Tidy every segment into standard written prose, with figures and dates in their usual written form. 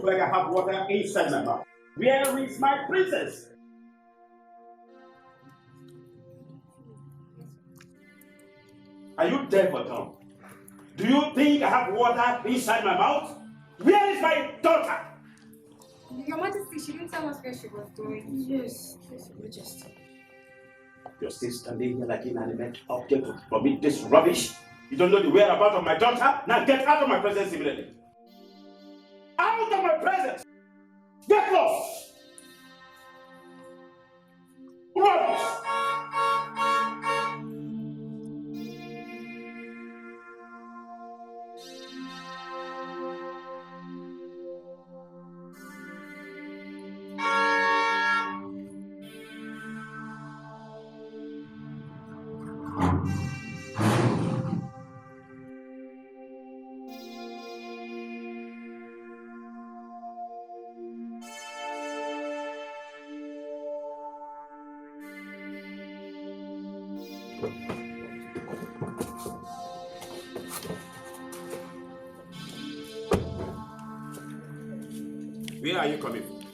like I have water inside my mouth. Where is my princess? Are you deaf or dumb? Do you think I have water inside my mouth? Where is my daughter? Your Majesty, she didn't tell us where she was going. Yes, Your Majesty. You're still standing here like an inanimate object to commit this rubbish? You don't know the whereabouts of my daughter? Now get out of my presence immediately. Out of my presence! Get lost! Rubbish! Where are you coming from?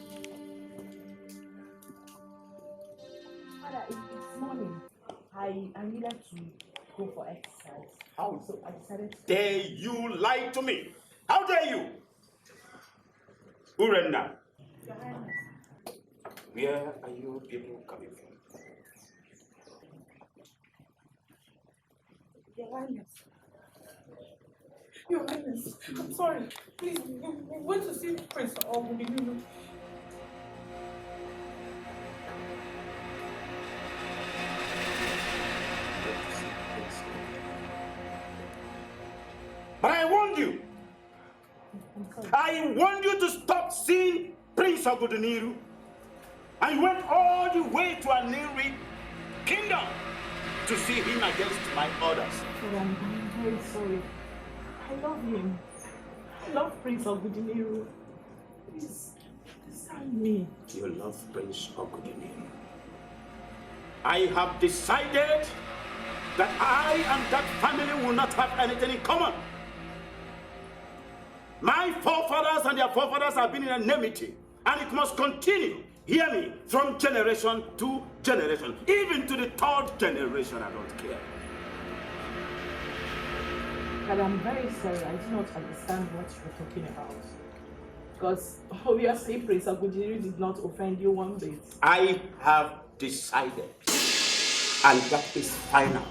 Father, it's morning. I needed to go for exercise. How So I decided to... dare you lie to me? How dare you? Urenda, Your Highness. where are you people coming from? Your Highness. Your Highness, I'm sorry. Please, we went to see Prince Ogudinuru. But I warned you. I warned you to stop seeing Prince Ogudiniru. I went all the way to Aniri Kingdom to see him against my orders. Oh, I'm very sorry. I love him. I love Prince Ogudiniru. Please, understand me. You love Prince Ogudiniru. I have decided that I and that family will not have anything in common. My forefathers and their forefathers have been in enmity, and it must continue. Hear me, from generation to generation, even to the third generation. I don't care. But I'm very sorry. I do not understand what you're talking about. Because obviously Prince Ogudiniru did not offend you one bit. I have decided, and that is final.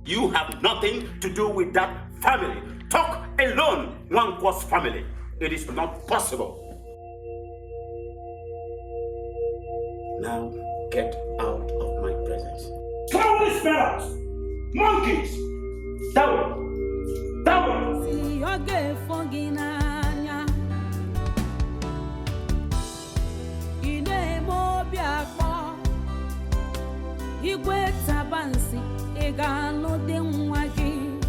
You have nothing to do with that family. Talk alone, one was family. It is not possible. Now get out of my presence. Throw this man out! Monkeys! Down! Down! Igwe tabansi egalo de nwa gị.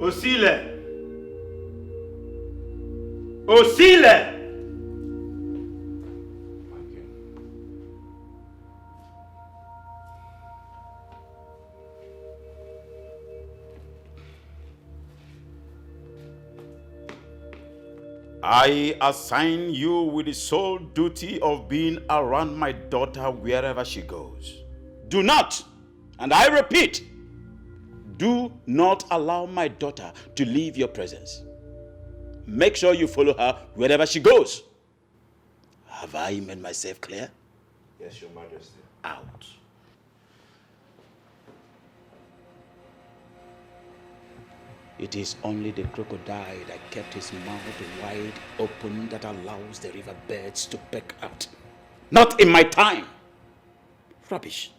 Osile! Osile! I assign you with the sole duty of being around my daughter wherever she goes. Do not, and I repeat, do not allow my daughter to leave your presence. Make sure you follow her wherever she goes. Have I made myself clear? Yes, Your Majesty. Out. It is only the crocodile that kept his mouth wide open that allows the river birds to peck out. Not in my time. Rubbish.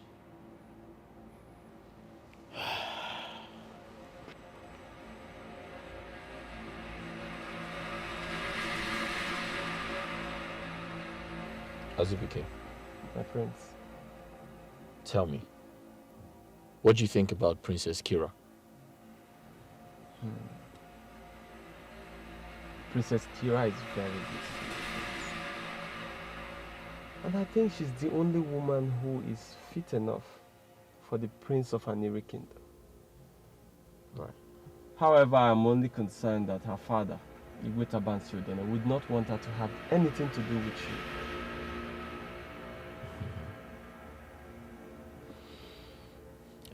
Azubike, my prince, Tell me, what do you think about Princess Kira? Princess Kira is very beautiful. And I think she's the only woman who is fit enough for the Prince of Aniri Kingdom. Right. However, I'm only concerned that her father, Igwe Tabansiodene, would not want her to have anything to do with you.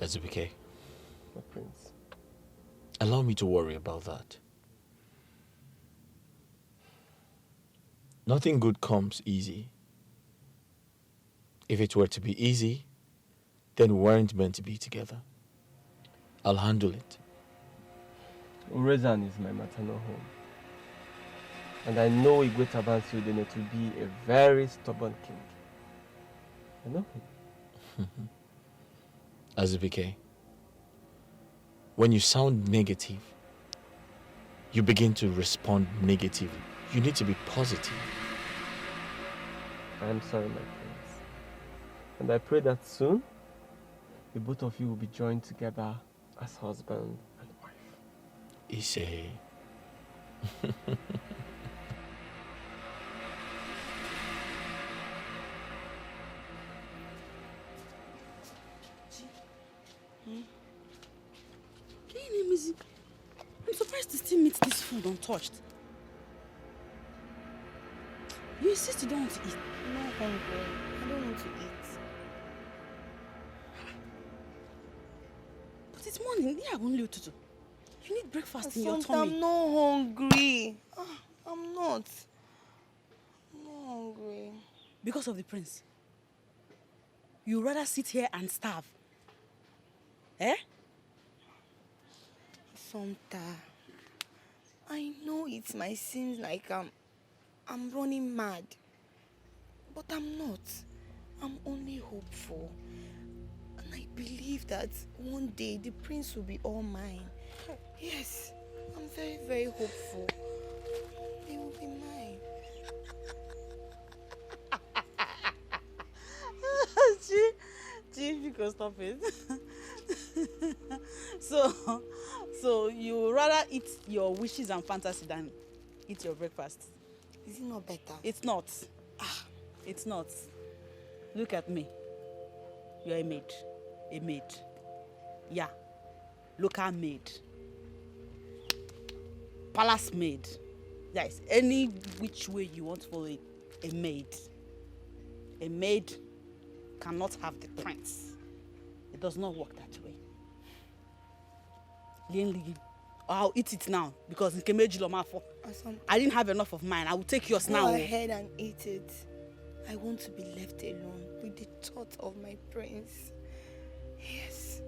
Ezubike, My prince. allow me to worry about that. Nothing good comes easy. If it were to be easy, then we weren't meant to be together. I'll handle it. Urezan is my maternal home. And I know Igwe Tabansiodene to be a very stubborn king. I know him. Azubike, when you sound negative, you begin to respond negatively. You need to be positive. I am sorry, my friends. And I pray that soon, the both of you will be joined together as husband and wife. Ise. I'm surprised to still meet this food untouched. You insist you don't want to eat. I'm not hungry. I don't want to eat. But it's morning. Yeah, only you to do. You need breakfast in your Sometimes tummy. I'm not hungry. I'm not. I'm not hungry. Because of the prince. You rather sit here and starve. Eh? Sometimes I know it might seem like I'm running mad, but I'm not. I'm only hopeful, and I believe that one day the prince will be all mine. Yes, I'm very, very hopeful. They will be mine. Chief, you can stop it. So you rather eat your wishes and fantasy than eat your breakfast? Is it not better? It's not. It's not. Look at me. You're a maid. A maid. Yeah. Local maid. Palace maid. Yes. Any which way you want to follow it. A maid. A maid cannot have the prince. It does not work that way. I'll eat it now because I didn't have enough of mine. I will take yours now. Go ahead and eat it. I want to be left alone with the thought of my prince. Yes.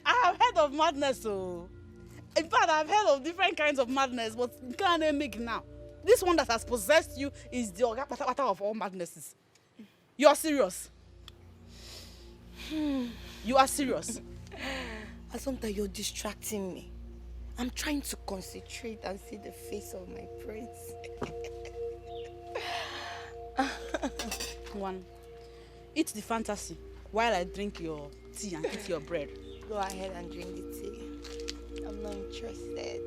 I've heard of madness, so. In fact, I've heard of different kinds of madness, but you can't make it now. This one that has possessed you is the orgapata of all madnesses. You're serious. You are serious. Sometimes you're distracting me. I'm trying to concentrate and see the face of my prince. One, eat the fantasy while I drink your tea and eat your bread. Go ahead and drink the tea. I'm not interested.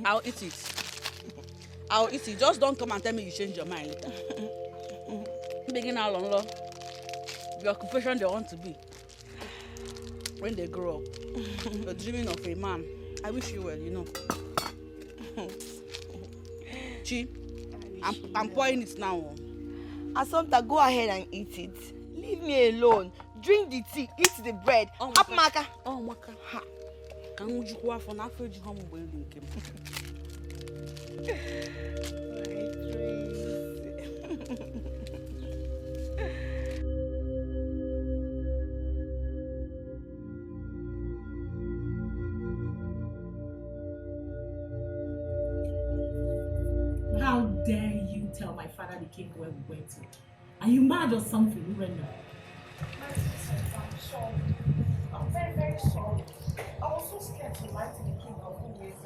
I'll eat it. I'll eat it. Just don't come and tell me you change your mind later. Begin how long, Lord? The occupation they want to be when they grow up. You're dreaming of a man. I wish you well, you know. Chi, I'm pouring it now. Assumpta, go ahead and eat it. Leave me alone. Drink the tea, eat the bread. Up, Maka. Oh, Maka. Ha. Can you go for nothing? How dare you tell my father the king where we went to? Are you mad or something, Brenda? I'm sorry. I'm very, very sorry. I was so scared to lie to the king of who is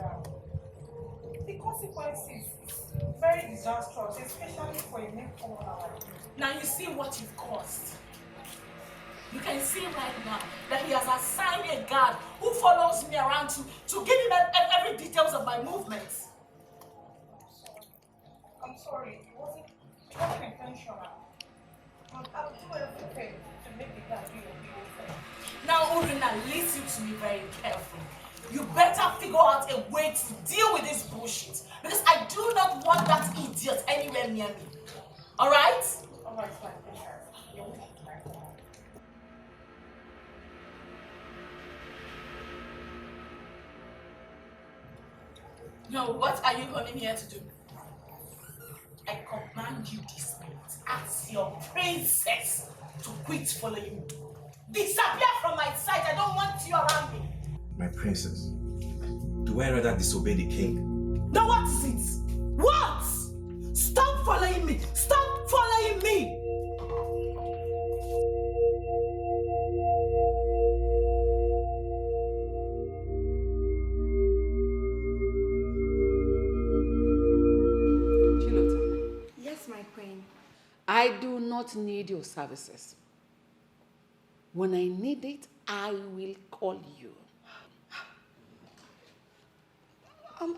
because consequences is very disastrous, especially for a man like you. Now you see what you've caused. You can see right now that he has assigned a guard who follows me around to give him every details of my movements. I'm sorry. It wasn't intentional. I'll do everything to make the guard do your thing. Now, Urina, listen to me very carefully. You better figure out a way to deal with this bullshit. Because I do not want that idiot anywhere near me. Alright? Alright, fine. Now, what are you coming here to do? I command you this minute, as your princess, to quit following me. Disappear from my sight. I don't want you around me. My princess, do I rather disobey the king? Now what is it? What? Stop following me. Stop following me. Yes, my queen. I do not need your services. When I need it, I will call you.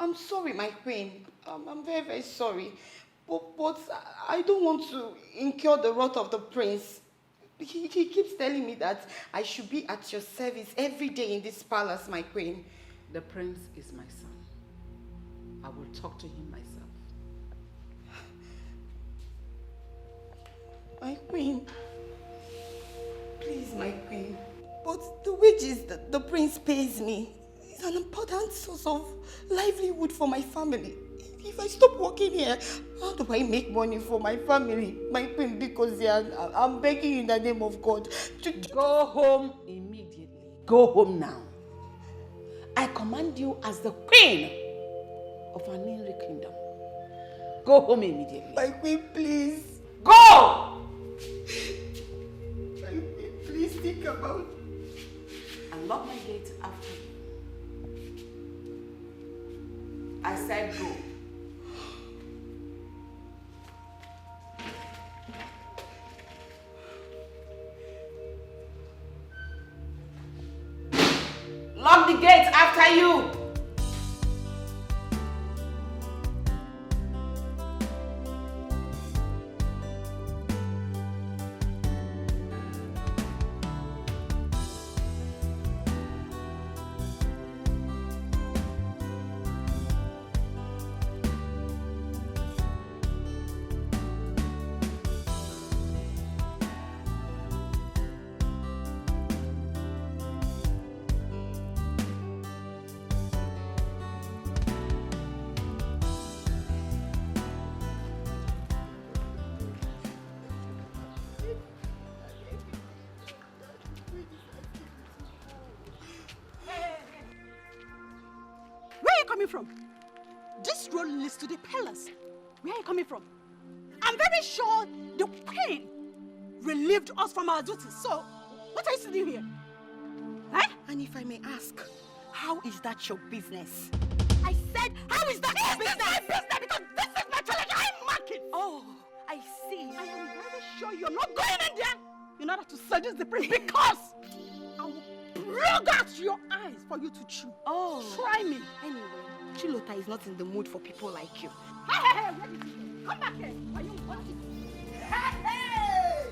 I'm sorry, my queen. I'm very, very sorry. But I don't want to incur the wrath of the prince. He keeps telling me that I should be at your service every day in this palace, my queen. The prince is my son. I will talk to him myself. My queen. Please, my queen. But the wages that the prince pays me is an important source of livelihood for my family. If I stop working here, how do I make money for my family? My queen, because I'm begging you in the name of God to go home immediately. Go home now. I command you as the queen of an Henry kingdom. Go home immediately. My queen, please. Go! My queen, please think about it. And lock my gate after you. I said go. Lock the gate after you. From? This road leads to the palace. Where are you coming from? I'm very sure the queen relieved us from our duties. So, what are you doing here? Huh? And if I may ask, how is that your business? I said, how is that your business? My business, because this is my challenge. I'm market. Oh, I see. I am very sure you're not going in there in order to seduce the prince, because I will plug out your eyes for you to chew. Oh. Try me. Anyway. Chilota is not in the mood for people like you. Hey, where did you go? Come back here. Are you watching? Hey!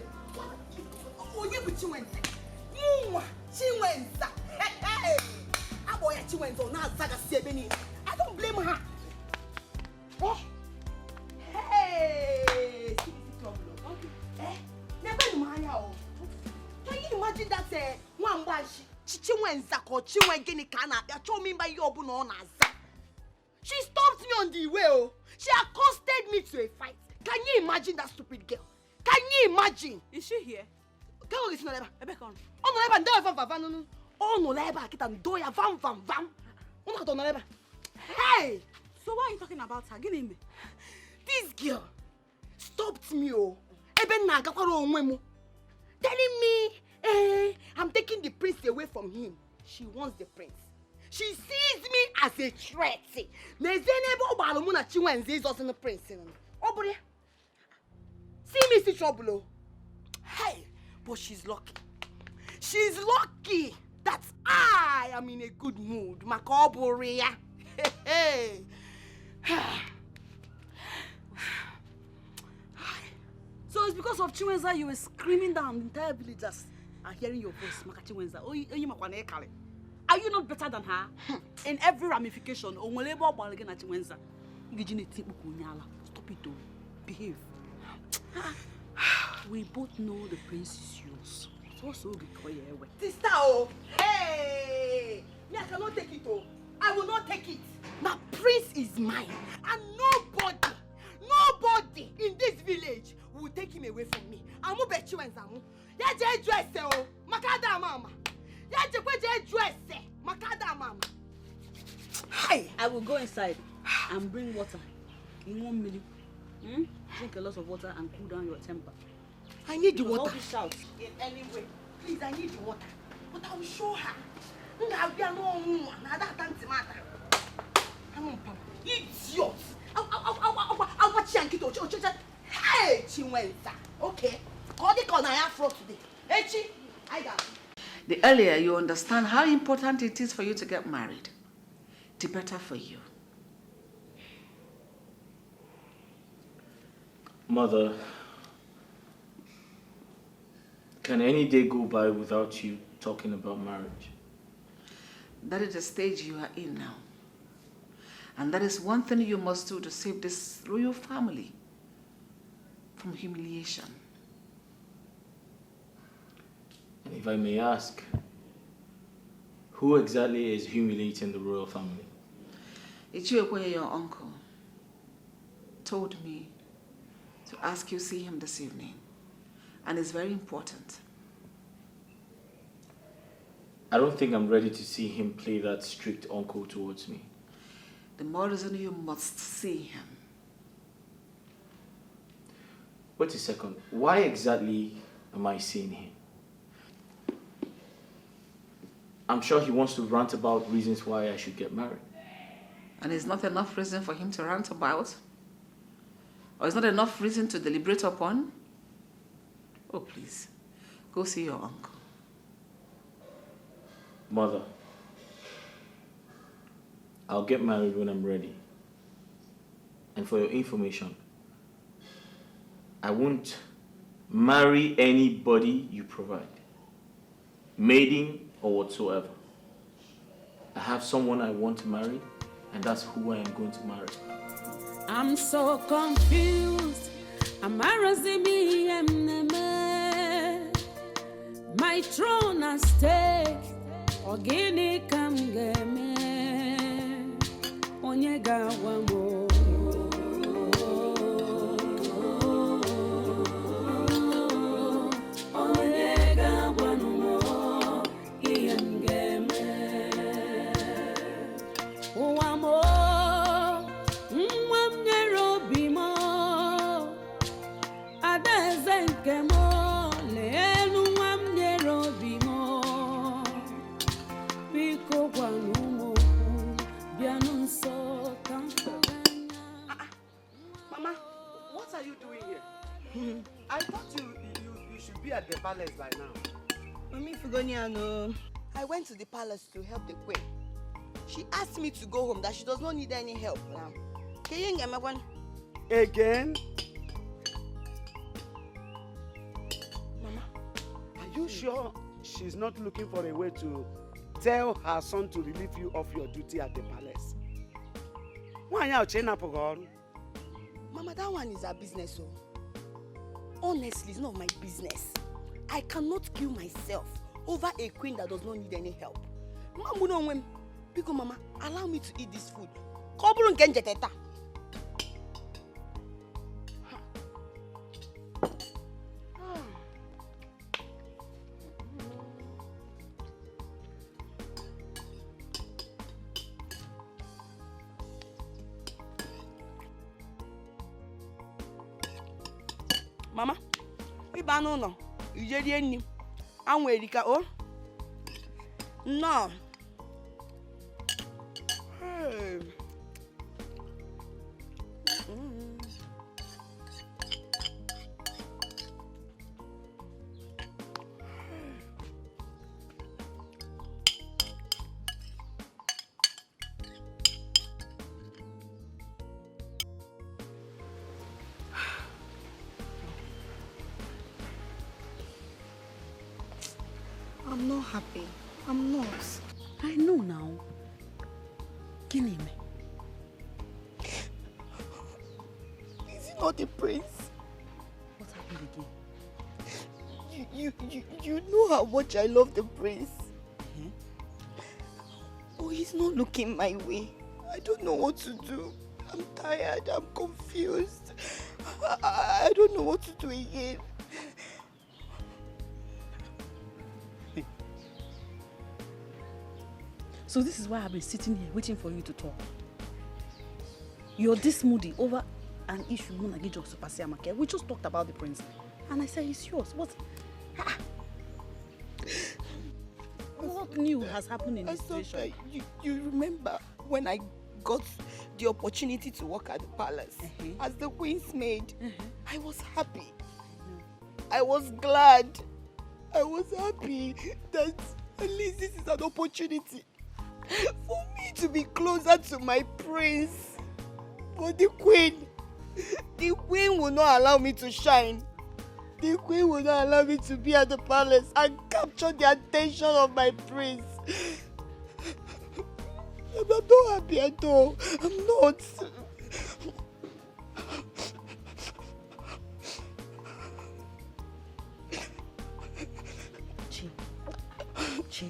Oh, you with Chiwenza. Chiwenza. Hey! I boy Chiwenza na zaga sebeni. I don't blame her. Oh. Hey! Okay. Never mind. Can you imagine that one bash Chiwenza ko Chiwengeni kana ya cho me by your bu no na za. She stopped me on the way. Oh. She accosted me to a fight. Can you imagine that stupid girl? Can you imagine? Is she here? Girl is not ever. Ebekon. Oh no ever. No ever. No. Oh no ever. Kita ndoya vam. Oh no don't ever. Hey. So why are you talking about her? Give me. This girl stopped me. Oh. Eben na gakwaro onwe mu. Telling me, I'm taking the prince away from him. She wants the prince. She sees me as a threat. Nezenebo balumuna Chinwenze is also the prince. Obure. See me see trouble. Hey, but she's lucky. She's lucky that I am in a good mood. Makoborea. Hey. So it's because of Chinwenza you were screaming down the entire villagers are hearing your voice, Maka Chinwenza. Are you not better than her? In every ramification, Stop it, though. Behave. We both know the prince is yours. So be quiet. Sister, oh, hey! Me, I cannot take it, oh. I will not take it. My prince is mine, and nobody in this village will take him away from me. I'm a bet you and Zamu. Yaje dress, oh, Makada mama. Yaje dress, Makada mama. Hi. I will go inside and bring water in 1 minute. Drink a lot of water and cool down your temper. I need the water. Don't shout in any way. Please, I need the water. But I will show her. Idiot! I'll watch you. Hey, Chinwenza. Okay. Call the corner afro today. Hey, Chi. I got it. The earlier you understand how important it is for you to get married, the better for you. Mother, can any day go by without you talking about marriage? That is the stage you are in now. And that is one thing you must do to save this royal family from humiliation. And if I may ask, who exactly is humiliating the royal family? Ichiekwe, your uncle, told me to ask you to see him this evening. And it's very important. I don't think I'm ready to see him play that strict uncle towards me. The more reason you must see him. Wait a second. Why exactly am I seeing him? I'm sure he wants to rant about reasons why I should get married. And it's not enough reason for him to rant about? Or it's not enough reason to deliberate upon? Oh, please. Go see your uncle. Mother, I'll get married when I'm ready. And for your information, I won't marry anybody you provide, maiden or whatsoever. I have someone I want to marry, and that's who I am going to marry. I'm so confused. My throne at stake. Ogini kam geme. Onyega wamo. Onyega wamo. Iyan geme. Wamo. Mama, what are you doing here? I thought you should be at the palace by now. Mami Fugoniano, I went to the palace to help the queen. She asked me to go home, that she does not need any help now. Can you get my one? Again? Mama, are you sure she's not looking for a way to tell her son to relieve you of your duty at the palace? Why are you? Mama, that one is her business. Oh. Honestly, it's not my business. I cannot kill myself over a queen that does not need any help. Mama, because Mama, allow me to eat this food. Mama, ibano no, ijeri enni, anwe erika o. No. I'm not happy. I'm not. I know now. Kill Is he not the prince? What happened again? You know how much I love the prince. Oh, he's not looking my way. I don't know what to do. I'm tired. I'm confused. I don't know what to do again. So this is why I've been sitting here waiting for you to talk. You're this moody over an issue we just talked about the prince. And I said it's yours. What new has happened in this situation? You remember when I got the opportunity to work at the palace as the queen's maid? I was happy. I was glad. I was happy that at least this is an opportunity for me to be closer to my prince. But the queen will not allow me to shine. The queen will not allow me to be at the palace and capture the attention of my prince. I'm not happy at all. I'm not. Chi,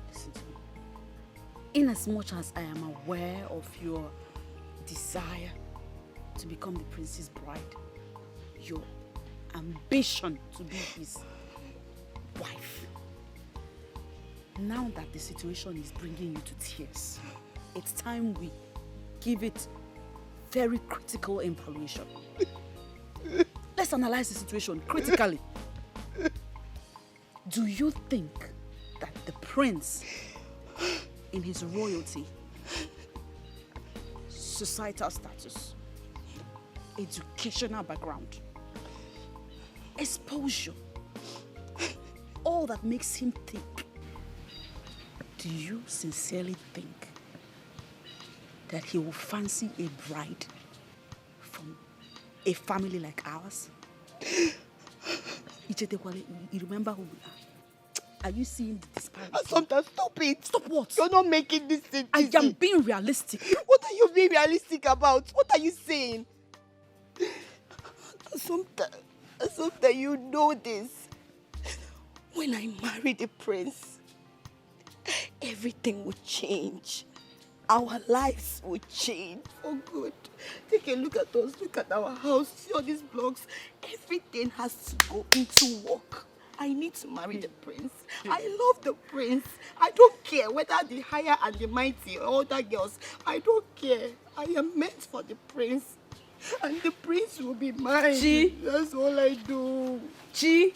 listen to me. In as much as I am aware of your desire to become the prince's bride, your ambition to be his wife, now that the situation is bringing you to tears, it's time we give it very critical evaluation. Let's analyze the situation critically. Do you think that the prince, in his royalty, societal status, educational background, exposure, all that makes him think, do you sincerely think that he will fancy a bride from a family like ours? You remember who we are? Are you seeing the disparity? Sometimes stop it. Stop what? You're not making this thing easy. I am being realistic. What are you being realistic about? What are you saying? Sometimes you know this. When I marry the prince, everything will change. Our lives will change for good. Take a look at us. Look at our house. See all these blocks. Everything has to go into work. I need to marry the prince. I love the prince. I don't care whether the higher and the mighty or other girls. I don't care. I am meant for the prince. And the prince will be mine. Chi. That's all I do. Chi.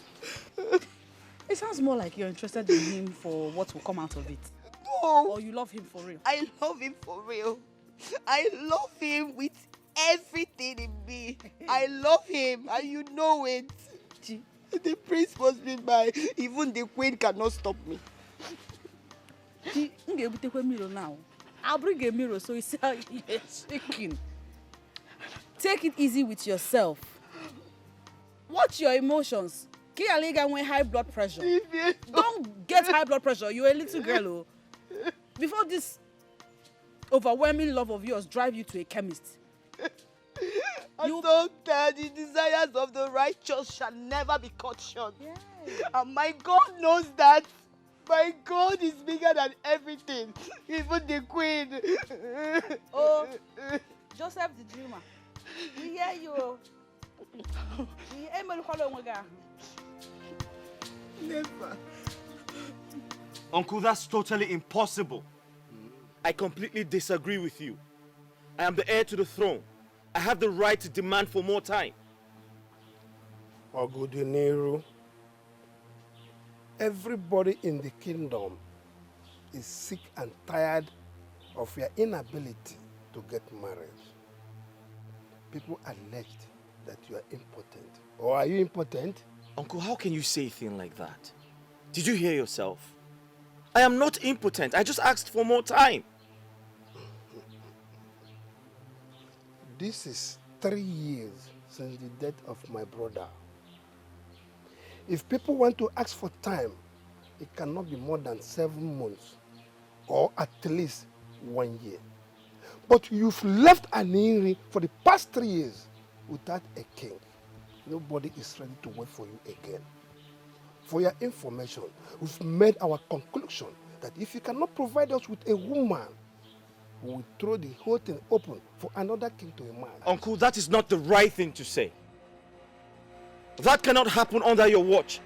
It sounds more like you're interested in him for what will come out of it. No. Or you love him for real. I love him for real. I love him with everything in me. I love him and you know it. Chi. The prince must be mine. Even the queen cannot stop me. Chi, take a mirror now. I'll bring a mirror so you see how you're shaking. Take it easy with yourself. Watch your emotions. When high blood pressure. Don't get high blood pressure. You're a little girl. Oh. Before this overwhelming love of yours drive you to a chemist. Sometimes the desires of the righteous shall never be cut short. Yes. And my God knows that. My God is bigger than everything. Even the queen. Oh, Joseph the dreamer. We hear you. Never. Uncle, that's totally impossible. I completely disagree with you. I am the heir to the throne. I have the right to demand for more time. Oguduniru, everybody in the kingdom is sick and tired of your inability to get married, people alleged that you are impotent. Or are you impotent? Uncle, how can you say a thing like that? Did you hear yourself? I am not impotent. I just asked for more time. This is 3 years since the death of my brother. If people want to ask for time, it cannot be more than 7 months or at least 1 year. But you've left Aniri for the past 3 years without a king. Nobody is ready to wait for you again. For your information, we've made our conclusion that if you cannot provide us with a woman, we will throw the whole thing open for another king to emerge. Uncle, that is not the right thing to say. That cannot happen under your watch.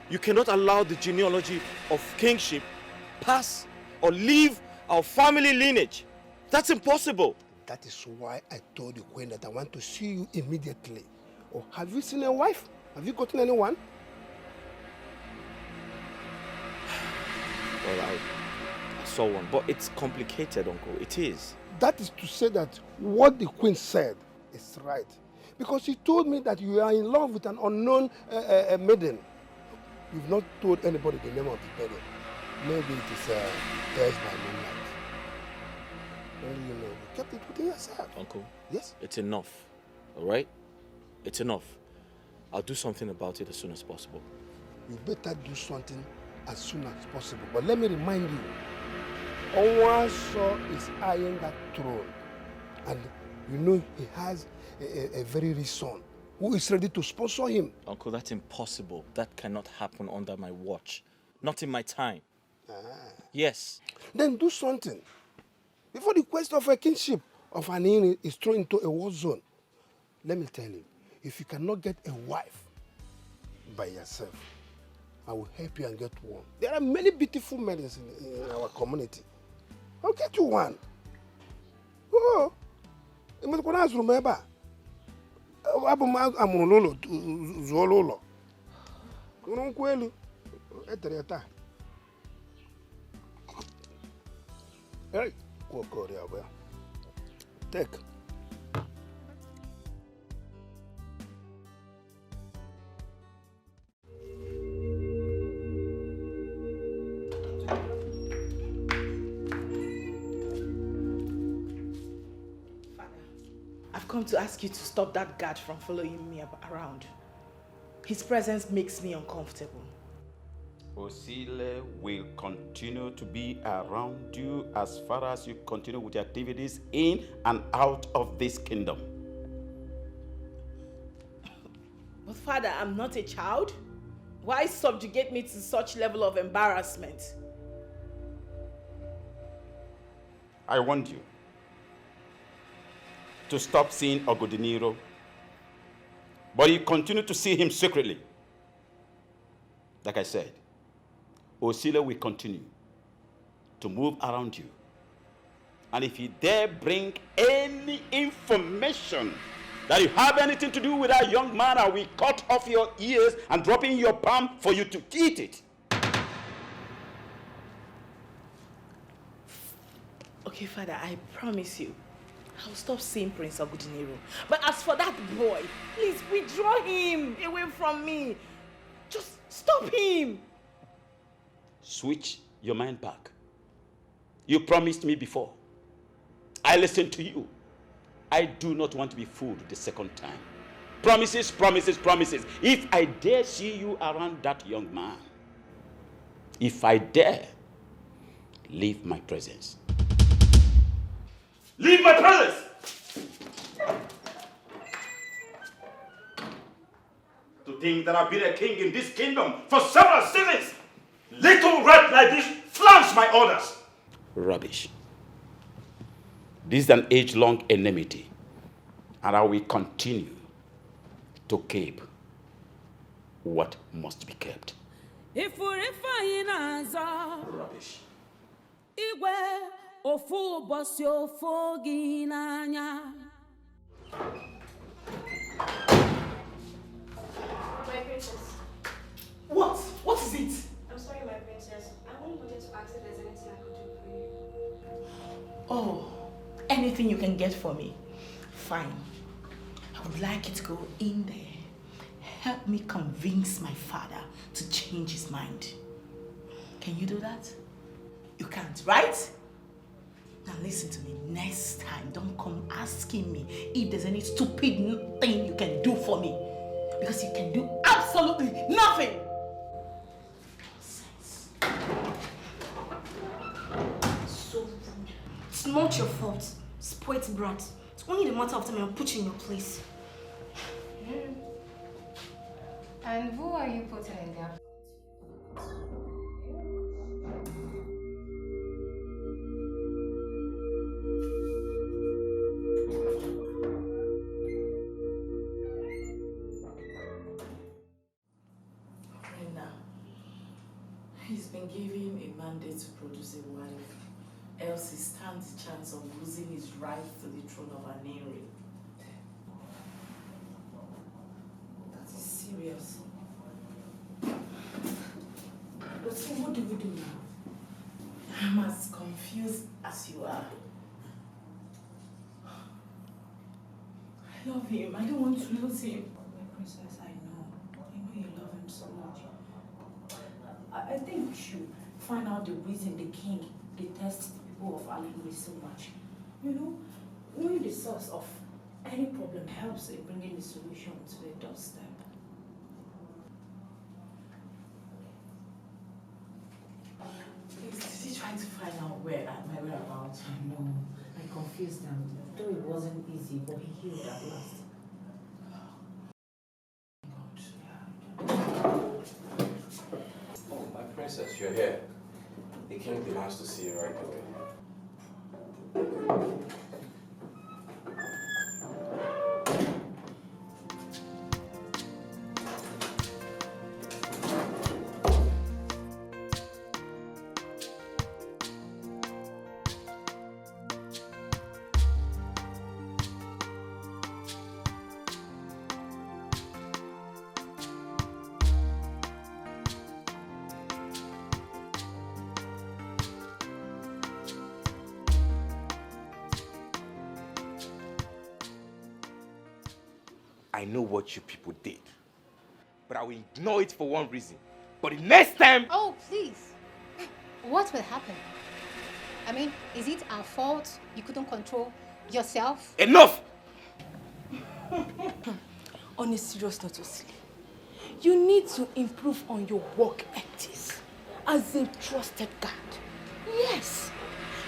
You cannot allow the genealogy of kingship pass or leave our family lineage. That's impossible. That is why I told the queen that I want to see you immediately. Oh, have you seen a wife? Have you gotten anyone? Well, I saw one, but it's complicated, Uncle. It is. That is to say that what the queen said is right. Because she told me that you are in love with an unknown maiden. You've not told anybody the name of the maiden. Maybe it is Theirs by Moonlight. Well, you know, you kept it within yourself. Uncle? Yes? It's enough, all right? It's enough. I'll do something about it as soon as possible. You better do something as soon as possible. But let me remind you, Onwaso is eyeing that throne. And you know he has a very rich son who is ready to sponsor him. Uncle, that's impossible. That cannot happen under my watch. Not in my time. Yes. Then do something. Before the quest of a kingship of Anini is thrown into a war zone. Let me tell you, if you cannot get a wife by yourself, I will help you and get one. There are many beautiful maidens in our community. I'll get you one. Oh, you must remember. I'm Lolo, Zololo. Kununkwelu, Etereta. Hey, go there. Take. I've come to ask you to stop that guard from following me around. His presence makes me uncomfortable. Osile will continue to be around you as far as you continue with your activities in and out of this kingdom. But Father, I'm not a child. Why subjugate me to such level of embarrassment? I want you to stop seeing Ogodiniro, but you continue to see him secretly. Like I said, Osile will continue to move around you. And if you dare bring any information that you have anything to do with that young man, I will cut off your ears and drop in your palm for you to eat it. Okay, Father, I promise you, I'll stop seeing Prince Ogudiniro. But as for that boy, please withdraw him away from me. Just stop him. Switch your mind back. You promised me before. I listened to you. I do not want to be fooled the second time. Promises, promises, promises. If I dare see you around that young man, if I dare, leave my presence. Leave my presence! To think that I've been a king in this kingdom for several seasons, little rat like this flaunts my orders. Rubbish. This is an age-long enmity, and I will continue to keep what must be kept. Rubbish. Ofu bosi ofo ginanya. My princess. What? What is it? I'm sorry, my princess. I only wanted to ask if there's anything I could do for you. Oh, anything you can get for me. Fine. I would like you to go in there. Help me convince my father to change his mind. Can you do that? You can't, right? Now listen to me. Next time, don't come asking me if there's any stupid thing you can do for me. Because you can do absolutely nothing. So rude. It's not your fault. Spoilt brat. It's only the matter of time I'll put you in your place. And who are you putting in there? He's been given a mandate to produce a wife, else he stands a chance of losing his right to the throne of Aniri. That is serious. But so what do we do now? I'm as confused as you are. I love him. I don't want to lose him. My princess, I know you love him so much. I think we should find out the reason the king detests the people of Alingwe so much. You know, knowing the source of any problem helps in bringing the solution to the doorstep. Please, did he try to find out where my whereabouts? I know. I confused them. Though it wasn't easy, but he healed at last. Oh, my princess, you're here. The king demands to see you right away. I know what you people did, but I will ignore it for one reason. But the next time... Oh, please. What will happen? I mean, is it our fault you couldn't control yourself? Enough! On a serious note, Osili, you need to improve on your work ethics as a trusted guard. Yes,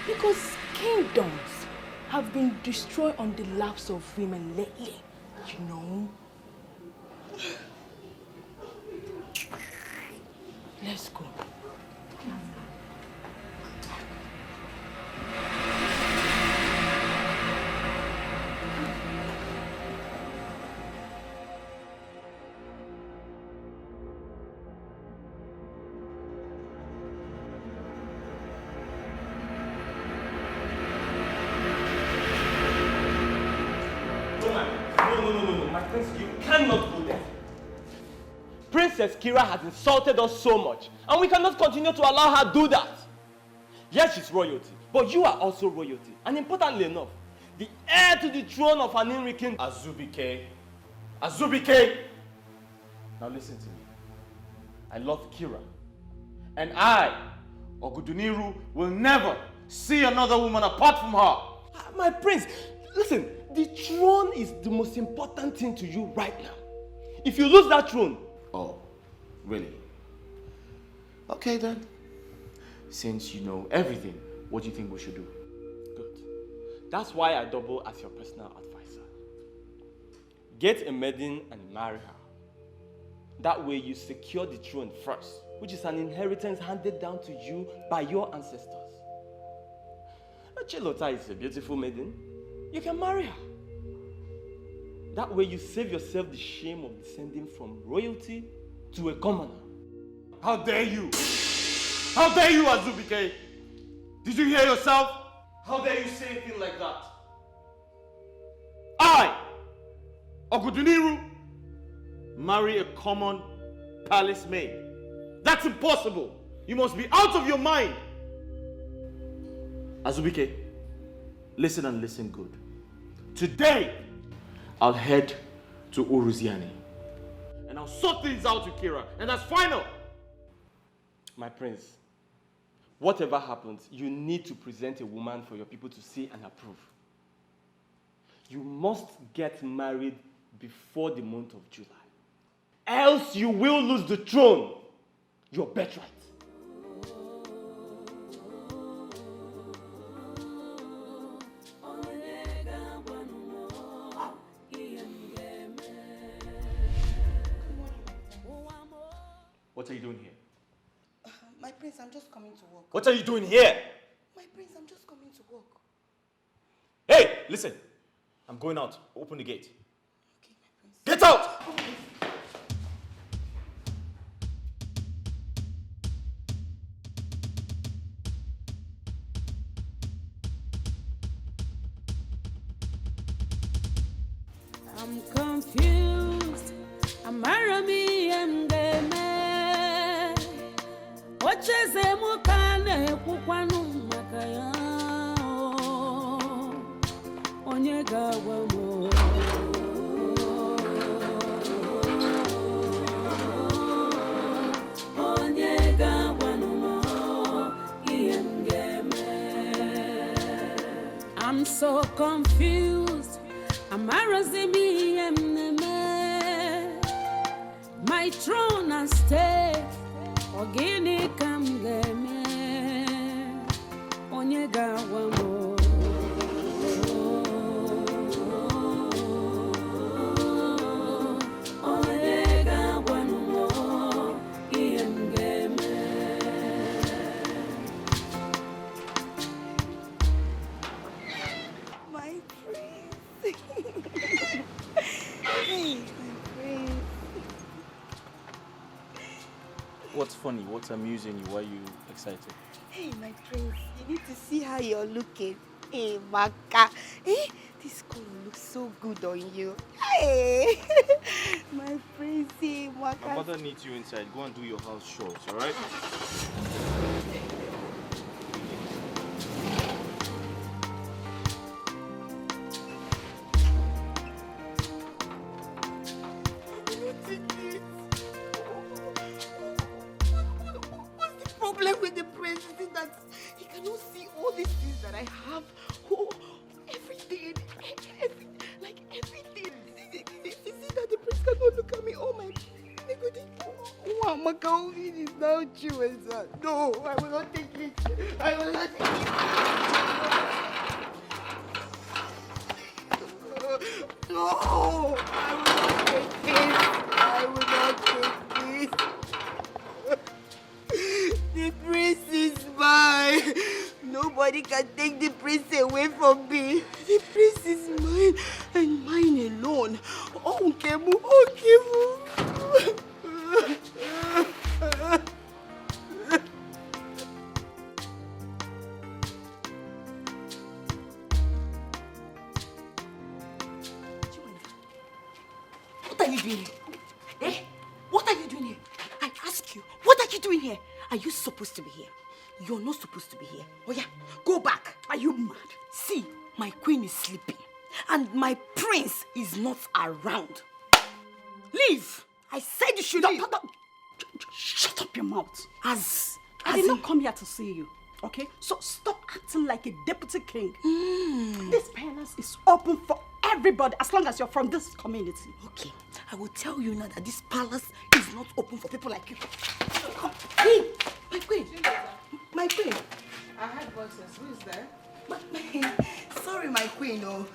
because kingdoms have been destroyed on the laps of women lately. You know? Let's go. You cannot go there. Princess Kira has insulted us so much, and we cannot continue to allow her do that. Yes, she's royalty, but you are also royalty, and importantly enough, the heir to the throne of Aninri King Azubike. Azubike! Now listen to me. I love Kira, and I, Oguduniru, will never see another woman apart from her. My prince, listen. The throne is the most important thing to you right now. If you lose that throne... Oh, really? Okay then. Since you know everything, what do you think we should do? Good. That's why I double as your personal advisor. Get a maiden and marry her. That way you secure the throne first, which is an inheritance handed down to you by your ancestors. Chilota is a beautiful maiden. You can marry her. That way you save yourself the shame of descending from royalty to a commoner. How dare you? How dare you, Azubike? Did you hear yourself? How dare you say anything like that? I, Oguduniru, marry a common palace maid. That's impossible. You must be out of your mind. Azubike, listen and listen good. Today, I'll head to Uruziani. And I'll sort things out with Kira. And that's final. My prince, whatever happens, you need to present a woman for your people to see and approve. You must get married before the month of July. Else you will lose the throne, your birthright. What are you doing here? My prince, I'm just coming to work. What are you doing here? My prince, I'm just coming to work. Hey, listen. I'm going out. Open the gate. Okay, my prince. Get out! I'm confused. I'm Arami, I'm game. What is a mukane kukwanu makaya? Onyega wamo. Onyega wano game. I'm so confused. I'm Arazimi, my throne and stay. Ogini kam game. Onyega wamo. Onyega wano game. My prince. Hey, my prince. What's funny? What's amusing you? Why are you excited? Hey, my prince, you need to see how you're looking. Hey, Maka. Hey, this color looks so good on you. Hey, my prince, hey, Maka. My mother needs you inside. Go and do your house chores, alright? What's the problem with the prince? Is it that he cannot see all these things that I have? Oh, everything. Like everything. Is it that the prince cannot look at me? Oh my God. Oh, Maka, it is now true, sir. No, I will not take it. I will not take it. No, I will not take this. I will not take this. The prince is mine. Nobody can take the prince away from me. The prince is mine and mine alone. Oh, Kemu, oh, Kemu. What are you doing here? Eh? What are you doing here? I ask you, what are you doing here? Are you supposed to be here? You're not supposed to be here. Oh yeah, go back. Are you mad? See, my queen is sleeping and my prince is not around. Leave. I said you should leave. Shut up your mouth. I did not come here to see you, okay? So stop acting like a deputy king. This palace is open for everybody as long as you're from this community. Okay, I will tell you now that this palace is not open for people like you. Hey, my queen. My queen. I heard voices. Who is there? Sorry, my queen. Oh.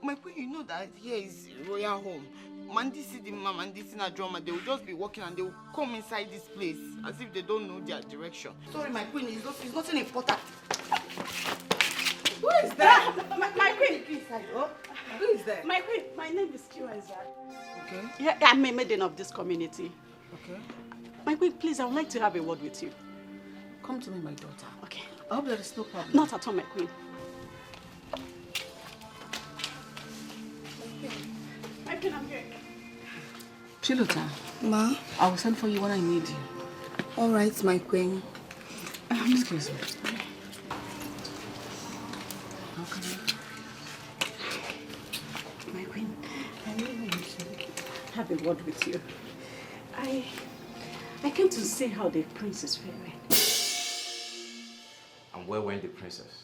My queen, you know that here is royal home. Mandi see the mom and this in a drama, they will just be walking and they will come inside this place as if they don't know their direction. Sorry, my queen, it's nothing important. Who is there? My queen. Who is there? My queen, my name is Chiweza. Okay. Yeah, I'm a maiden of this community. Okay. My queen, please, I would like to have a word with you. Come to me, my daughter. Okay. I hope there is no problem. Not at all, my queen. My queen, I'm here. Chilota. Ma? I will send for you when I need you. All right, my queen. Excuse me. How can have a word with you. I came to see how the prince is faring. And where went the princess?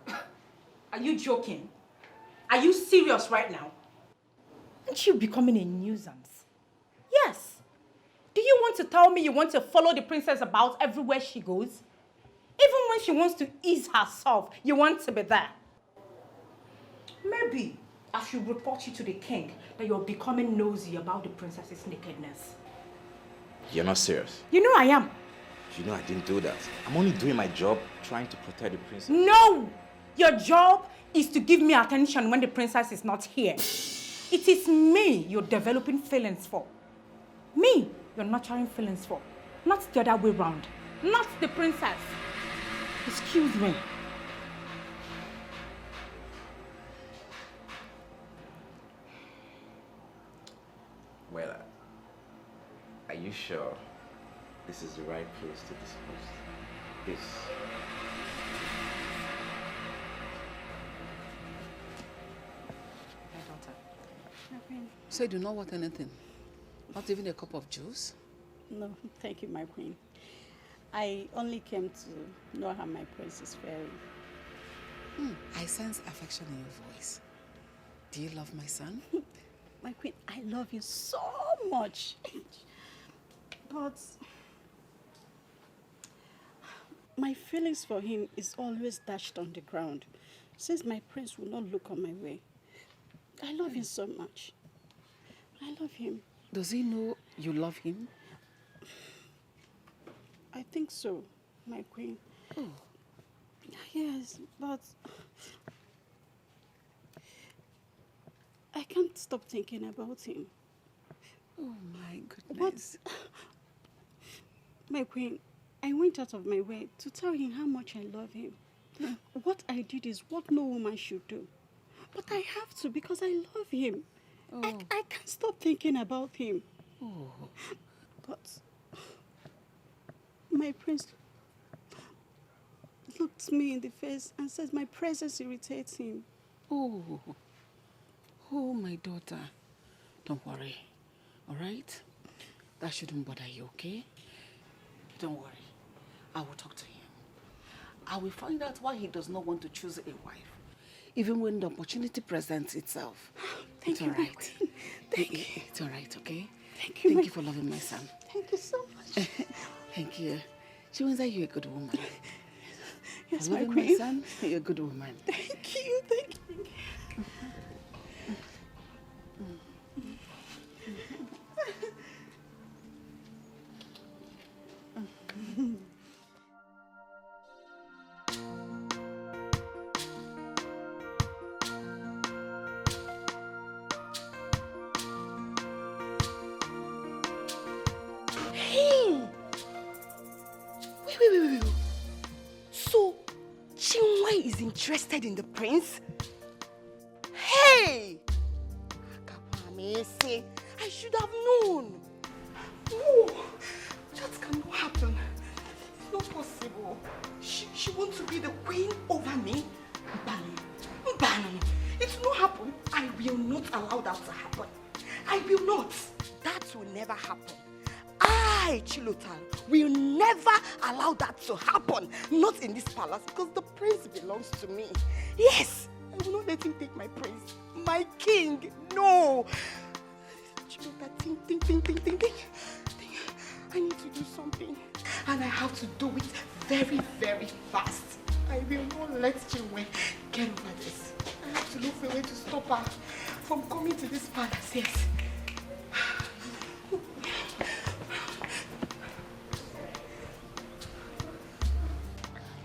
Are you joking? Are you serious right now? Aren't you becoming a nuisance? Yes. Do you want to tell me you want to follow the princess about everywhere she goes? Even when she wants to ease herself, you want to be there. Maybe I should report you to the king that you're becoming nosy about the princess's nakedness. You're not serious. You know I am. You know I didn't do that. I'm only doing my job trying to protect the princess. No! Your job is to give me attention when the princess is not here. It is me you're developing feelings for. Me you're nurturing feelings for. Not the other way round. Not the princess. Excuse me. Well, are you sure this is the right place to discuss this? My daughter. So you do not want anything? Not even a cup of juice? No, thank you, my queen. I only came to know how my prince is faring. I sense affection in your voice. Do you love my son? My queen, I love you so much. But my feelings for him is always dashed on the ground, since my prince will not look on my way. I love him so much. I love him. Does he know you love him? I think so, my queen. Oh. Yes, but I can't stop thinking about him. Oh my goodness. But, my queen, I went out of my way to tell him how much I love him. What I did is what no woman should do. But I have to because I love him. Oh. I can't stop thinking about him. Oh. But my prince looked me in the face and says my presence irritates him. Oh. Oh, my daughter. Don't worry. All right? That shouldn't bother you, okay? Don't worry. I will talk to him. I will find out why he does not want to choose a wife, even when the opportunity presents itself. Thank you, all right. my queen. Thank you. It's all right, okay? Thank you, Thank you for loving my son. Thank you so much. Thank you. She means that you're a good woman. Yes, for my loving queen. my son, you're a good woman. Thank you, thank you. Hey! Wait. So, Chinwe is interested in the prince? Hey! Akapamese, I should have known. No, that cannot happen. It's not possible. She wants to be the queen over me? Banu, it will not happen. I will not allow that to happen. I will not. That will never happen. I, Chilotan, will never allow that to happen. Not in this palace, because the prince belongs to me. Yes, I will not let him take my prince. My king, no. Chilotan, think. I need to do something. And I have to do it very, very fast. I will not let Chinwe get over this. I have to look for a way to stop her from coming to this palace, yes.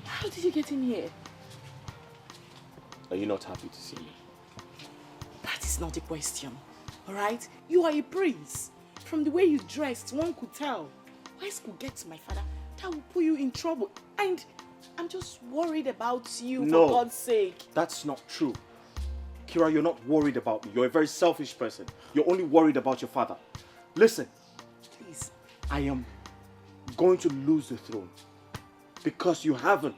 How did you get in here? Are you not happy to see me? That is not the question, all right? You are a prince. From the way you dressed, one could tell. Wise could get to my father, that will put you in trouble. And I'm just worried about you, for God's sake. That's not true. Kira, you're not worried about me. You're a very selfish person. You're only worried about your father. Listen, please. I am going to lose the throne because you haven't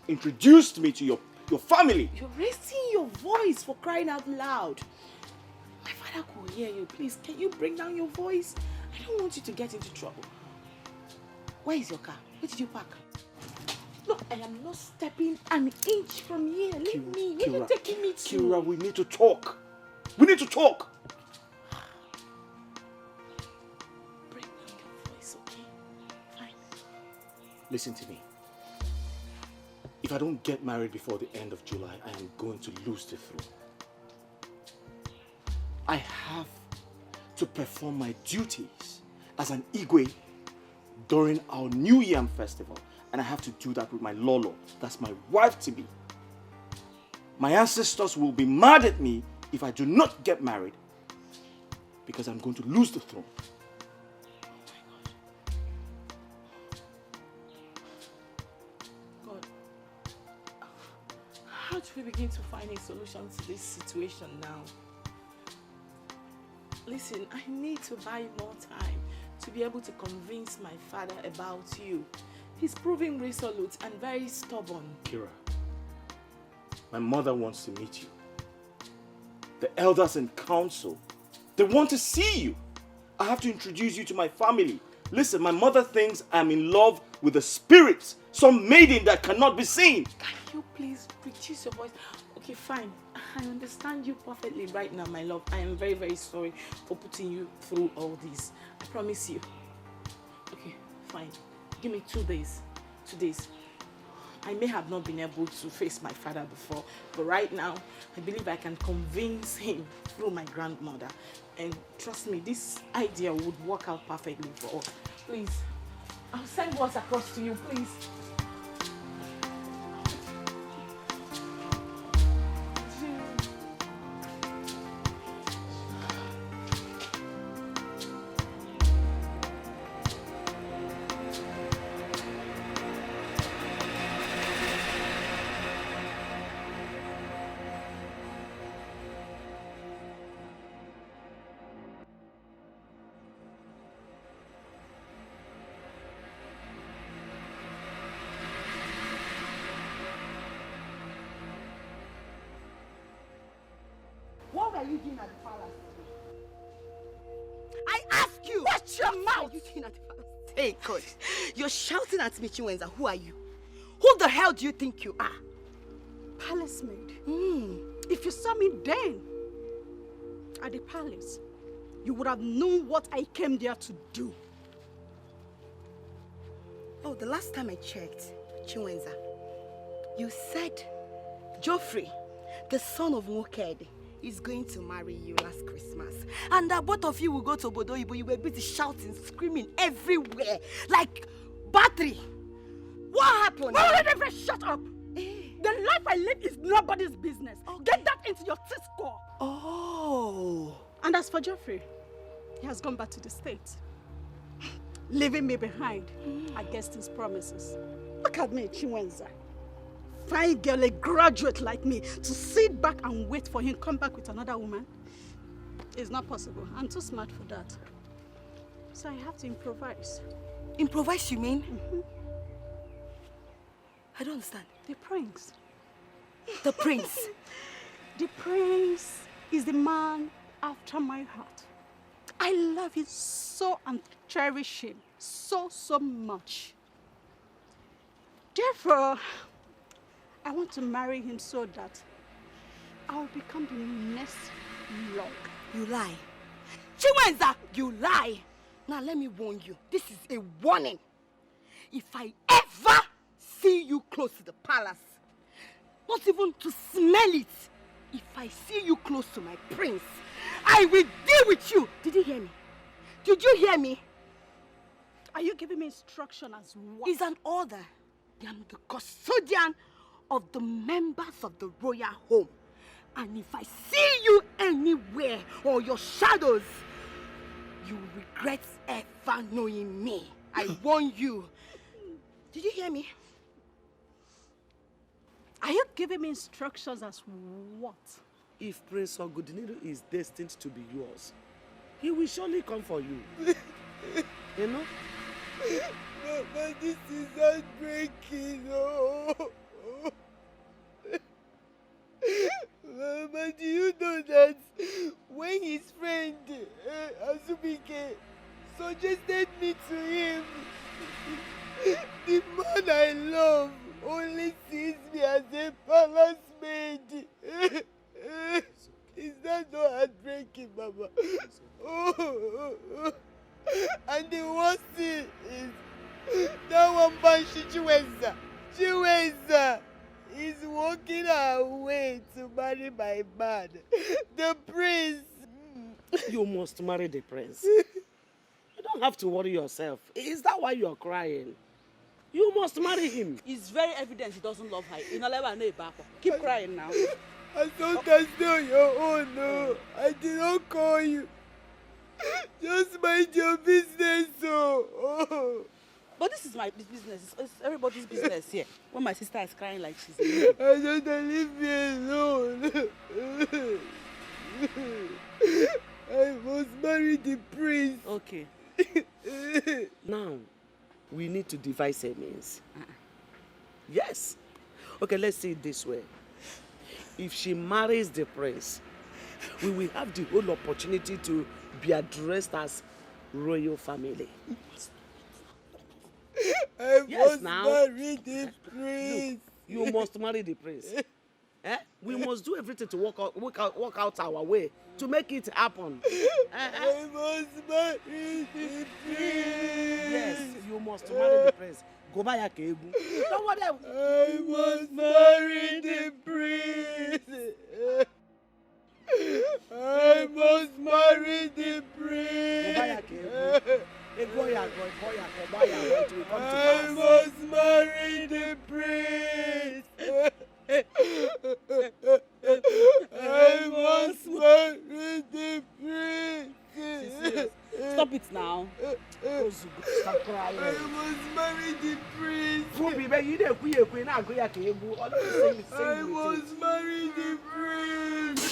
introduced me to your family. You're raising your voice for crying out loud. My Father could hear you. Please, can you bring down your voice? I don't want you to get into trouble. Where is your car? Where did you park? Look, I am not stepping an inch from here. Leave me. Where are you taking me to? Kira, we need to talk. We need to talk. Bring down your voice, okay? Fine. Listen to me. If I don't get married before the end of July, I am going to lose the throne. I have to perform my duties as an Igwe during our New Yam festival. And I have to do that with my Lolo. That's my wife-to-be. My ancestors will be mad at me if I do not get married because I'm going to lose the throne. God, how do we begin to find a solution to this situation now? Listen, I need to buy more time to be able to convince my father about you. He's proving resolute and very stubborn. Kira, my mother wants to meet you. The elders in council, they want to see you. I have to introduce you to my family. Listen, my mother thinks I'm in love with a spirit, some maiden that cannot be seen. Can you please reduce your voice? Okay, fine. I understand you perfectly right now, my love. I am very, very sorry for putting you through all this. I promise you. Okay, fine. Give me 2 days. 2 days. I may have not been able to face my father before, but right now, I believe I can convince him through my grandmother. And trust me, this idea would work out perfectly for us. Please, I'll send words across to you, please. What were you doing at the palace? I ask you! Watch your mouth! What are you doing at the palace? Hey, God. You're shouting at me, Chinwenza. Who are you? Who the hell do you think you are? Palace maid. If you saw me then at the palace, you would have known what I came there to do. Oh, the last time I checked, Chinwenza, you said Geoffrey, the son of Nwokede, is going to marry you last Christmas. And that both of you will go to Obodo Ibo. You were busy shouting, screaming everywhere, like battery. What happened? Shut up! The life I live is nobody's business. Get that into your Cisco. Oh. And as for Geoffrey, he has gone back to the States, leaving me behind against his promises. Look at me, Chinwenza. Fine girl, a graduate like me, to sit back and wait for him to come back with another woman. It's not possible. I'm too smart for that. So I have to improvise. Improvise, you mean? I don't understand. The prince. The prince? The prince is the man after my heart. I love him so and cherish him so much. Therefore, I want to marry him so that I'll become the next lord. You lie. Chinwenza, you lie. Now let me warn you. This is a warning. If I ever see you close to the palace, not even to smell it, if I see you close to my prince, I will deal with you. Did you hear me? Did you hear me? Are you giving me instruction as what? It's an order. I am the custodian of the members of the royal home. And if I see you anywhere or your shadows, you will regret ever knowing me. I warn you. Did you hear me? Are you giving me instructions as what? If Prince Ogudiniru is destined to be yours, he will surely come for you. You know? Mama, this is heartbreaking. Oh. Mama, do you know that when his friend suggested me to him. The man I love only sees me as a palace maid. Is that not heartbreaking, Mama? Oh. And the worst thing is that one man, Chiwenza is walking her way to marry my man, the prince. You must marry the prince. You don't have to worry yourself. Is that why you're crying? You must marry him. It's very evident he doesn't love her. Keep crying now. I thought that's not your own, no. I did not call you. Just mind your business, oh. But this is my business. It's everybody's business here. When my sister is crying like she's I don't leave me alone. I must marry the prince. Okay. Now, we need to devise a means. Yes. Okay, let's see it this way. If she marries the prince, we will have the whole opportunity to be addressed as royal family. I yes, must now. marry the prince. Look, you must marry the prince. We must do everything to work out our way to make it happen. I must marry the prince. Yes, you must marry the prince. Go buy a cable. Don't worry. I must marry the prince. I must marry the prince. Go buy a cable. I must marry the prince. I must marry the prince. Stop it now. Stop crying. I must marry the prince. I must marry the prince.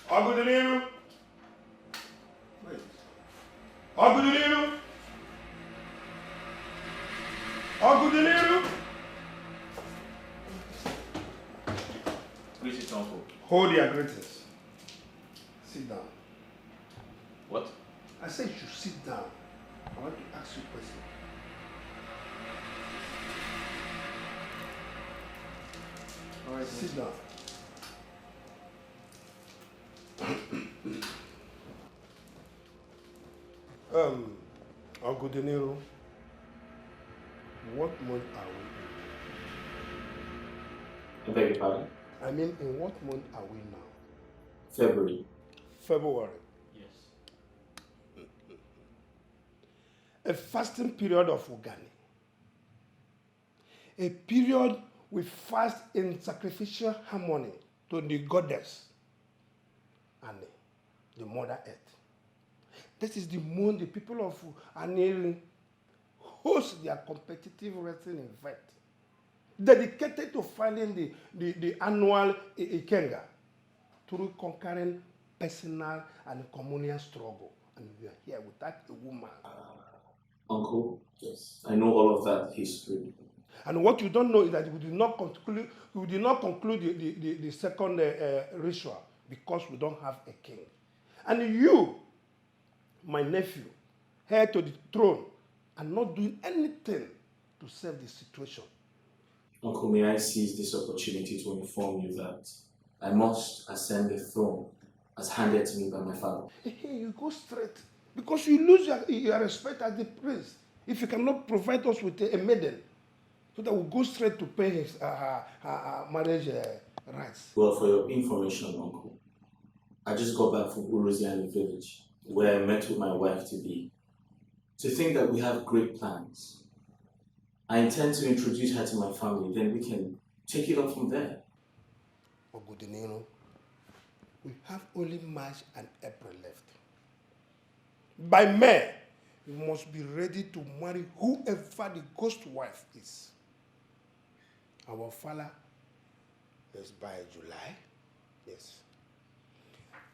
Agudeliru. Agudeliru. Agudeliru. Greetings, uncle. Hold your greetings. Sit down. What? I said you should sit down. I want to ask you a question. All right, sit down. Uncle De Niro, what month are we in? I beg your pardon? I mean, in what month are we now? February. February. Yes. A fasting period of Ugani. A period we fast in sacrificial harmony to the goddess and the Mother Earth. This is the month the people of Aneri host their competitive wrestling event dedicated to filing the annual Ikenga through conquering personal and communal struggle. And we are here without a woman. Uncle, yes, I know all of that history. And what you don't know is that we did not conclude the second ritual because we don't have a king. And you, my nephew, heir to the throne, are not doing anything to save the situation. Uncle, may I seize this opportunity to inform you that I must ascend the throne as handed to me by my father. Hey, you go straight. Because you lose your respect as the prince if you cannot provide us with a maiden. So that we'll go straight to pay his marriage rights. Well, for your information, Uncle, I just got back from Uruziani village, where I met with my wife-to-be. To think that we have great plans. I intend to introduce her to my family, then we can take it up from there. Ogudinero, we have only March and April left. By May, we must be ready to marry whoever the ghost wife is. Our father is by July, yes.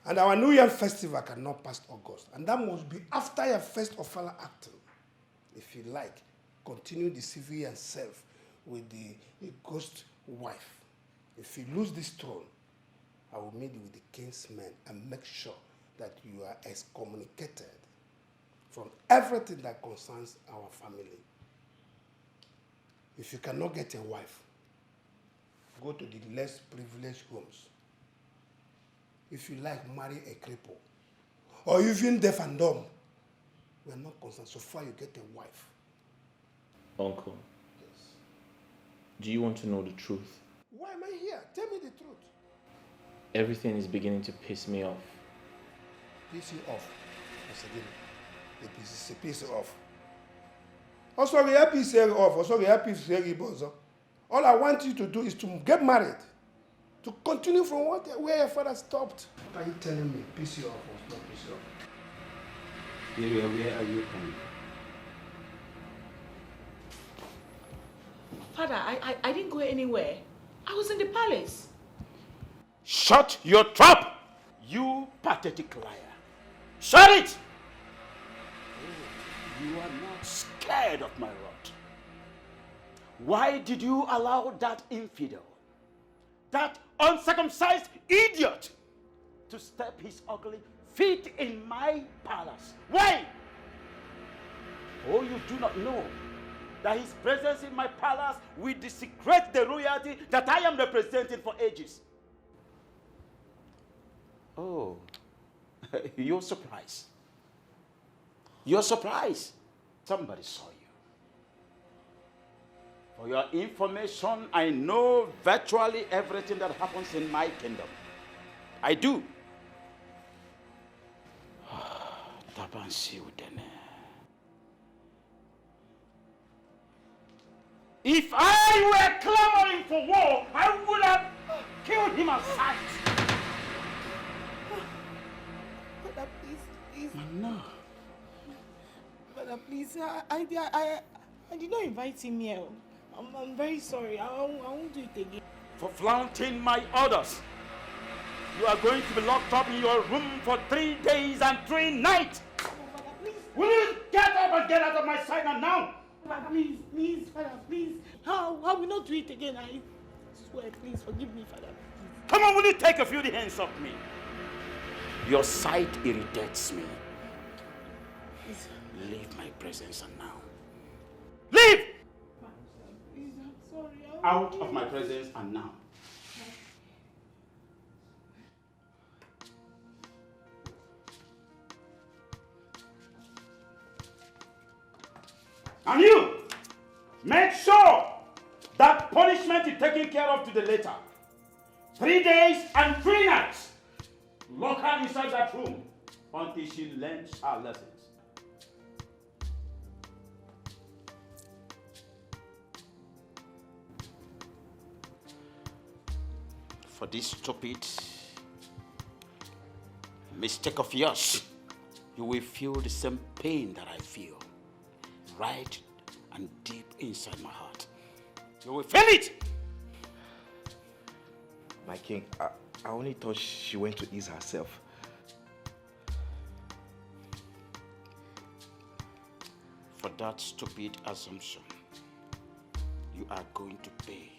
And our New Year festival cannot pass August. And that must be after your first official acting. If you like, continue deceiving yourself with the ghost wife. If you lose this throne, I will meet with the king's men and make sure that you are excommunicated from everything that concerns our family. If you cannot get a wife, go to the less privileged homes. If you like, marry a cripple. Or even deaf and dumb. We are not concerned so far you get a wife. Uncle, do you want to know the truth? Why am I here? Tell me the truth. Everything is beginning to piss me off. Piss you off. Once again, it's a piss off. Also, we have piss off. Also, we have piss off. All I want you to do is to get married. To continue from where your father stopped. What are you telling me? Piss you off or not piss you off? Where are you coming? Father, I didn't go anywhere. I was in the palace. Shut your trap! You pathetic liar. Shut it! Oh, you are not scared of my wrath. Why did you allow that infidel, that uncircumcised idiot, to step his ugly feet in my palace? Why? Oh, you do not know that his presence in my palace will desecrate the royalty that I am representing for ages. Oh, you're surprised. You're surprised. Somebody saw you. For your information, I know virtually everything that happens in my kingdom. I do. If I were clamoring for war, I would have killed him at sight. Father, please. No. Father, please. I did not invite him here. I'm very sorry. I won't do it again. For flaunting my orders, you are going to be locked up in your room for 3 days and 3 nights. Oh, Father, please. Will you get up and get out of my sight now? Father, please, Father, please. I will not do it again. I swear, please forgive me, Father. Please. Come on, will you take a few hands off me? Your sight irritates me. Please. Leave my presence now. Leave! Please, I'm sorry. Out of my presence and now. And you, make sure that punishment is taken care of to the later. 3 days and 3 nights. Lock her inside that room until she learns her lessons. For this stupid mistake of yours, you will feel the same pain that I feel, right and deep inside my heart. You will feel it! My king, I only thought she went to ease herself. For that stupid assumption, you are going to pay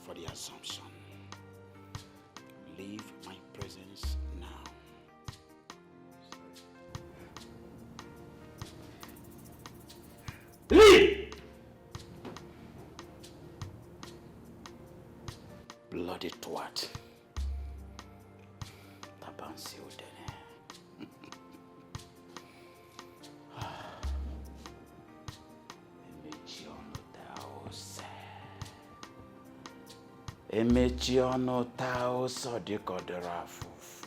for the assumption. Leave my presence now. Leave! Bloody twat. Tabansi udene. Emechi ọnụ taa ụsọ dịka ọ dịrị afụfụ.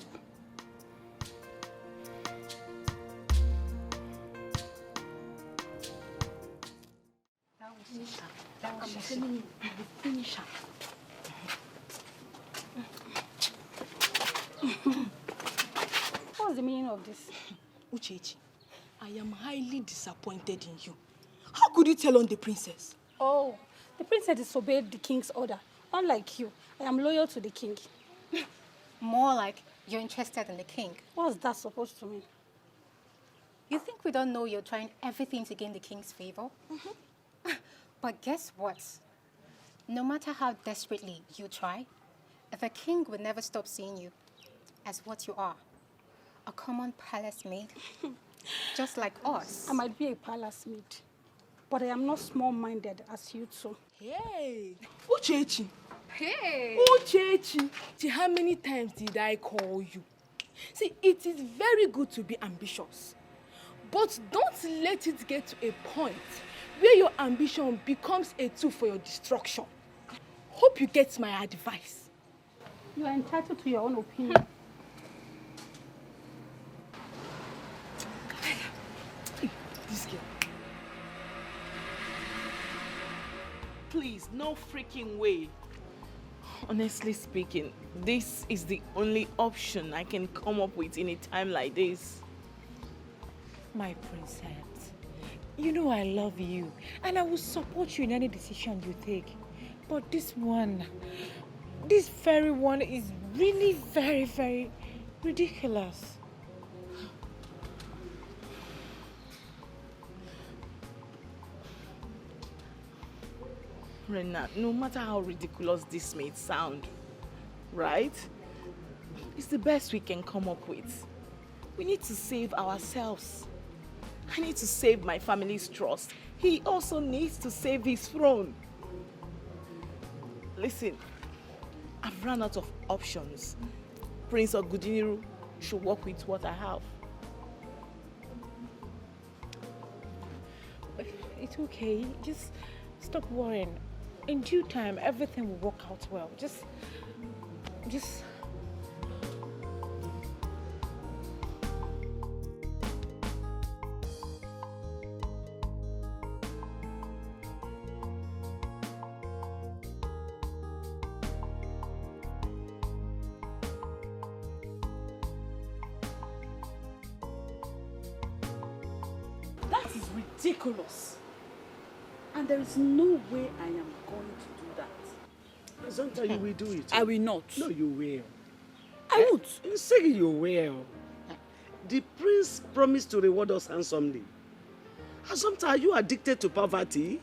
I'm telling you, you will finish her. What's the meaning of this? Uchechi, I am highly disappointed in you. How could you tell on the princess? Oh, the princess disobeyed the king's order. Unlike you, I am loyal to the king. More like you're interested in the king. What's that supposed to mean? You think we don't know you're trying everything to gain the king's favor? But guess what? No matter how desperately you try, the king will never stop seeing you as what you are, a common palace maid. just like us. I might be a palace maid, but I am not small-minded as you two. Hey, Uchechi. Hey. Uchechi. See, how many times did I call you? See, it is very good to be ambitious, but don't let it get to a point where your ambition becomes a tool for your destruction. Hope you get my advice. You are entitled to your own opinion. This girl. Please, no freaking way. Honestly speaking, this is the only option I can come up with in a time like this. My princess, you know I love you and I will support you in any decision you take. But this very one is really very, very ridiculous. Renat, no matter how ridiculous this may sound, right? It's the best we can come up with. We need to save ourselves. I need to save my family's trust. He also needs to save his throne. Listen, I've run out of options. Prince Ogudiniru should work with what I have. It's okay. Just stop worrying. In due time, everything will work out well. Just... That is ridiculous. And there is no way I am going to do that. Sometimes you will do it. I will not. No, you will. I won't. You say you will. The prince promised to reward us handsomely. And sometimes you are addicted to poverty.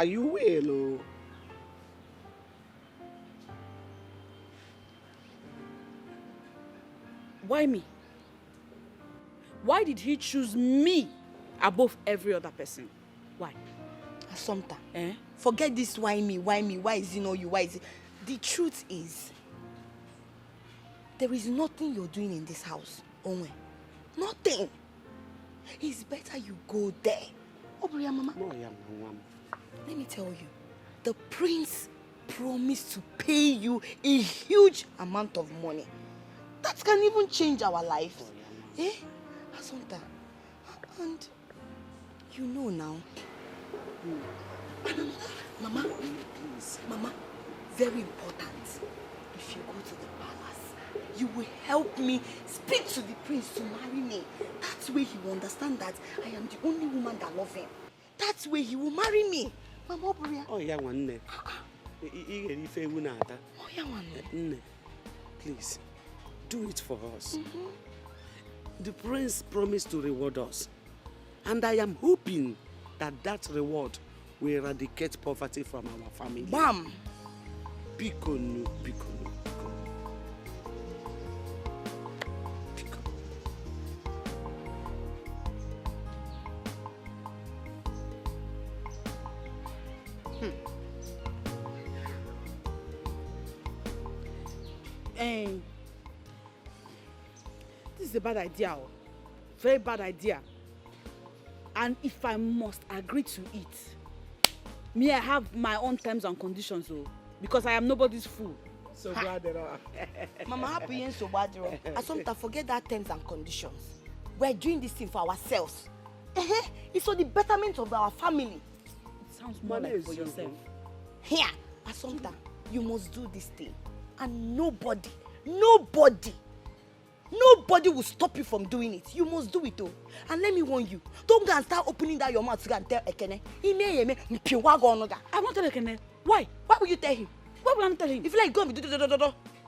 You will. Oh. Why me? Why did he choose me above every other person? Why? Assumpta, forget this why me, why is it not you, why is it? The truth is, there is nothing you're doing in this house, Onwe. Nothing. It's better you go there. Obriya mama. Let me tell you, the prince promised to pay you a huge amount of money. That can even change our lives. Assumpta, and you know now. Mama, please. Mama, very important. If you go to the palace, you will help me speak to the prince to marry me. That way he will understand that I am the only woman that loves him. That way he will marry me. Mama, Obriya. Oh, yeah, one. Please, do it for us. The prince promised to reward us. And I am hoping that reward will eradicate poverty from our family. Bam! Bikonu. This is a bad idea. Very bad idea. And if I must agree to it, me, I have my own terms and conditions, because I am nobody's fool. So bad. Mama, happy and so bad. Assumpta, forget that terms and conditions. We're doing this thing for ourselves. It's for the betterment of our family. It sounds more like for yourself. Here, Assumpta, you must do this thing. And nobody will stop you from doing it. You must do it, though. And let me warn you, don't go and start opening that your mouth to go and tell Ekene. I'm not telling Ekene. Why? Why will you tell him? Why will I not tell him? If you like, go and be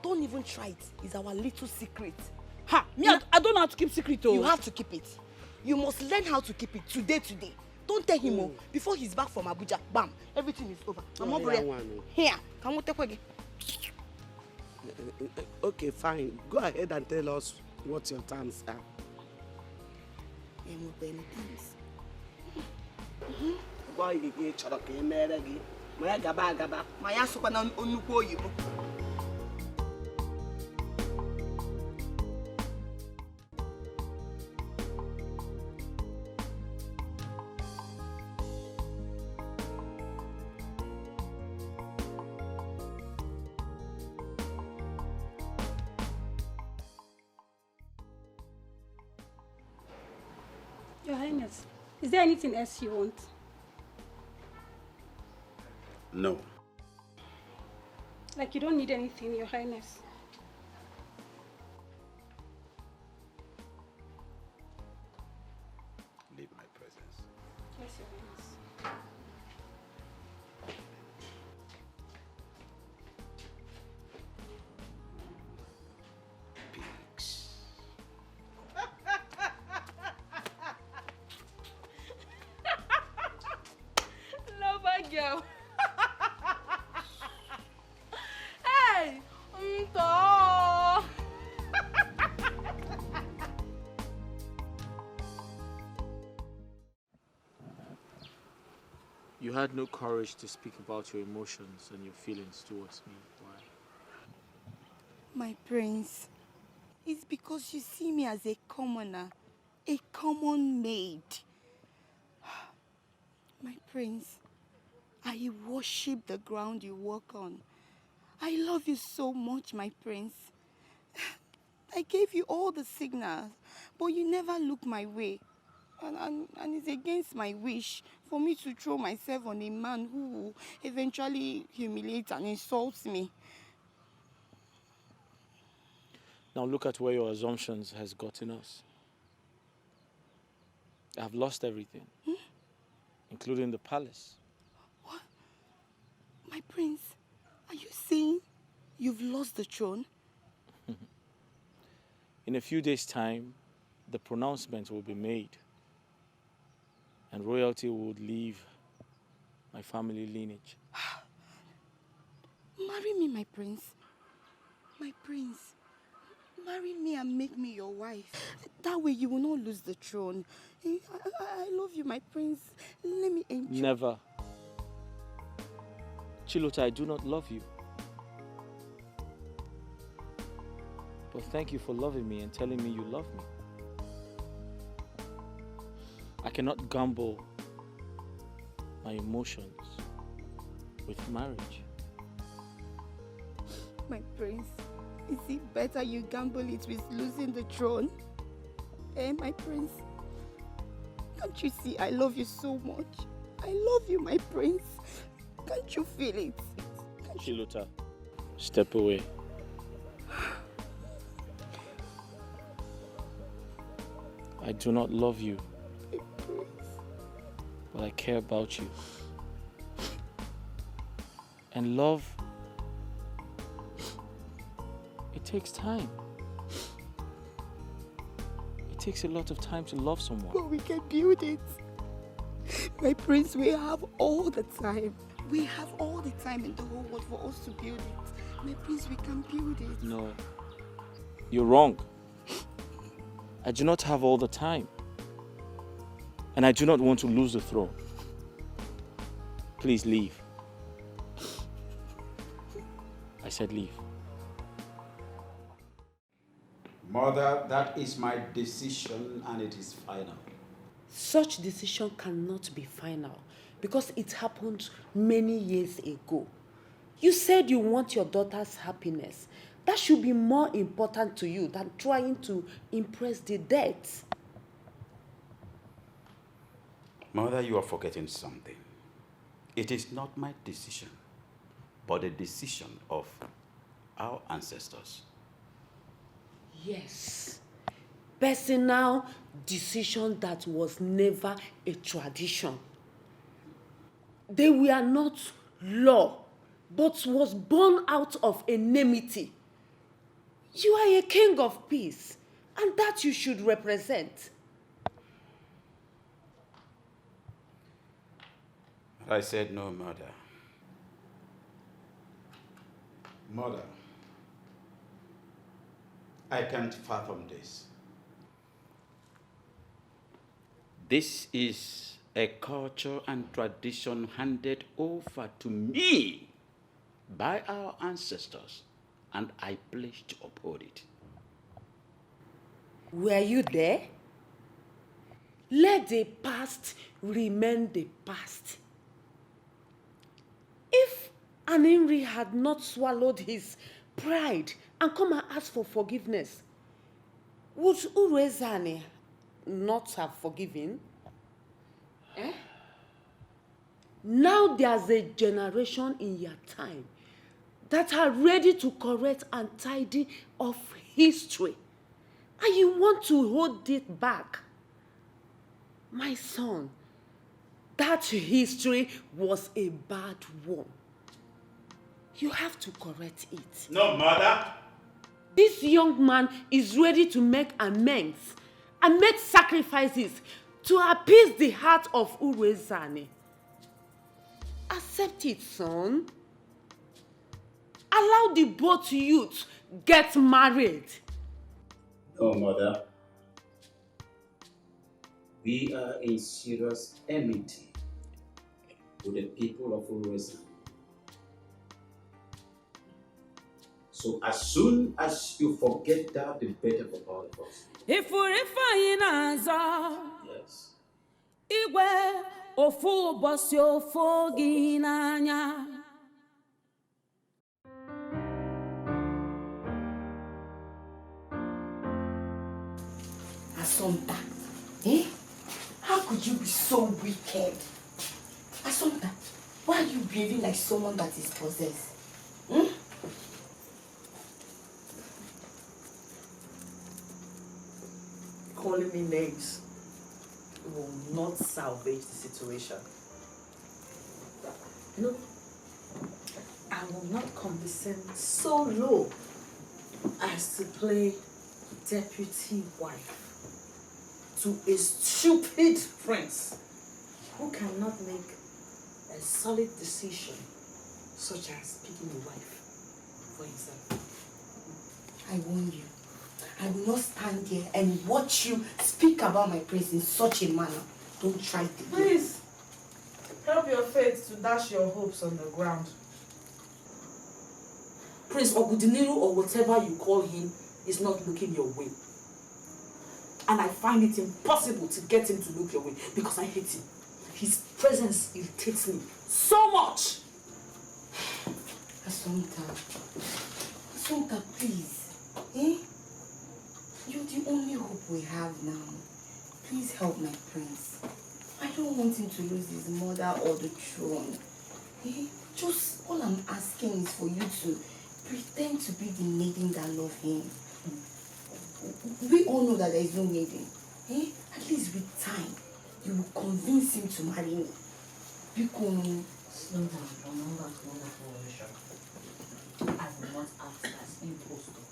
don't even try it. It's our little secret. I don't know how to keep secret, though. You have to keep it. You must learn how to keep it today. Don't tell him, before he's back from Abuja, bam, everything is over. Here, come on, take again. Okay, fine. Go ahead and tell us what your terms are. many times. Why you get chọrọ ka emere gị? Ma ya gaba agaba, ma ya sokwa na nnukwu oyibo. Your Highness, is there anything else you want? No. Like you don't need anything, Your Highness. Leave my presence. Yes, Your Highness. Lover girl. Hey, Nto. You had no courage to speak about your emotions and your feelings towards me. Why? My prince, it's because you see me as a commoner, a common maid. My prince, I worship the ground you walk on. I love you so much, my prince. I gave you all the signals, but you never look my way. And it's against my wish for me to throw myself on a man who will eventually humiliate and insult me. Now look at where your assumptions has gotten us. I've lost everything, including the palace. What? My prince, are you saying you've lost the throne? In a few days' time, the pronouncement will be made, and royalty would leave my family lineage. Marry me, my prince. My prince. Marry me and make me your wife. That way you will not lose the throne. I love you, my prince. Let me enjoy. Never. Chilota, I do not love you. But thank you for loving me and telling me you love me. I cannot gamble my emotions with marriage. My prince, is it better you gamble it with losing the throne? My prince? Can't you see I love you so much? I love you, my prince. Can't you feel it? Chilota, step away. I do not love you, but I care about you. And love, it takes time. It takes a lot of time to love someone. But we can build it. My prince, we have all the time. We have all the time in the whole world for us to build it. My prince, we can build it. No, you're wrong. I do not have all the time. And I do not want to lose the throne. Please leave. I said leave. Mother, that is my decision and it is final. Such decision cannot be final because it happened many years ago. You said you want your daughter's happiness. That should be more important to you than trying to impress the dead. Mother, you are forgetting something. It is not my decision, but the decision of our ancestors. Yes. Personal decision that was never a tradition. They were not law, but was born out of enmity. You are a king of peace, and that you should represent. I said no, mother. Mother, I can't fathom this. This is a culture and tradition handed over to me by our ancestors, and I pledge to uphold it. Were you there? Let the past remain the past. If Aninri had not swallowed his pride and come and ask for forgiveness, would Urezane not have forgiven? Now there's a generation in your time that are ready to correct and tidy of history, and you want to hold it back. My son, that history was a bad one. You have to correct it. No, mother. This young man is ready to make amends and make sacrifices to appease the heart of Urezane. Accept it, son. Allow the both youths get married. No, mother. We are in serious enmity with the people of Urezane. So as soon as you forget that, the better for all of us. If we're fine, yes. Igwe ofu bosi ofu gi n'anya. Asonta, eh? How could you be so wicked? Asonta, why are you behaving like someone that is possessed? Calling me names will not salvage the situation. No, I will not condescend so low as to play deputy wife to a stupid prince who cannot make a solid decision such as picking a wife for himself. I warn you, I will not stand here and watch you speak about my prince in such a manner. Don't try to. Please, help your faith to dash your hopes on the ground. Prince Ogudiniru, or whatever you call him, is not looking your way. And I find it impossible to get him to look your way because I hate him. His presence irritates me so much. Asonta, please. Eh? You're the only hope we have now. Please help my prince. I don't want him to lose his mother or the throne. Eh? Just all I'm asking is for you to pretend to be the maiden that loves him. We all know that there is no maiden. Eh? At least with time, you will convince him to marry me. Because slow down, remember conversation. I will not act as impostor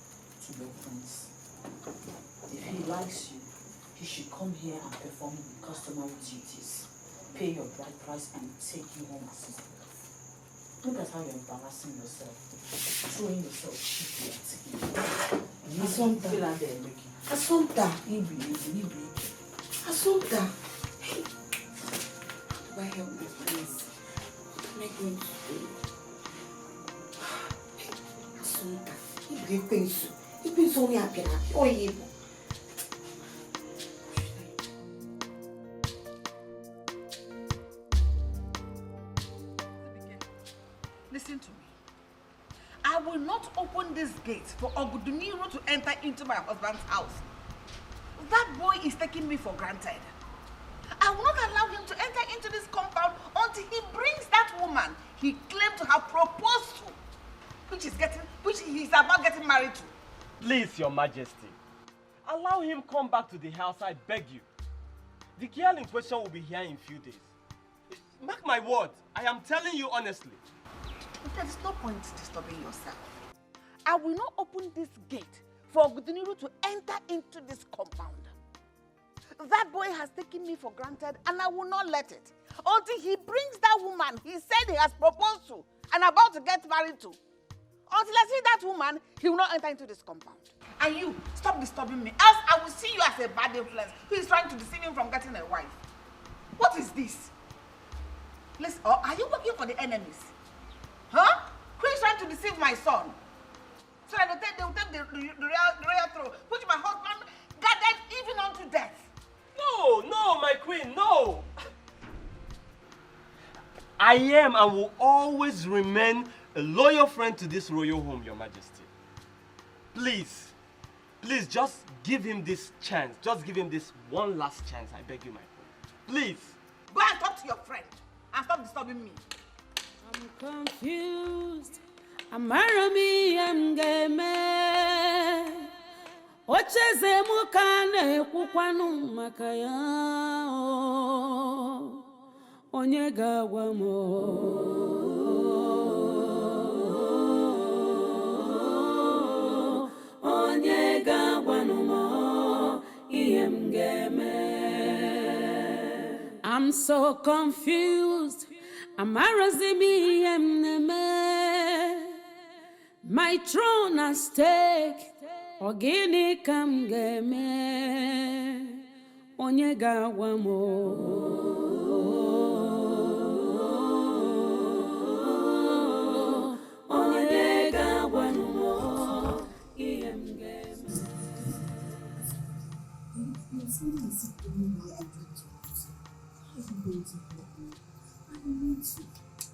to your prince. If he likes you, he should come here and perform the customary duties, pay your bride price, and take you home as his wife. Look at how you're embarrassing yourself, throwing yourself cheaply at him. You don't feel like they're making. Asonta. Ibi. Asonta. Hey. How do I help my prince? What am I going to do? Asonta. Ibi pensu. Ibi only happy. Oh, yeah. Listen to me. I will not open this gate for Oguduniru to enter into my husband's house. That boy is taking me for granted. I will not allow him to enter into this compound until he brings that woman he claimed to have proposed to, which he is about getting married to. Please, Your Majesty, allow him come back to the house, I beg you. The girl in question will be here in a few days. Mark my word, I am telling you honestly. There is no point disturbing yourself. I will not open this gate for Oguduniru to enter into this compound. That boy has taken me for granted and I will not let it until he brings that woman he said he has proposed to and about to get married to. Until I see that woman, he will not enter into this compound. And you, stop disturbing me, else I will see you as a bad influence who is trying to deceive him from getting a wife. What is this? Listen, are you working for the enemies? Huh? Who is trying to deceive my son? So that they will take the royal throne, put my husband guarded even unto death. No, my queen, no. I am and will always remain a loyal friend to this royal home, Your Majesty. Please, just give him this chance. Just give him this one last chance, I beg you, my queen. Please. Go and talk to your friend and stop disturbing me. I'm confused. Amarami amgeme. Ocheze mukane kukwanu makaya. Onye gawa mo. Onye gawa no mo. I'm so confused. Amarazimi emneme. My throne at stake. Ogini kamgeme. Onye gawa mo. Onye gawa no mo. Someone is sitting here and trying to how are you going to help me? I need to.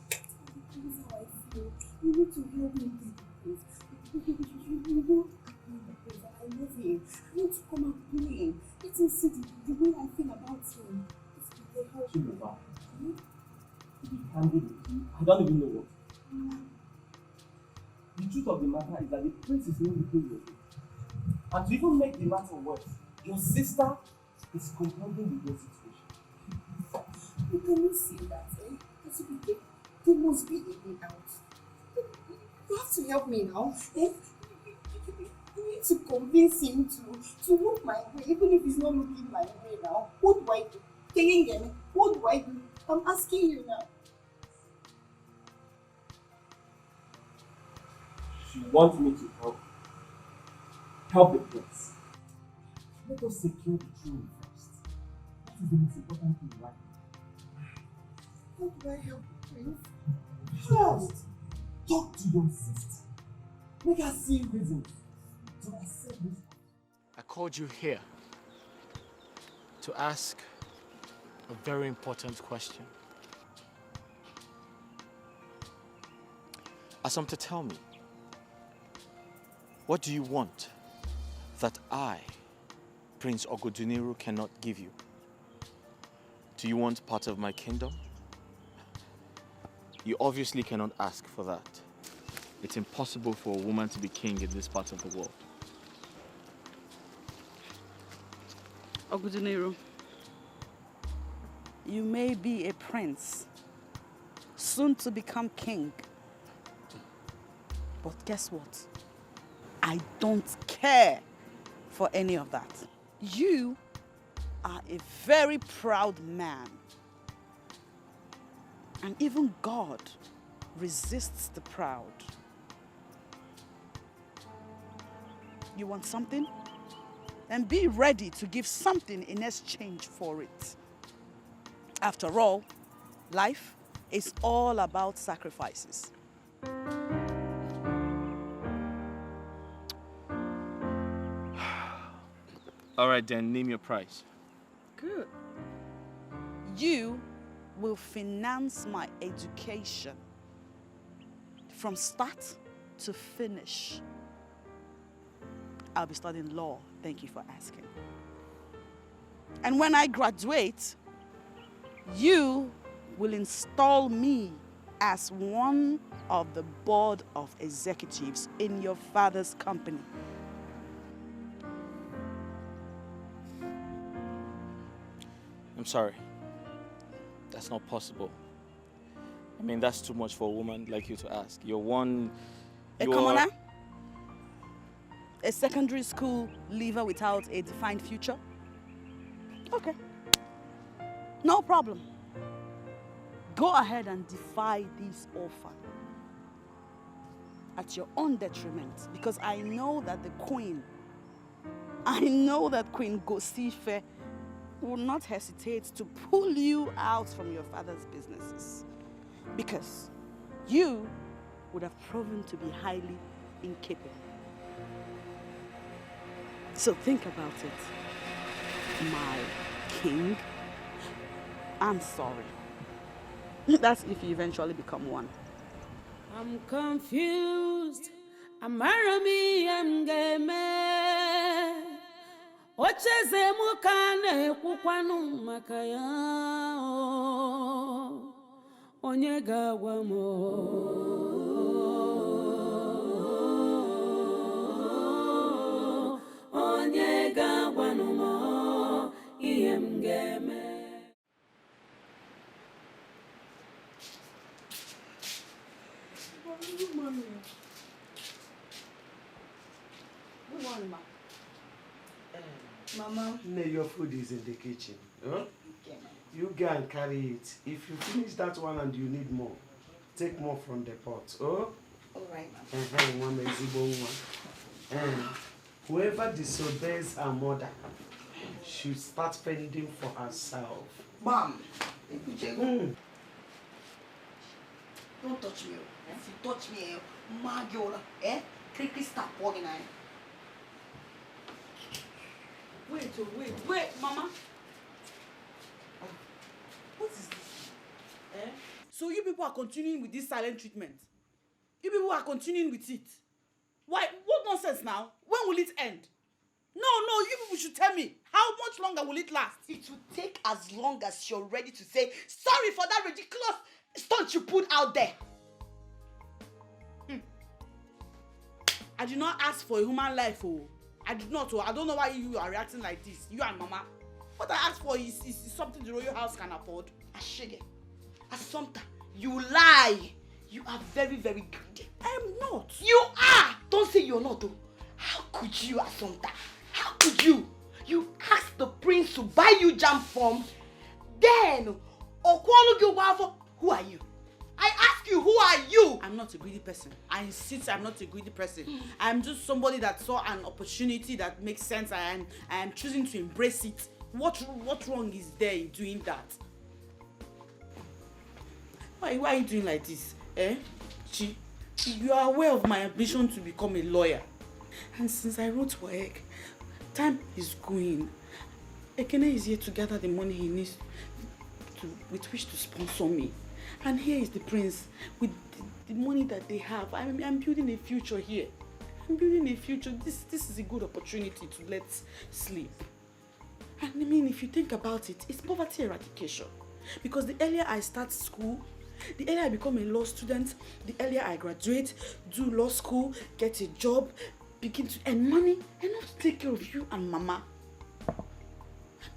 This is how I feel. You need to help me get the place. You won't act like the place. I love him. I need to come and play. Let him see the way I feel about him. This is the help me. I don't even know what. The truth of the matter is that the prince is not looking your way. And to even make the matter worse, your sister is complaining with your situation. You cannot say that, eh? There must be a way out. You have to help me now, eh? You need to convince him to look my way, even if he's not looking my way now. What do I do? What do I do? I'm asking you now. She wants me to help the prince. Let us secure the throne first. That is the most important thing right now. How do I help the prince? First, talk to your sister. Make her see reasons to accept this. I called you here to ask a very important question. Assumpta, tell me, what do you want that I, Prince Ogoduniru, cannot give you? Do you want part of my kingdom? You obviously cannot ask for that. It's impossible for a woman to be king in this part of the world. Ogoduniru, you may be a prince, soon to become king. But guess what? I don't care for any of that. You are a very proud man. And even God resists the proud. You want something? Then be ready to give something in exchange for it. After all, life is all about sacrifices. All right, then, name your price. Good. You will finance my education from start to finish. I'll be studying law. Thank you for asking. And when I graduate, you will install me as one of the board of executives in your father's company. I'm sorry. That's not possible. I mean, that's too much for a woman like you to ask. You're one... A commoner? A secondary school leaver without a defined future? Okay. No problem. Go ahead and defy this offer at your own detriment, because I know that Queen Gosife will not hesitate to pull you out from your father's businesses. Because you would have proven to be highly incapable. So think about it, my king. I'm sorry. That's if you eventually become one. I'm confused. Amarami amgeme. Ocheze mukane kukwanu makaya. Onye gawa mo. Onye gawa no mo. Iemgeme. Good morning. Good morning, ma. Mama. No, your food is in the kitchen. Huh? Okay, You go and carry it. If you finish that one and you need more, take more from the pot. Oh? All right, ma'am. Whoever disobeys her mother should start fending for herself. Mom, don't touch me. If you touch me, Magiola, quickly stop walking. Wait, Mama. What is this? So you people are continuing with this silent treatment? You people are continuing with it? Why? What nonsense now? When will it end? No, you people should tell me. How much longer will it last? It will take as long as you're ready to say sorry for that ridiculous stunt you put out there. I did not ask for a human life, oh. I did not, oh. I don't know why you are reacting like this, you and Mama. What I asked for is something the royal house can afford. Ashige, Assumpta, you lie. You are very, very greedy. I am not. You are. Don't say you're not, though. How could you, Assumpta? How could you? You asked the prince to buy you jam from. Then, who are you? I ask you, who are you? I'm not a greedy person. I insist I'm not a greedy person. I'm just somebody that saw an opportunity that makes sense and I am choosing to embrace it. What wrong is there in doing that? Why are you doing like this? You are aware of my ambition to become a lawyer. And since I wrote for egg, time is going. Ekene is here to gather the money he needs with which to sponsor me. And here is the prince with the money that they have. I'm building a future here. I'm building a future. This is a good opportunity to let sleep. And I mean, if you think about it, it's poverty eradication. Because the earlier I start school, the earlier I become a law student, the earlier I graduate, do law school, get a job, begin to earn money, and not take care of you and Mama. And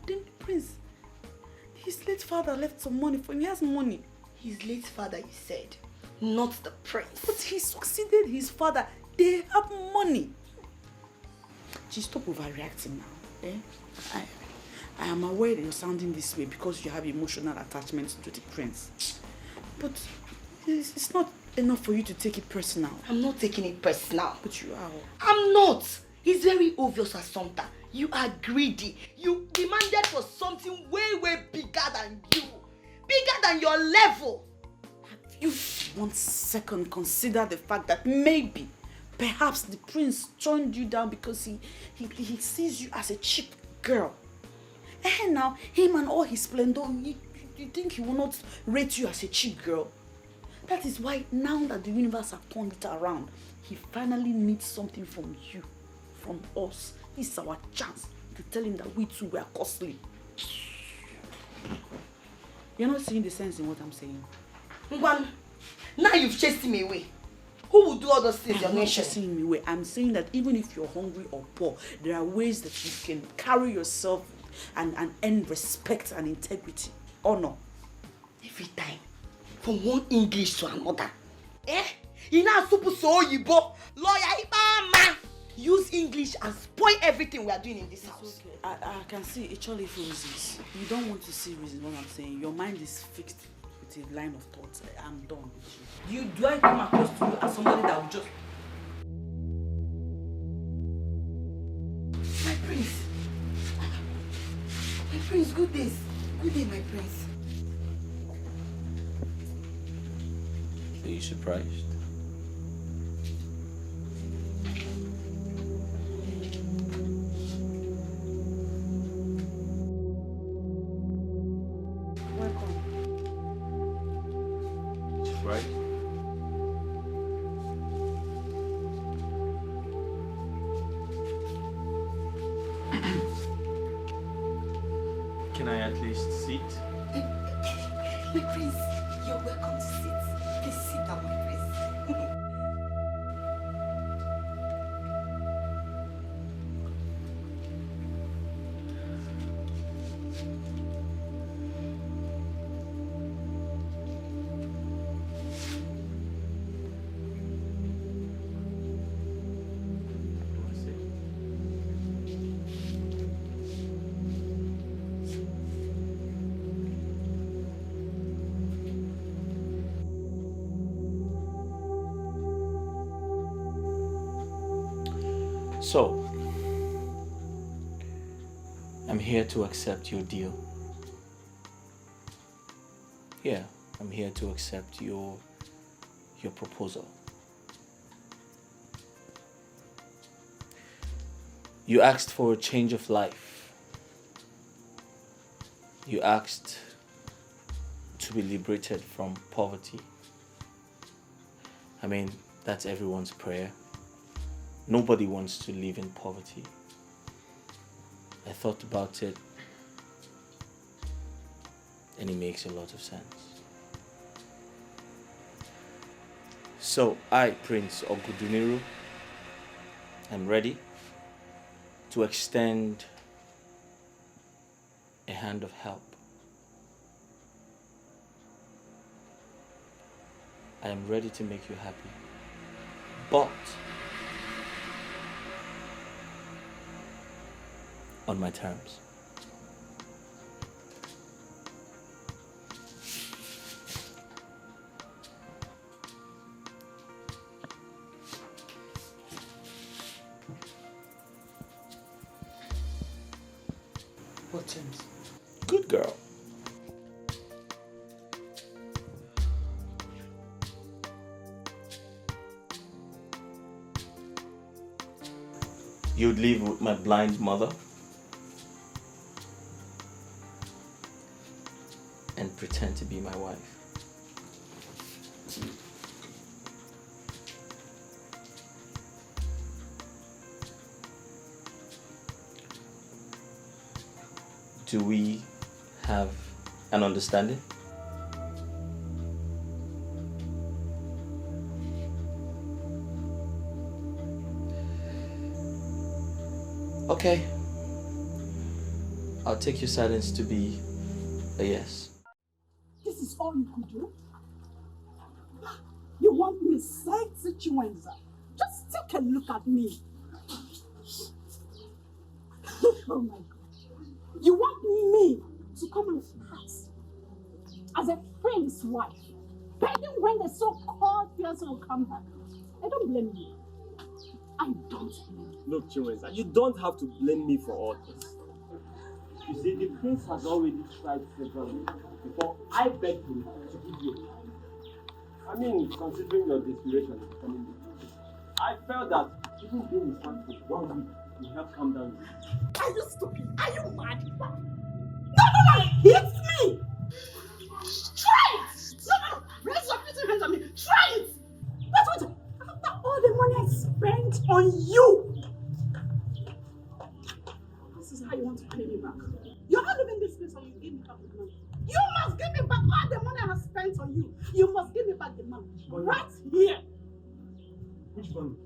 then the prince, his late father left some money for him. He has money. His late father, you said, not the prince. But he succeeded his father. They have money. Just stop overreacting now. I am aware that you're sounding this way because you have emotional attachment to the prince. But it's not enough for you to take it personal. I'm not taking it personal. But you are. I'm not. It's very obvious, Assumpta. You are greedy. You demanded for something way, way bigger than you. Bigger than your level. Have you 1 second consider the fact that maybe, perhaps the prince turned you down because he sees you as a cheap girl? And now, him and all his splendor, you think he will not rate you as a cheap girl? That is why now that the universe has turned it around, he finally needs something from you, from us. This is our chance to tell him that we too were costly. You're not seeing the sense in what I'm saying. Ngwan, now you've chased me away. Who will do all those things? I'm not chasing me away. I'm saying that even if you're hungry or poor, there are ways that you can carry yourself and earn respect and integrity. Honor. Every time. From one English to another. You know, super so yibo. Lawyer Ibama. Use English and spoil everything we are doing in this house. Okay. I can see actually for reasons. You don't want to see reasons what I'm saying. Your mind is fixed with a line of thoughts. I'm done with you. Do I come across to you as somebody that will just... My prince. My prince, good days. Good day, my prince. Are you surprised? Welcome. Surprised? Can I at least sit? My prince, you're welcome to sit. Please sit down, my prince. So, I'm here to accept your deal. Yeah, I'm here to accept your proposal. You asked for a change of life. You asked to be liberated from poverty. I mean, that's everyone's prayer. Nobody wants to live in poverty. I thought about it, and it makes a lot of sense. So I, Prince Oguduniru, am ready to extend a hand of help. I am ready to make you happy, but on my terms. What terms? Good girl. You'd live with my blind mother and pretend to be my wife. Do we have an understanding? Okay. I'll take your silence to be a yes. This is all you could do? You want me sexy Chiwenza? Just take a look at me. Oh my God. You want me to come and pass as a friend's wife, pending when the so-called fiancé will come back? I don't blame you. I don't blame you. Look, Chiwenza, you don't have to blame me for all this. You see, the prince has already tried several before I begged him to give you. I mean, considering your desperation, I felt that even being his wife for 1 week will help calm down. Are you stupid? Are you mad? No, hit me! Try it! No, raise your pretty hands on me. Try it! Wait. After all the money I spent on you, this is how you want to pay me back. You're not leaving this place until you give me back the money. You must give me back all the money I have spent on you. You must give me back the money. Right here. Which money?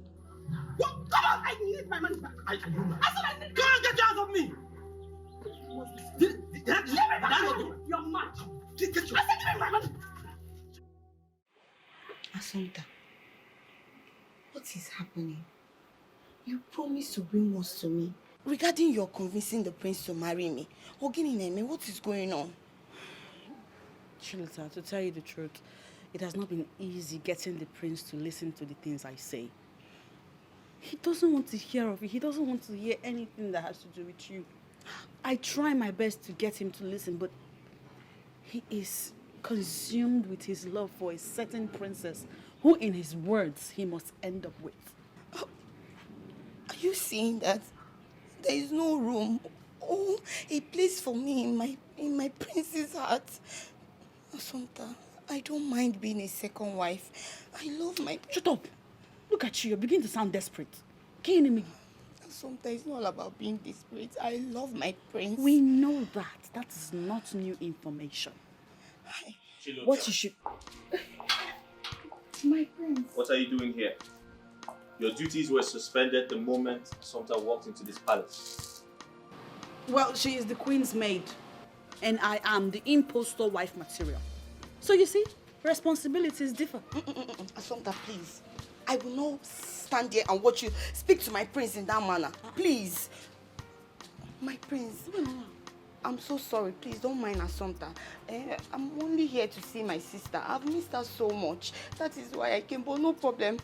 Yeah, come on, I need my money back. I said I need. Come on, get you out of me! Give me back my money. You're mad. I said give me my money. Assunta, what is happening? You promised to bring us to me. Regarding your convincing the prince to marry me, Ogini, what is going on? Chilita, to tell you the truth, it has not been easy getting the prince to listen to the things I say. He doesn't want to hear of it. He doesn't want to hear anything that has to do with you. I try my best to get him to listen, but he is consumed with his love for a certain princess who, in his words, he must end up with. Are you saying that there is no room or a place for me in my prince's heart? Assunta, I don't mind being a second wife. I love my... Shut up! Look at you, you're beginning to sound desperate. Assunta, it's not all about being desperate. I love my prince. We know that. That is not new information. What you should... My prince. What are you doing here? Your duties were suspended the moment Assunta walked into this palace. Well, she is the queen's maid, and I am the impostor wife material. So you see, responsibilities differ. Assunta, please. I will not stand here and watch you speak to my prince in that manner. Please. My prince. I'm so sorry. Please don't mind Assunta. I'm only here to see my sister. I've missed her so much. That is why I came, but no problem.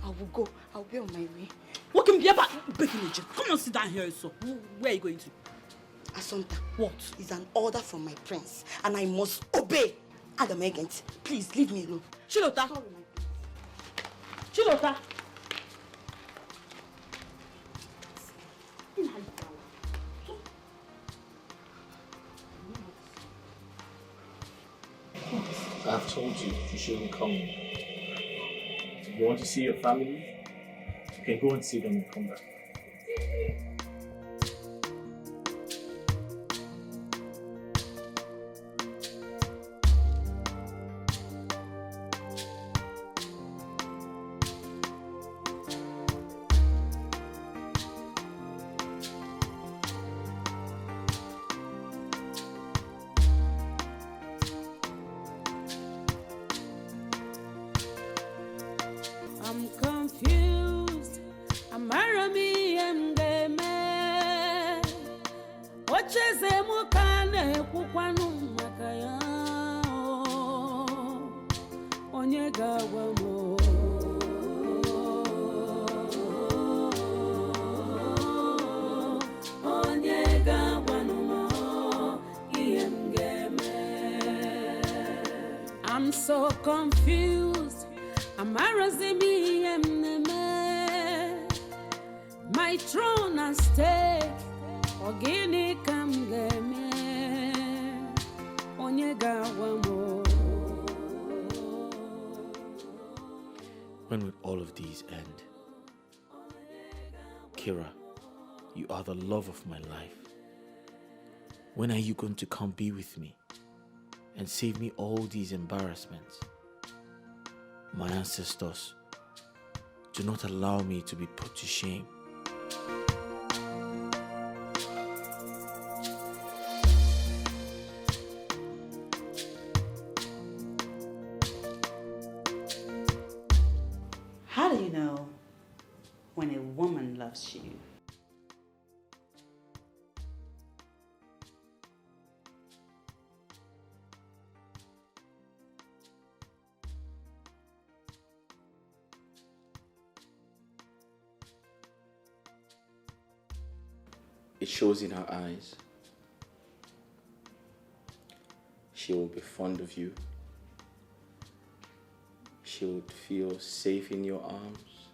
I will go. I'll be on my way. Come on, sit down here. So, where are you going to? Assunta, what? It's an order from my prince, and I must obey. Adam Egent, please leave me alone. Chilota. Chilota. I've told you, you shouldn't come. If you want to see your family, you can go and see them and come back. I'm confused. I'm Remy Jeme. Ocheze mukane kukwanu makaya. Onye gawa mo. Onye gawa no mo. I'm so confused. My throne at stake. Ogini kamgeme. Onyega wamo. When will all of these end? Kira, you are the love of my life. When are you going to come be with me and save me all these embarrassments? My ancestors, do not allow me to be put to shame. How do you know when a woman loves you? It shows in her eyes. She will be fond of you. She would feel safe in your arms.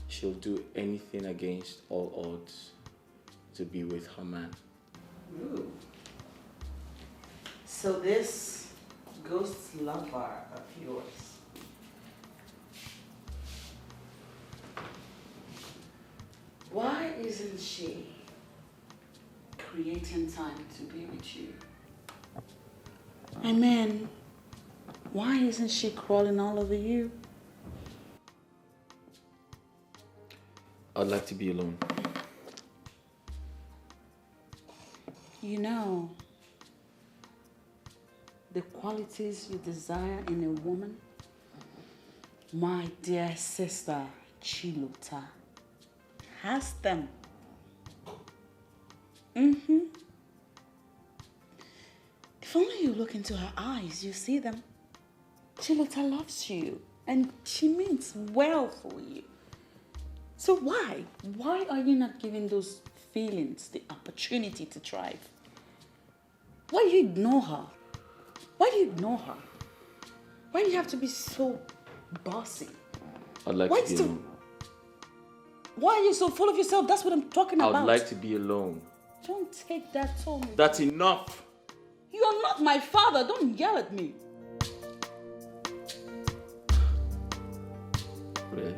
She'll do anything against all odds to be with her man. Ooh. So this ghost lover of yours, why isn't she creating time to be with you? I mean, why isn't she crawling all over you? I'd like to be alone. You know, the qualities you desire in a woman, my dear sister Chilota has them. If only you look into her eyes, you see them. Chilota loves you and she means well for you. So why are you not giving those feelings the opportunity to thrive. Why do you ignore her? Why do you ignore her? Why do you have to be so bossy? I'd like Why to be so- alone. Why are you so full of yourself? That's what I'm talking I about. would like to be alone. Don't take that tone. with That's you. enough. You're not my father. Don't yell at me. Really?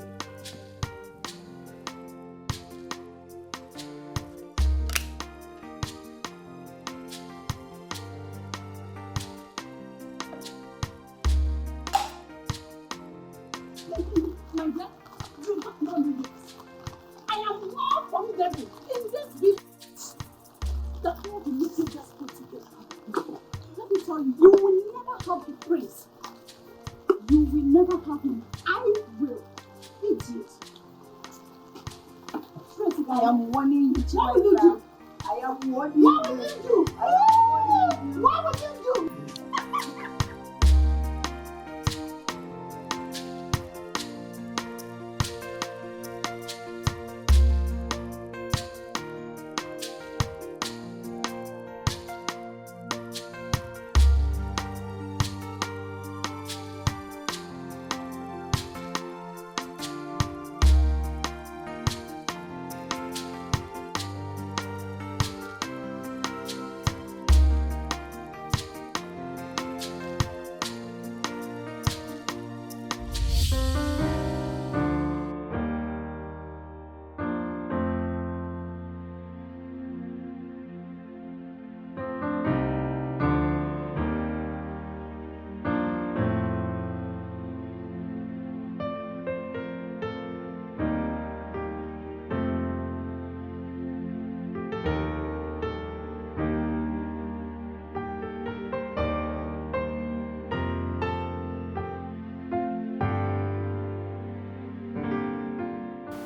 My dear, you have no limits. I am more formidable in this village than all the little just put together. Let me tell you, you will never have the prince. You will never have him. I will. Idiot. I am warning you, What will you do? I am warning you. What will you do? I am warning you. What will you do?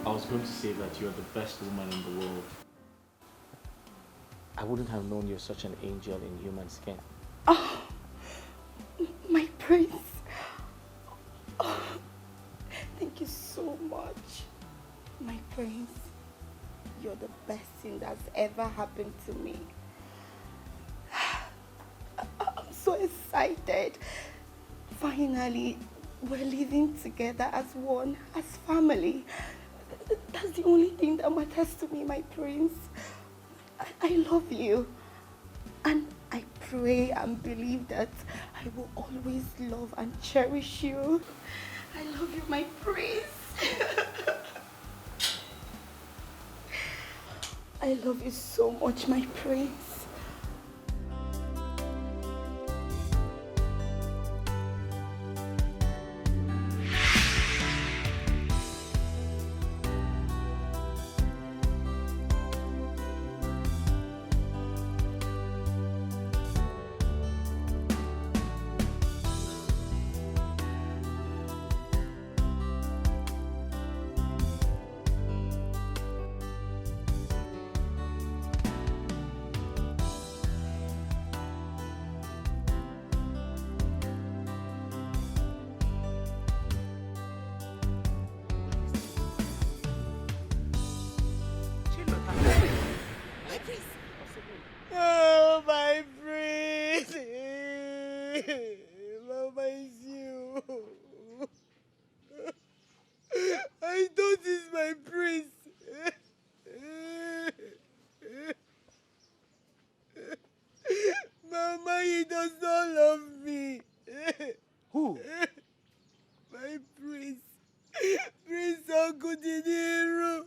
I was going to say that you're the best woman in the world. I wouldn't have known you're such an angel in human skin. Oh, my prince. Oh, thank you so much. My prince, you're the best thing that's ever happened to me. I'm so excited. Finally, we're living together as one, as family. That's the only thing that matters to me, my prince. I love you. And I pray and believe that I will always love and cherish you. I love you, my prince. I love you so much, my prince. Oh, my prince! Mama, it's you. I thought it's my prince. Mama, he does not love me. Who? My prince. Prince Ogudiniru.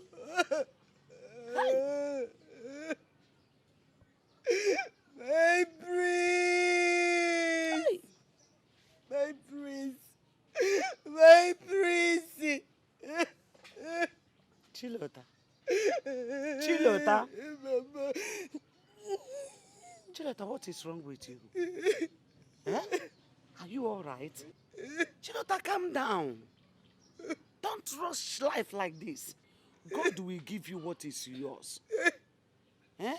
My prince! My prince! My prince! Chilota. Chilota. Mama. Chilota, what is wrong with you? Eh? Are you all right? Chilota, calm down. Don't rush life like this. God will give you what is yours. Eh?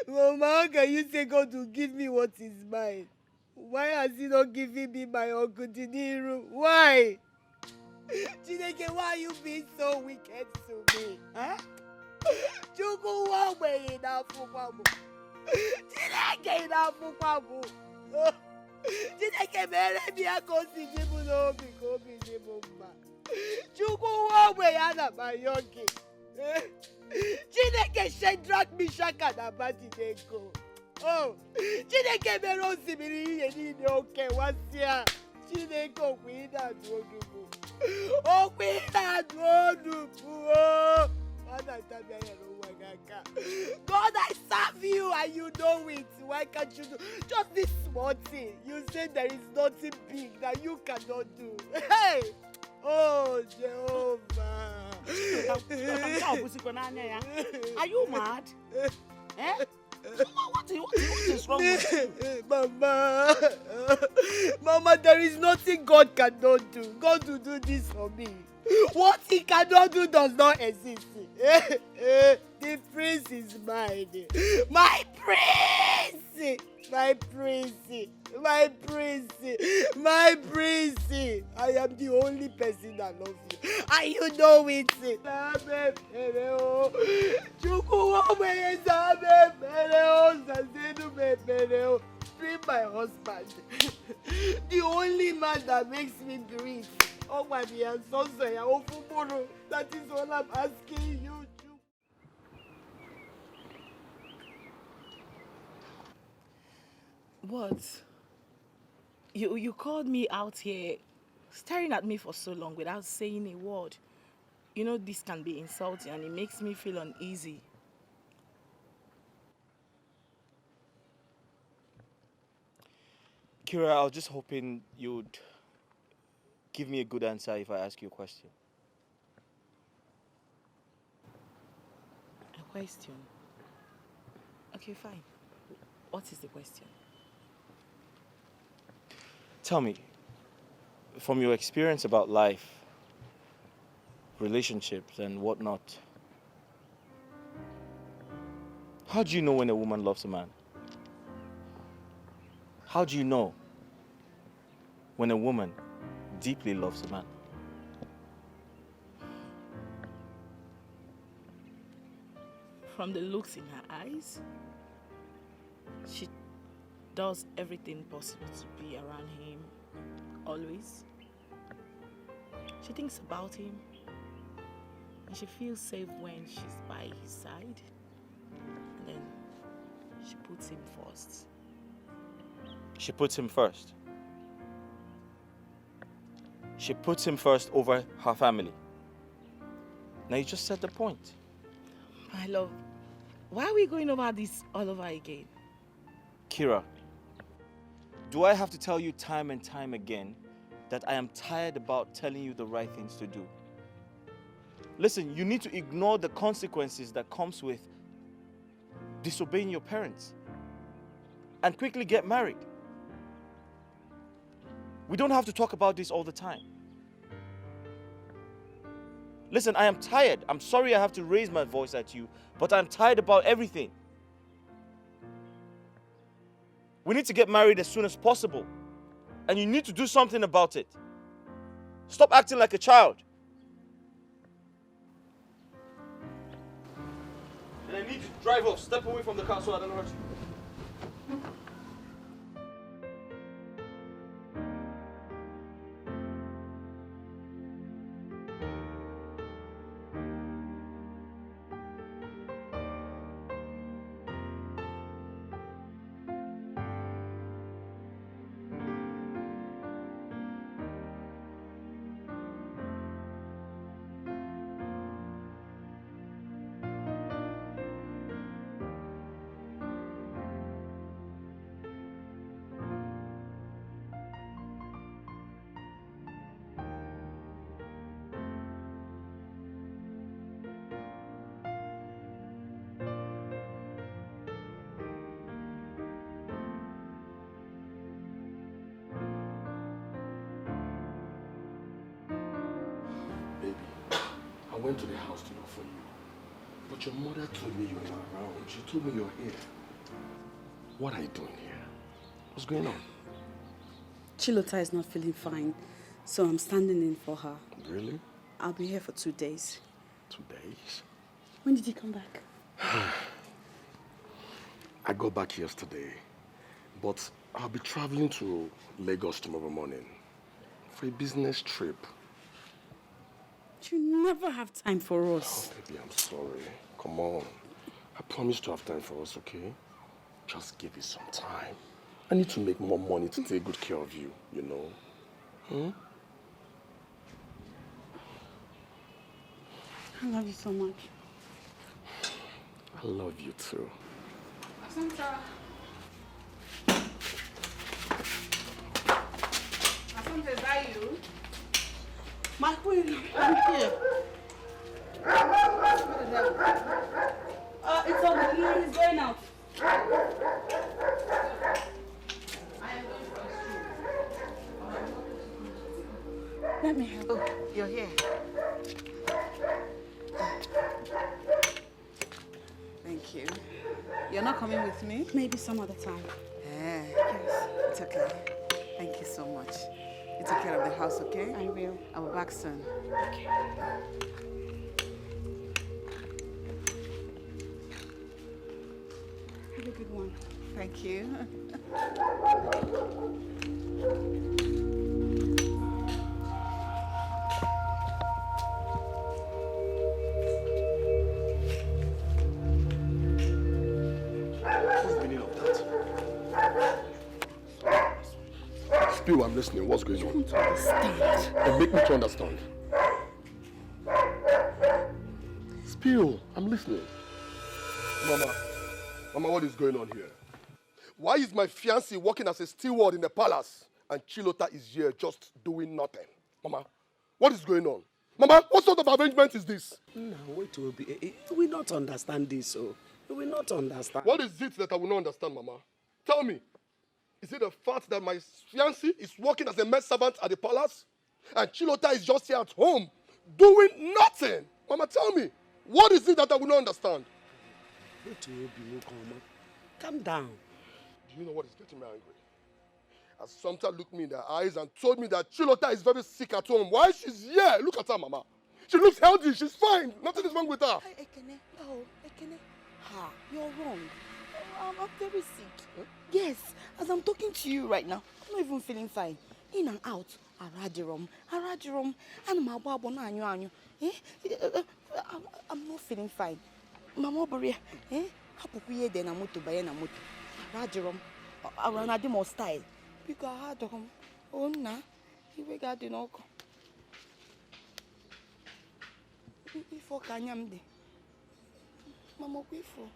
Mama, how can you say God will give me what is mine? Why has he not given me my Uncle Diniru? Why? Chineke, why are you being so wicked to me? Huh? Chukwu ogbenye na-afụkwa m. Chineke na-afụkwa m. Chineke mere m ya ka o si dị m n'obi ka obi dị m mma. Chukwu ogbenye ana m ayọ gị. Chineke Shadrach, Meshach and Abednego. Oh, Chineke mere osimiri ihe niile oke wasịa. Chineke okwu ị na-adụ onugbu. Okwu ị na-adụ onugbu. God, I serve you and you know it. Why can't you do just this small thing? You say there is nothing big that you cannot do. Hey! Oh, Jehovah. Are you mad? Eh? What is wrong with you? Mama, there is nothing God cannot do. God will do this for me. What he cannot do does not exist. The prince is mine. My prince! My prince! My prince! My prince! I am the only person that loves you. And you know it. Free my husband. The only man that makes me breathe. Oh my dear, that is all I'm asking you to. What? You called me out here, staring at me for so long without saying a word. You know this can be insulting and it makes me feel uneasy. Kira, I was just hoping you'd give me a good answer if I ask you a question. A question? Okay, fine. What is the question? Tell me, from your experience about life, relationships and whatnot, how do you know when a woman loves a man? How do you know when a woman deeply loves a man? From the looks in her eyes, she does everything possible to be around him, always. She thinks about him, and she feels safe when she's by his side. And then she puts him first. She puts him first. She puts him first over her family. Now you just said the point. My love, why are we going over this all over again? Kira, do I have to tell you time and time again that I am tired about telling you the right things to do? Listen, you need to ignore the consequences that comes with disobeying your parents and quickly get married. We don't have to talk about this all the time. Listen, I am tired. I'm sorry I have to raise my voice at you, but I'm tired about everything. We need to get married as soon as possible. And you need to do something about it. Stop acting like a child. And I need to drive off. Step away from the car so I don't hurt you. I went to the house to look for you. But your mother told me you were not around. She told me you're here. What are you doing here? What's going on? Chilota is not feeling fine, so I'm standing in for her. Really? I'll be here for 2 days. 2 days? When did you come back? I got back yesterday, but I'll be traveling to Lagos tomorrow morning for a business trip. You never have time for us. Oh, baby, I'm sorry. Come on. I promise to have time for us, okay? Just give it some time. I need to make more money to take good care of you, you know? Hmm? I love you so much. I love you too. Asante. Asante, is that you? My queen, I'm here. It's on the ear, he's going out. Let me help. Oh, you're here. Thank you. You're not coming with me? Maybe some other time. Yes, it's okay. Thank you so much. You take care of the house, okay? I will. I'll be back soon. Okay. Have a good one. Thank you. What's the meaning of that? Still, I'm listening. What's going on? To understand. And make me to understand. Spill, I'm listening. Mama, what is going on here? Why is my fiancé working as a steward in the palace and Chilota is here just doing nothing? Mama, what is going on? Mama, what sort of arrangement is this? No, wait, we will not understand this, so we will not understand. What is it that I will not understand, Mama? Tell me. Is it the fact that my fiancé is working as a maid servant at the palace and Chilota is just here at home doing nothing? Mama, tell me. What is it that I will not understand? Calm down. Do you know what is getting me angry? As Sumta looked me in the eyes and told me that Chilota is very sick at home. Why she's here? Look at her, Mama. She looks healthy. She's fine. Nothing is wrong with her. Ekene, you're wrong. I'm very sick. Huh? Yes, as I'm talking to you right now, I'm not even feeling fine. In and out, Aradirom, and my babo na anyo. I'm not feeling fine. Mama Boria, hapukuye de na moto baye na moto. Aradirom, aranadi mo style. Because I had oh na, iwe gadi noko. Ifo kanyamde. Mama kwifo.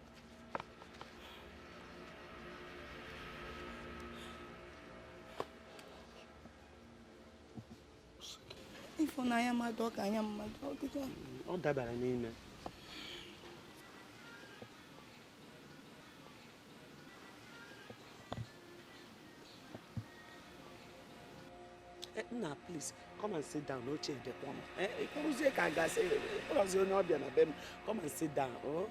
Ifo na ya madok anyam madok. O dabara n'ime. Now, please, come and sit down. No change the one. Come and sit down. Oh.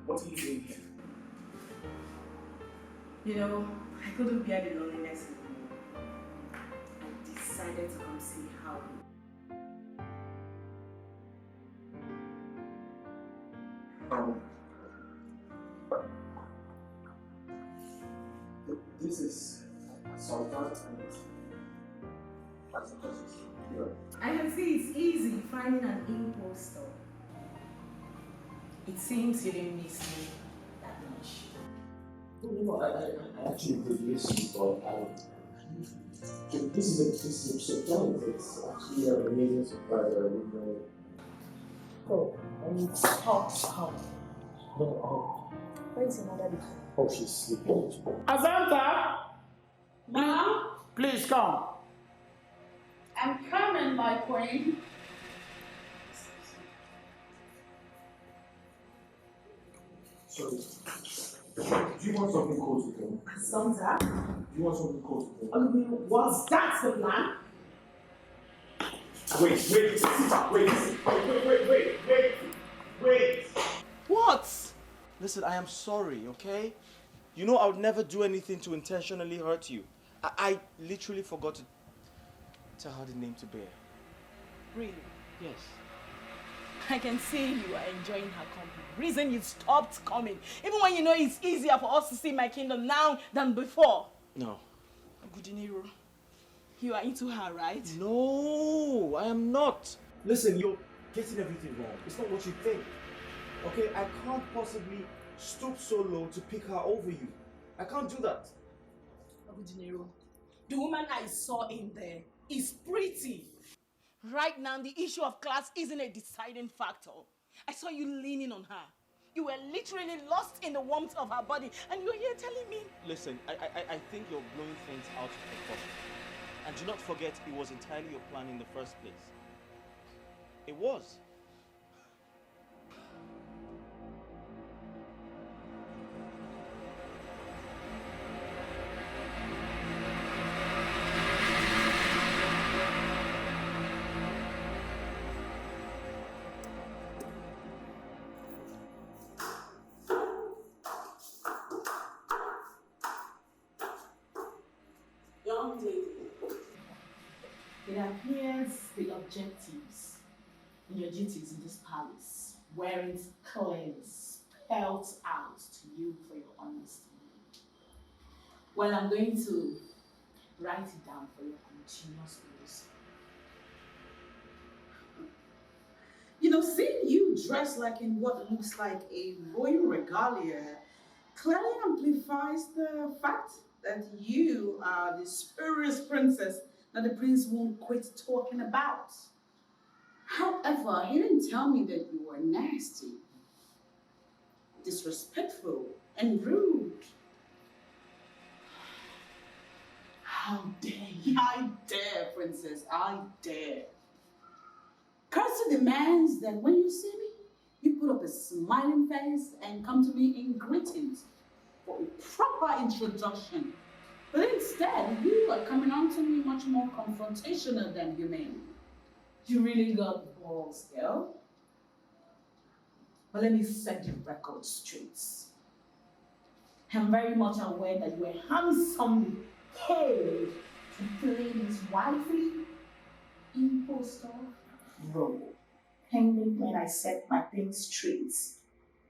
What are you doing here? You know, I couldn't bear the loneliness anymore. I decided to come see how. This is Sultan and I can see it's easy finding an imposter. It seems you didn't miss me that much. No, I actually did miss you, but this is a surprise. It's actually an amazing surprise. I didn't know. Oh, stop. No, where's your mother? Oh, she's sleeping. Azanta! Ma? Please come. I'm coming, my queen. Sorry. Do you want something cold to drink? Sometimes. Do you want something cold to drink? Was that the plan? Wait. What? Listen, I am sorry, okay? You know I would never do anything to intentionally hurt you. I literally forgot to tell her the name to bear. Really? Yes. I can see you are enjoying her company. Reason you stopped coming. Even when you know it's easier for us to see my kingdom now than before. No. Agudiniro, you are into her, right? No, I am not. Listen, you're getting everything wrong. It's not what you think. Okay, I can't possibly stoop so low to pick her over you. I can't do that. Agudiniro, the woman I saw in there is pretty. Right now, the issue of class isn't a deciding factor. I saw you leaning on her. You were literally lost in the warmth of her body, and you're here telling me. Listen, I think you're blowing things out of proportion. And do not forget, it was entirely your plan in the first place. It was. Young lady, it appears the objectives in your duties in this palace weren't clearly spelled out to you for your honesty. Well, I'm going to write it down for your continuous use. You know, seeing you dressed like in what looks like a royal regalia clearly amplifies the fact that you are the spurious princess that the prince won't quit talking about. However, he didn't tell me that you were nasty, disrespectful, and rude. How dare you? I dare, princess, I dare. Courtesy demands that when you see me, you put up a smiling face and come to me in greetings for a proper introduction. But instead, you are coming on to me much more confrontational than humane. You really got balls, girl. But let me set the record straight. I'm very much aware that you were handsomely paid to play this wifey impostor role. Pending when I set my things straight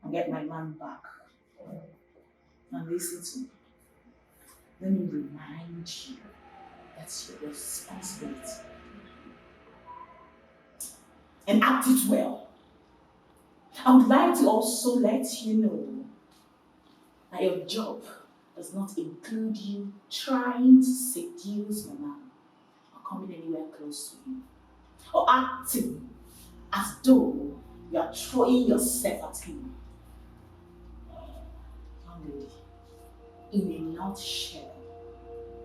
and get my man back. Now listen to me. Let me remind you that's your responsibility. And act it well. I would like to also let you know that your job does not include you trying to seduce your man or coming anywhere close to him or acting as though you are throwing yourself at him. Young lady, in a nutshell,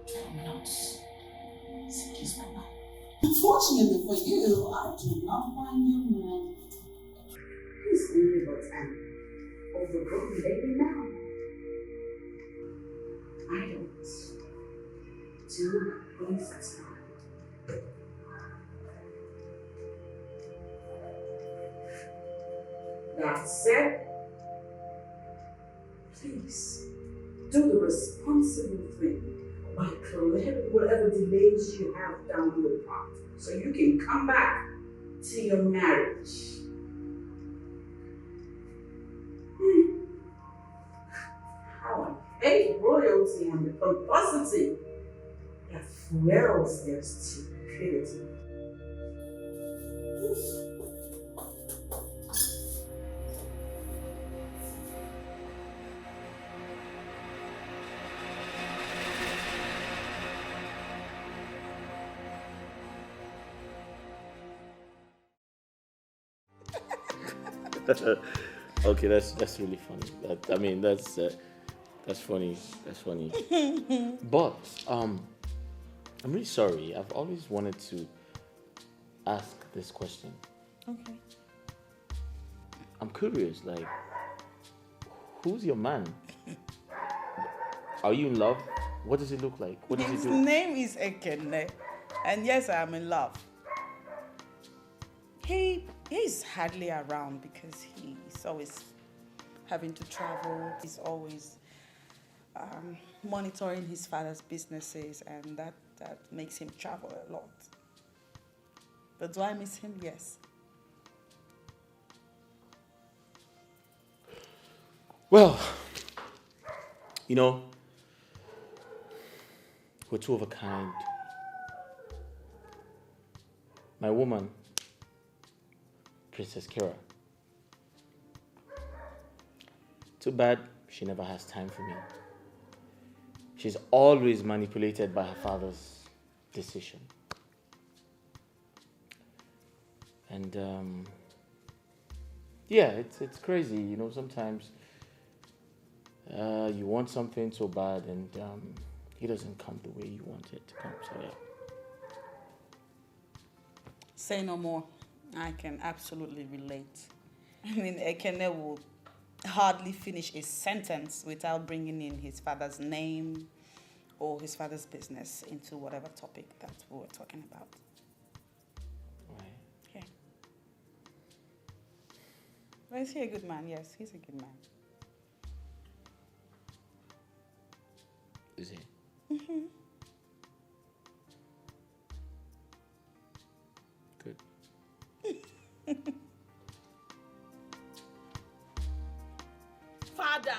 I'm not seduce my man. Unfortunately for you, I do not find your man. He's only but an overgrown baby now. I don't do waste time. That said, please do the responsible thing by clearing whatever delays you have down your path so you can come back to your marriage. How I hate royalty and the pomposity that fuels their stupidity. Okay, that's really funny. I mean, that's funny. That's funny. But I'm really sorry. I've always wanted to ask this question. Okay. I'm curious. Like, who's your man? Are you in love? What does it look like? What does His it do? name is Ekene. And yes, I am in love. He's hardly around because he's always having to travel. He's always monitoring his father's businesses, and that makes him travel a lot. But do I miss him? Yes. Well, you know, we're two of a kind. My woman, Princess Kira. Too bad she never has time for me. She's always manipulated by her father's decision. And yeah, it's crazy, you know, sometimes you want something so bad and it doesn't come the way you want it to come, so yeah. Say no more. I can absolutely relate. I mean, Ekene will hardly finish a sentence without bringing in his father's name or his father's business into whatever topic that we were talking about. Right. Yeah. Well, is he a good man? Yes, he's a good man. Is he? Mm-hmm. Good. Father,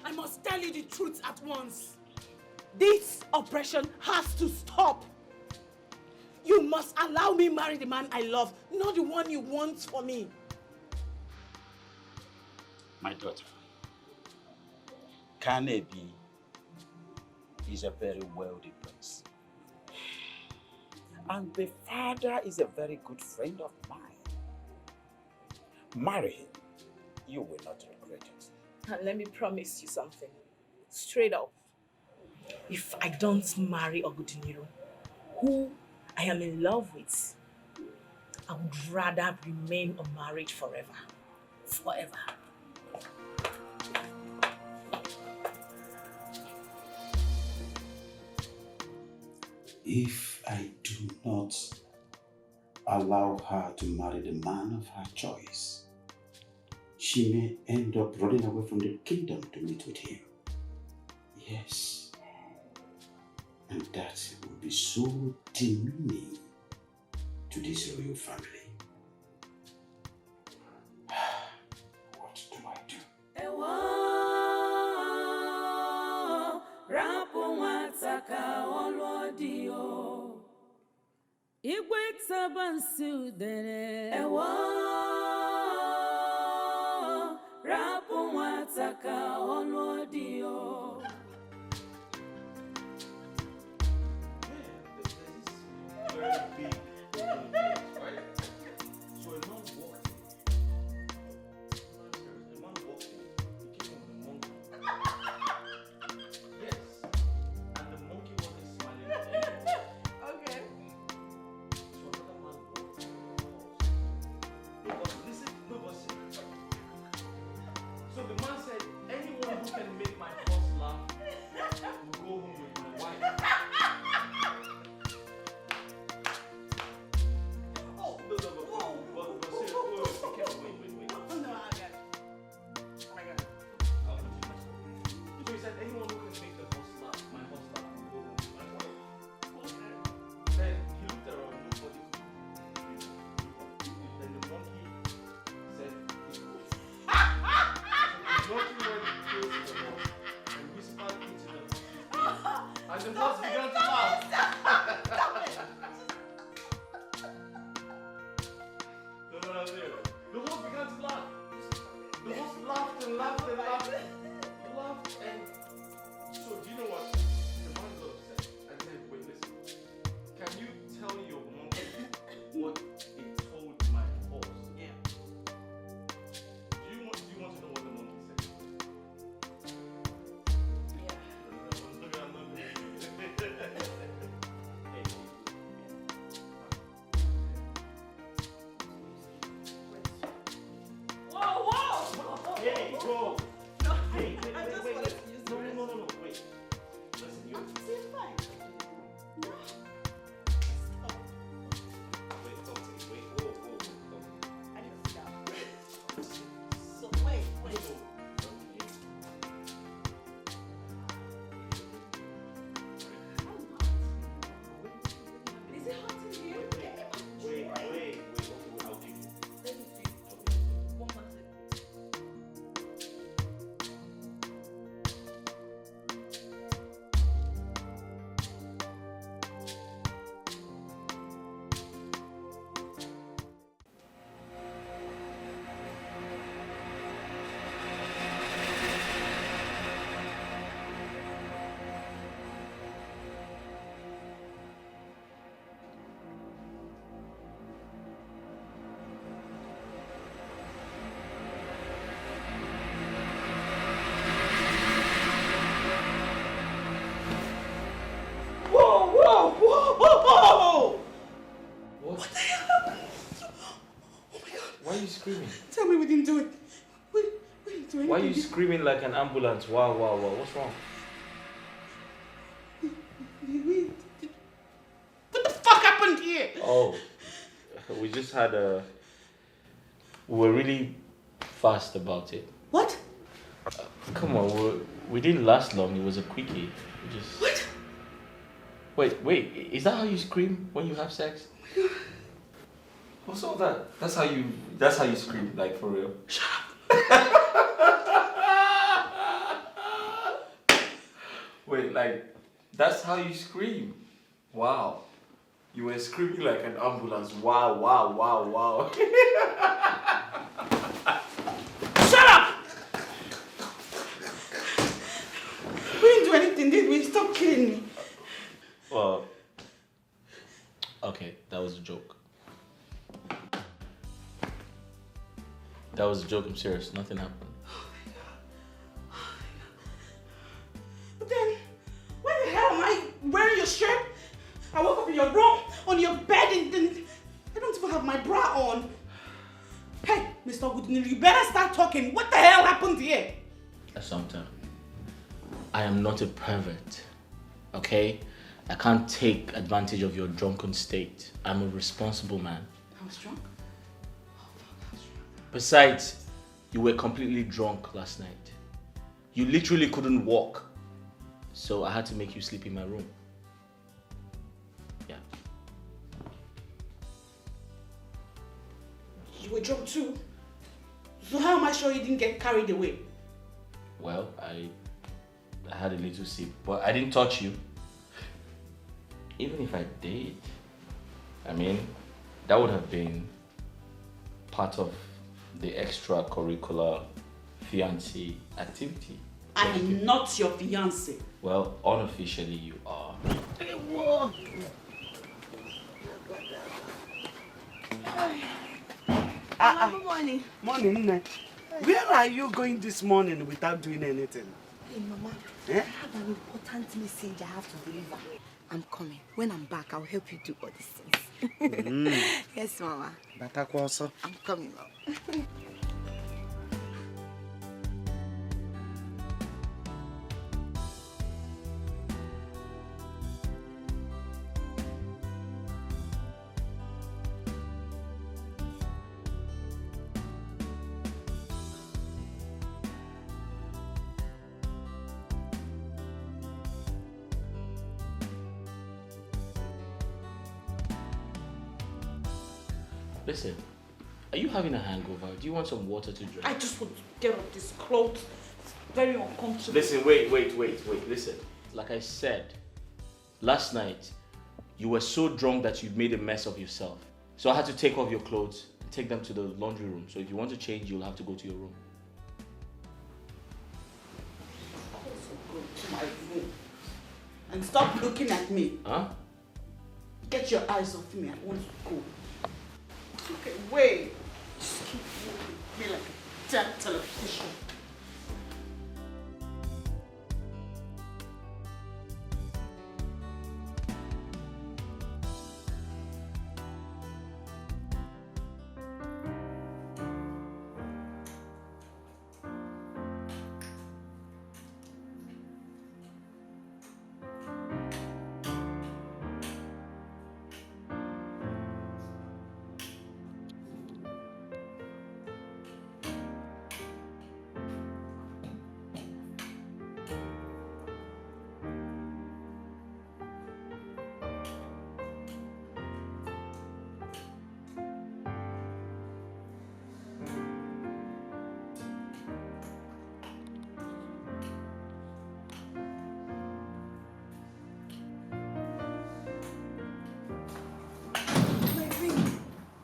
I must tell you the truth at once. This oppression has to stop. You must allow me marry the man I love, not the one you want for me. My daughter, Kanebi is a very wealthy prince. And the father is a very good friend of mine. Marry him. You will not regret it. And let me promise you something. Straight up. If I don't marry Ogudiniro, who I am in love with, I would rather remain unmarried forever. Forever. If I do not allow her to marry the man of her choice, she may end up running away from the kingdom to meet with him. Yes. And that will be so demeaning to this royal family. What do I do? Igwe tabansi udere Ewa rapu nwata ka ọnụ dị o. Very big, right? So a man walked in. He came with a monkey. Yes. And the monkey wasn't smiling at him. Okay. So another man walked in. Because listen, so the man said, anyone who can make my horse laugh will go home with my wife. And the horse began to laugh. No, the horse began to laugh. The horse laughed and laughed and laughed. Laughed and... So, do you know what? The man got upset and said, wait, listen. Can you tell your monkey what it told my horse? Yeah. Do you want to know what the monkey said? Yeah. screaming? Tell me we didn't do it. We didn't do anything. Why are you screaming like an ambulance? Wow, wow, wow. What's wrong? What the fuck happened here? Oh, we just had a... We were really fast about it. What? Come on, we didn't last long. It was a quickie. We just... What? Wait. Is that how you scream when you have sex? Oh my God. What's all that? That's how you scream, like, for real. Shut up. Wait, like, that's how you scream? Wow. You were screaming like an ambulance. Wow, wow, wow, wow. Shut up! We didn't do anything, did we? Stop kidding me. Well, okay, that was a joke. That was a joke, I'm serious. Nothing happened. But then, why the hell am I wearing your shirt? I woke up in your room, on your bed, and then I don't even have my bra on. Hey, Mr. Goodney, you better start talking. What the hell happened here? Assumpta, I am not a pervert, okay? I can't take advantage of your drunken state. I'm a responsible man. I was drunk? Besides, you were completely drunk last night. You literally couldn't walk. So I had to make you sleep in my room. Yeah. You were drunk too? So how am I sure you didn't get carried away? Well, I had a little sip, but I didn't touch you. Even if I did, I mean, that would have been part of the extracurricular fiancé activity. I am not your fiancé. Well, unofficially you are. Good morning. Morning, Nne. Where are you going this morning without doing anything? Hey, Mama. Eh? I have an important message I have to deliver. I'm coming. When I'm back, I'll help you do all these things. Yes, Mama. I'm coming, Mama. Listen, are you having a hangover? Do you want some water to drink? I just want to get off this clothes. It's very uncomfortable. Listen, wait. Listen, like I said, last night, you were so drunk that you made a mess of yourself. So I had to take off your clothes and take them to the laundry room. So if you want to change, you'll have to go to your room. Go to my room. And stop looking at me. Huh? Get your eyes off me. I want to go. Okay, wait. Just keep moving me like a damn television.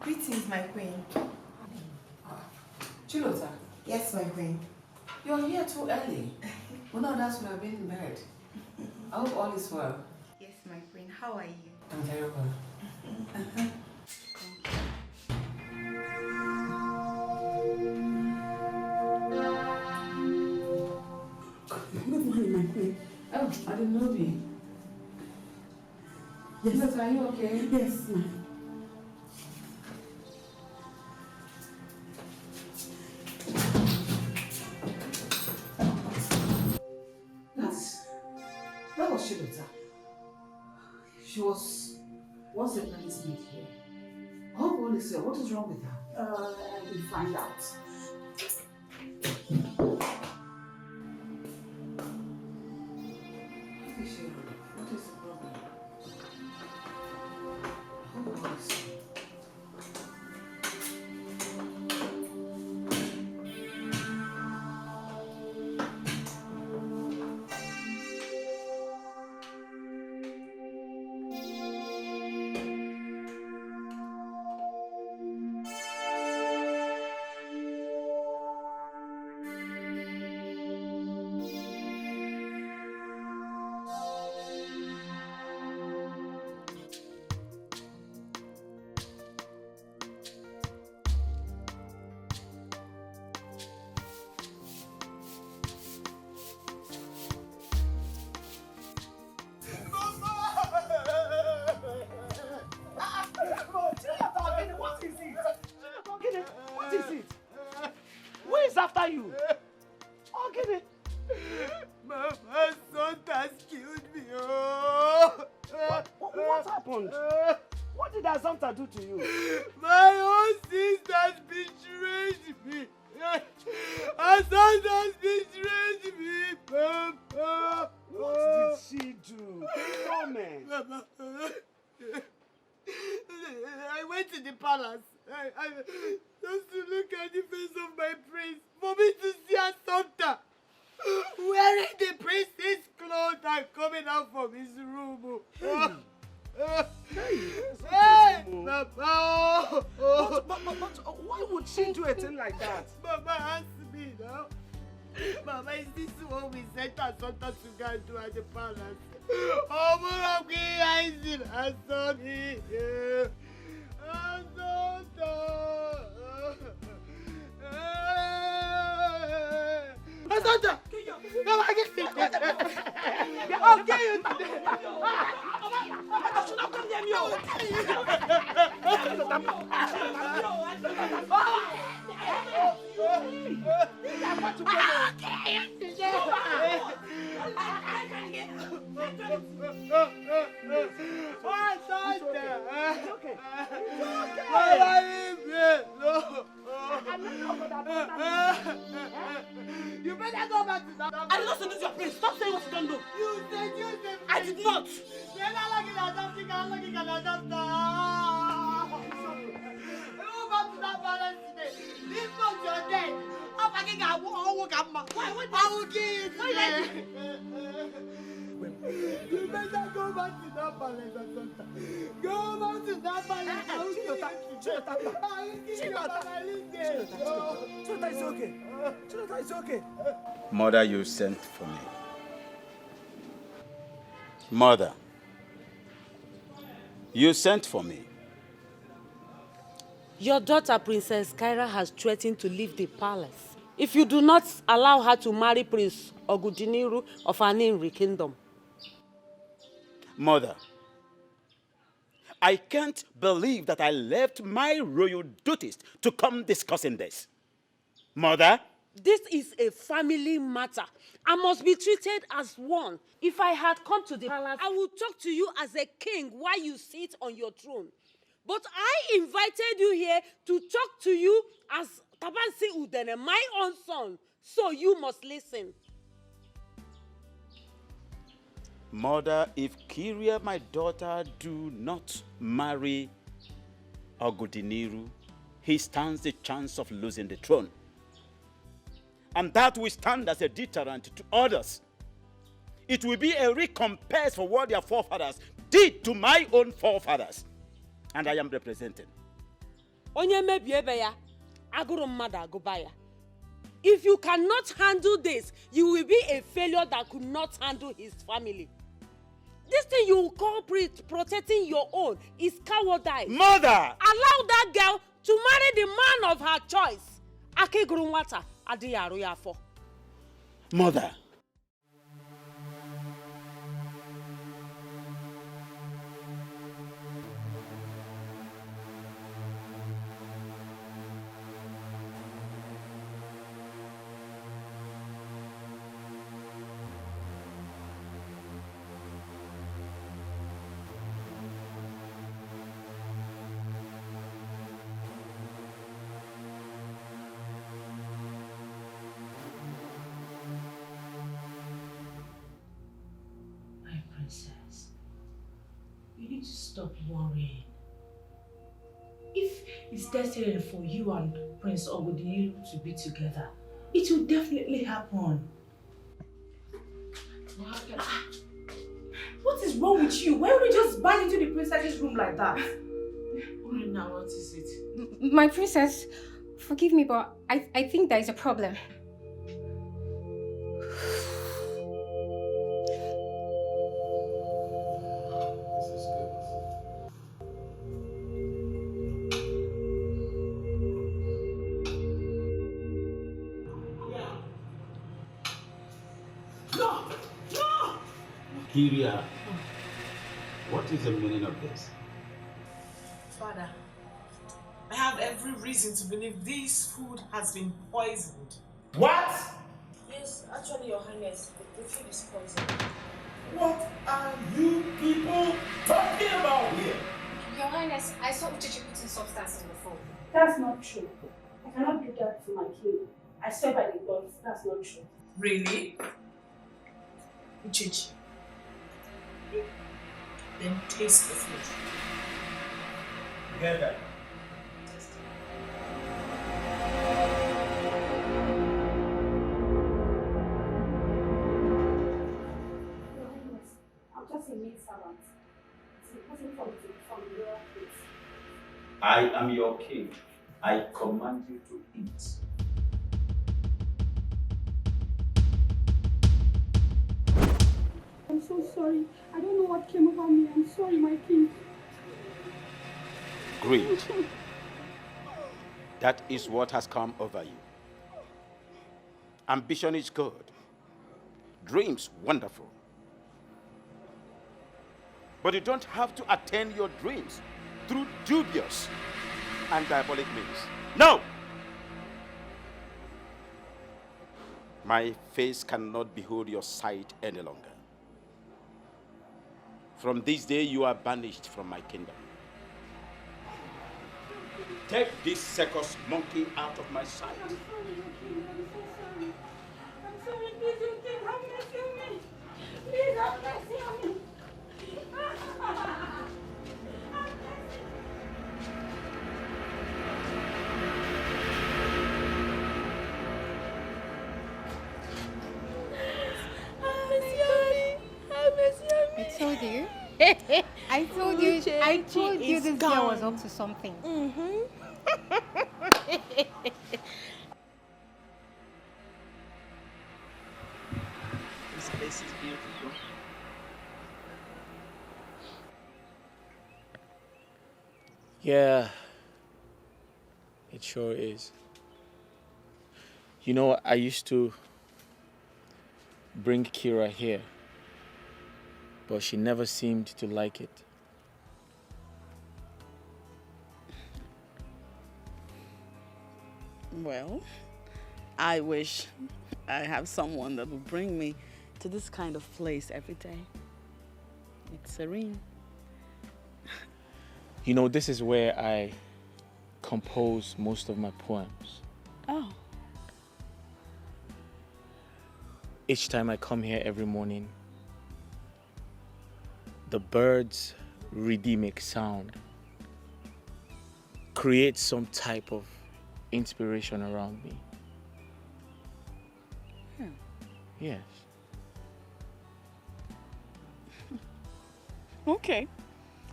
Greetings, my queen. Chilota. Yes, my queen. You're here too early. Well, no, that's when I've been in bed. I hope all is well. Yes, my queen. How are you? I'm very well. Good morning, my queen. Oh, I didn't know you. Yes. Chilota, are you okay? Yes, ma'am. was Shilota? She was once a police maid here. I hope all is well. What is wrong with her? I will find out. What is the problem? I hope all is well. What is it? Who is after you? Okay. Mama, son has killed me. Oh. What happened? What did Asanta do to you? My own sister betrayed me. Asanta betrayed me, Papa. What did she do? Tell me. Mama, I went to the palace. I just to look at the face of my prince, for me to see Asanta wearing the prince's clothes and coming out from his room. Hey, Papa! But why would she do a thing like that? Mama asked me now. Mama, is this what we sent Asanta to go and do at the palace? Oh, Murabi, I see Asanta. Asanta! Asanta! Mama, get me! I'll get you today! I should not come near me! I want to You better go back to that. I did not seduce your prince. Stop saying what you don't do. You said I did not. Then I like it. Go back to that palace today. This month you're dead. I will kill you today. You better go back to that palace, Asanta. Go back to that palace. I will kill you. Chilota, it's okay. Chilota, it's okay. Mother, you sent for me. Mother, you sent for me. Your daughter, Princess Kyra, has threatened to leave the palace if you do not allow her to marry Prince Ogudiniru of Aninri Kingdom. Mother, I can't believe that I left my royal duties to come discussing this. Mother? This is a family matter. I must be treated as one. If I had come to the palace, I would talk to you as a king while you sit on your throne. But I invited you here to talk to you as Tabansi Udene, my own son. So you must listen. Mother, if Kyria, my daughter, do not marry Ogudiniru, he stands the chance of losing the throne. And that will stand as a deterrent to others. It will be a recompense for what their forefathers did to my own forefathers. And I am representing. If you cannot handle this, you will be a failure that could not handle his family. This thing you call protecting your own is cowardice. Mother! Allow that girl to marry the man of her choice. Mother! princess. You need to stop worrying. If it's destined for you and Prince Ogudili to be together, it will definitely happen. What is wrong with you? Why would you just bang into the princess's room like that? Now, what is it? My princess, forgive me, but I think there is a problem. This is good. No! No! Kiria, what is the meaning of this? Father, I have every reason to believe this food has been poisoned. What? Yes, actually, Your Highness, the food is poisoned. What are you people talking about here? Your Highness, I saw Uchechi putting substance in the food. That's not true. I cannot do that to my king. I swear by the gods, that's not true. Really? Uchechi. Then taste the food. Get that. Your Highness, I'm just a maid servant. It's important for me to inform the royal place. I am your king. I command you to eat. I'm so sorry. I don't know what came over me. I'm sorry, my king. Greed. That is what has come over you. Ambition is good. Dreams, wonderful. But you don't have to attain your dreams through dubious and diabolic means. No! My face cannot behold your sight any longer. From this day, you are banished from my kingdom. Take this circus monkey out of my sight. I'm sorry, your king. I'm so sorry. I'm sorry, please, your king. Have mercy on me. Please have mercy on me. I told you. I told you this girl was up to something. This place is beautiful. Yeah, it sure is. You know, I used to bring Kira here, but she never seemed to like it. Well, I wish I have someone that will bring me to this kind of place every day. It's serene. You know, this is where I compose most of my poems. Oh. Each time I come here every morning, the birds' rhythmic sound creates some type of inspiration around me. Yes. Okay.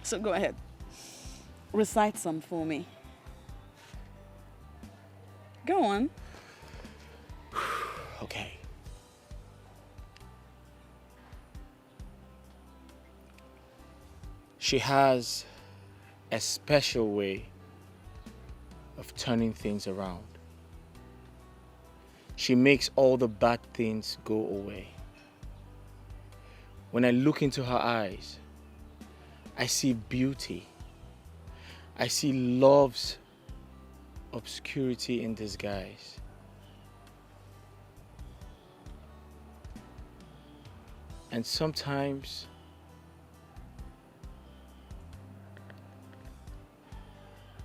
So go ahead. Recite some for me. Go on. Okay. She has a special way of turning things around. She makes all the bad things go away. When I look into her eyes, I see beauty. I see love's obscurity in disguise. And sometimes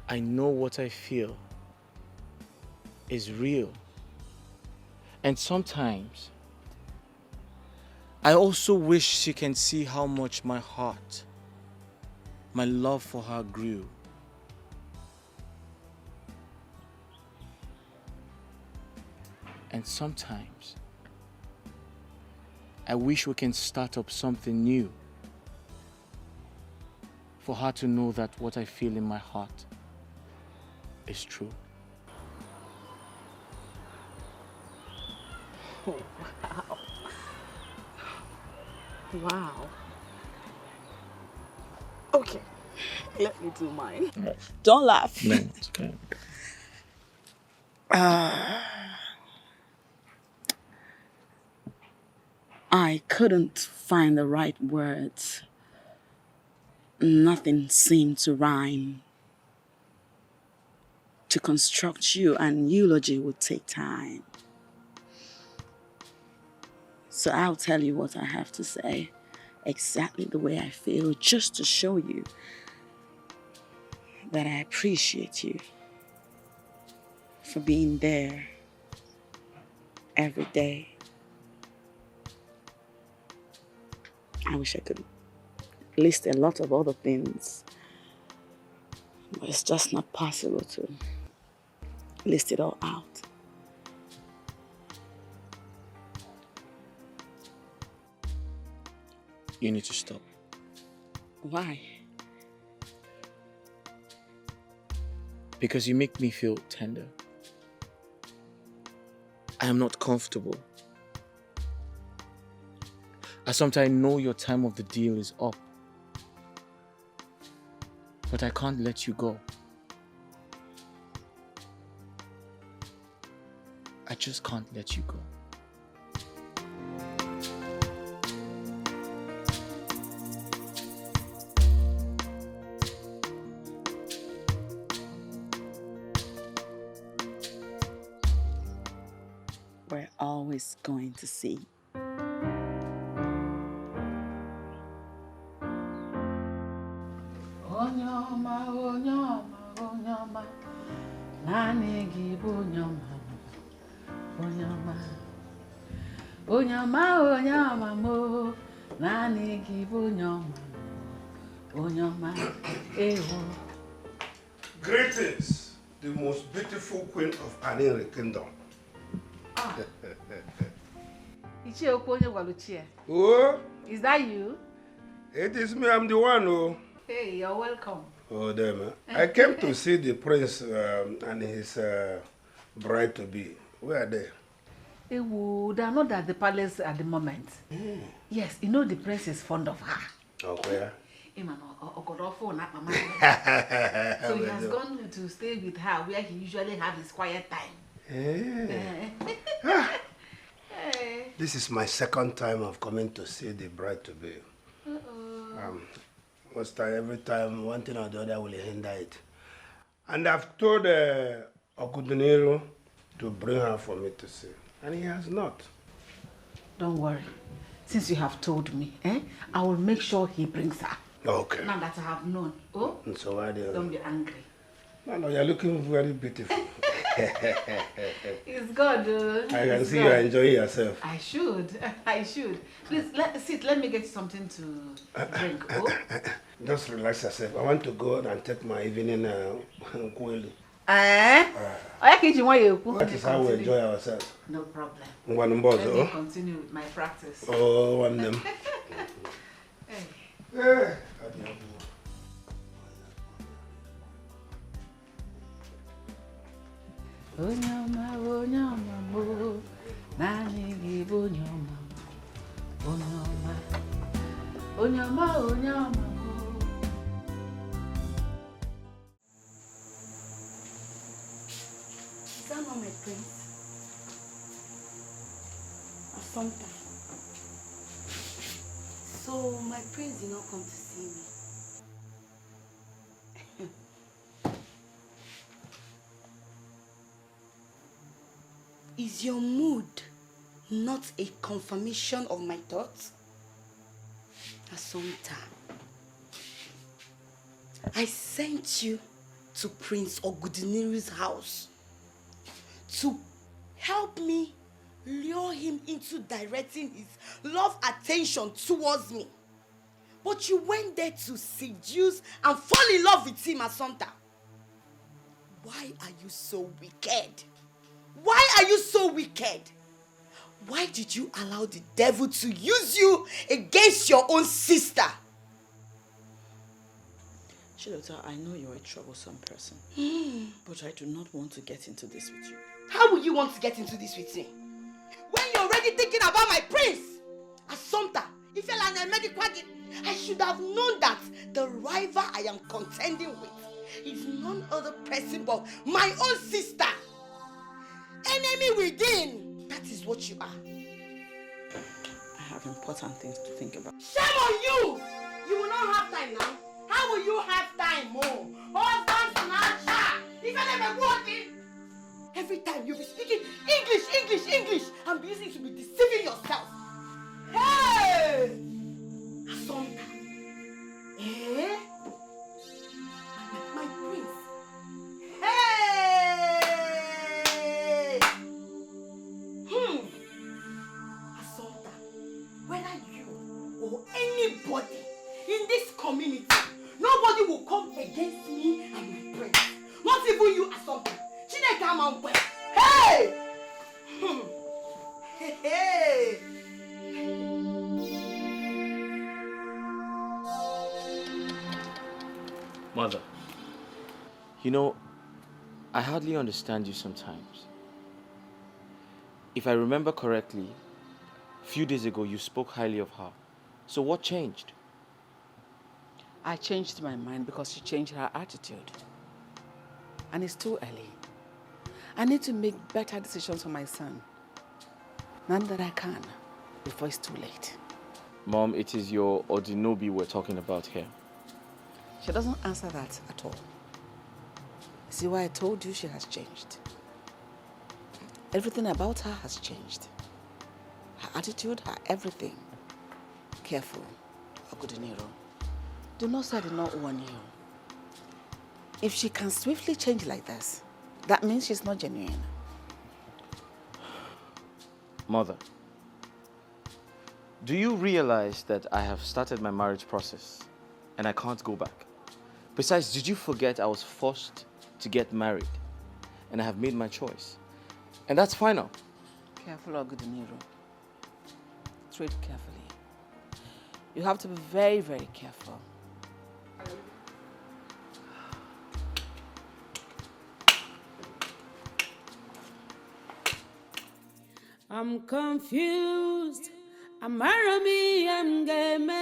I know what I feel is real. And sometimes I also wish she can see how much my heart, my love for her grew. And sometimes, I wish we can start up something new for her to know that what I feel in my heart is true. Oh, wow. Wow. Okay, let me do mine. Right. Don't laugh. No, it's okay. I couldn't find the right words. Nothing seemed to rhyme. To construct you an eulogy would take time. So I'll tell you what I have to say, exactly the way I feel, just to show you that I appreciate you for being there every day. I wish I could list a lot of other things, but it's just not possible to list it all out. You need to stop. Why? Because you make me feel tender. I am not comfortable. I sometimes know your time of the deal is up. But I can't let you go. I just can't let you go. We're always going to see. Onyoma, onyoma, onyoma, nani give onyoma, onyoma, onyoma, onyoma mo, nani give onyoma, onyoma, ewo. Greetings, the most beautiful queen of Aniri Kingdom. Ichi okonye waluchie. Oh, Is that you? it is me, I'm the one. Oh, Hey, you're welcome. oh damn. I came to see the prince and his bride-to-be. Where are they? Ewo, they are not at the palace at the moment. Yes, you know the prince is fond of her. Oh, where? So he has gone to stay with her where he usually have his quiet time. This is my second time of coming to see the bride-to-be. Most time, every time, one thing or the other will hinder it. And I've told Okudunero to bring her for me to see. And he has not. Don't worry. Since you have told me, I will make sure he brings her. Okay. Now that I have known. Oh? And so why Don't be angry. No, you're looking very beautiful. It's good. I can see you're enjoying yourself. I should. I should. Please, sit. Let me get you something to drink. Oh? Just relax yourself. I want to go and take my evening kwelu. That is how we enjoy ourselves. No problem. Let me continue with my practice. Oh, one them. Hey. Onyoma, onyoma, mo, nani give onyoma, onyoma, onyoma, onyoma, mo. Is that not my prince? Assumpta. So my prince did not come to see me. Is your mood not a confirmation of my thoughts? Assumpta, I sent you to Prince Ogudiniru's house to help me lure him into directing his love attention towards me. But you went there to seduce and fall in love with him, Assunta. Why are you so wicked? Why are you so wicked? Why did you allow the devil to use you against your own sister? Chidota, I know you're a troublesome person, but I do not want to get into this with you. How will you want to get into this with me? When you're already thinking about my prince, Assunta, if you're an medical, I should have known that the rival I am contending with is none other person but my own sister. Enemy within. That is what you are. I have important things to think about. Shame on you! You will not have time now. How will you have time, Mo? Husband snatcher! If I never want it. Every time you be speaking English, and be using to be deceiving yourself. Hey! Assunta. Eh? My prince. Hey! Assunta, whether you or anybody in this community, nobody will come against me and my prince. Not even you, Assunta. Chineke Amamkwe. Hey! Hey! Mother, you know, I hardly understand you sometimes. If I remember correctly, a few days ago you spoke highly of her. So what changed? I changed my mind because she changed her attitude. And it's too early. I need to make better decisions for my son. None that I can before it's too late. Mom, it is your Odinobi we're talking about here. She doesn't answer that at all. See why I told you she has changed. Everything about her has changed. Her attitude, her everything. Careful, Agudinero. Do not say I did not warn you. If she can swiftly change like this, that means she's not genuine. Mother, do you realize that I have started my marriage process and I can't go back? Besides, did you forget I was forced to get married and I have made my choice? And that's final. Careful, Agudinero. Tread carefully. You have to be very, very careful. I'm confused. Amarami amgeme.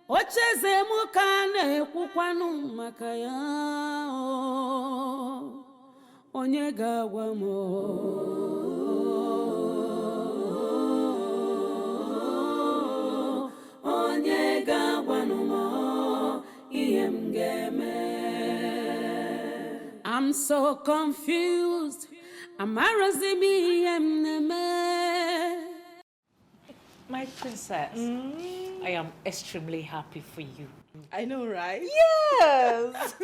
Ocheze mukane kukwanu makaya. Onye gawa mo. Onye gawa no mo. Iemgeme. I'm so confused. My princess, I am extremely happy for you. I know, right? Yes!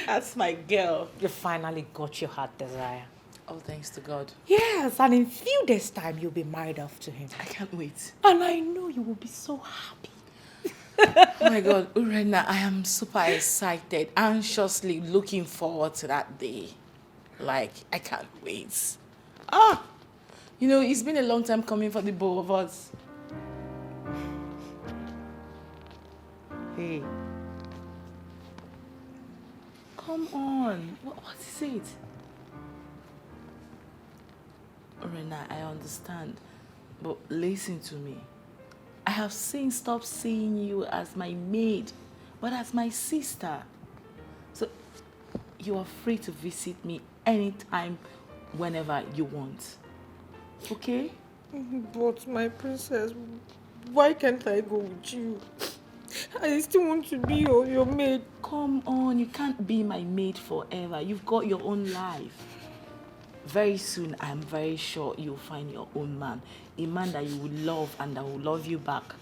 That's my girl. You finally got your heart desire. Oh, thanks to God. Yes, and in few days' time, you'll be married off to him. I can't wait. And I know you will be so happy. Oh my God, Urena, I am super excited, anxiously looking forward to that day. Like, I can't wait. You know, it's been a long time coming for the both of us. Hey. Come on. What is it? Urena, I understand. But listen to me. I have stopped seeing you as my maid, but as my sister. So, you are free to visit me anytime, whenever you want. Okay? But my princess, why can't I go with you? I still want to be your maid. Come on, you can't be my maid forever. You've got your own life. Very soon, I'm very sure you'll find your own man. A man that you will love and that will love you back.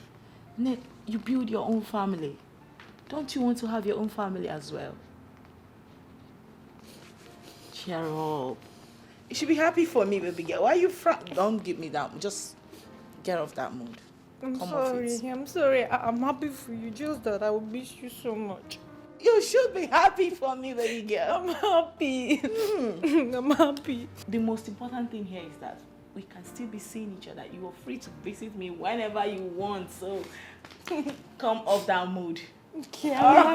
Ned, you build your own family. Don't you want to have your own family as well? Cheer up. You should be happy for me, baby girl. Why are you Don't give me that. Just get off that mood. I'm Come sorry. off it. I'm sorry. I'm happy for you. Just that I will miss you so much. You should be happy for me, baby girl. I'm happy. I'm happy. The most important thing here is that we can still be seeing each other. You are free to visit me whenever you want. So come off that mood. Okay, I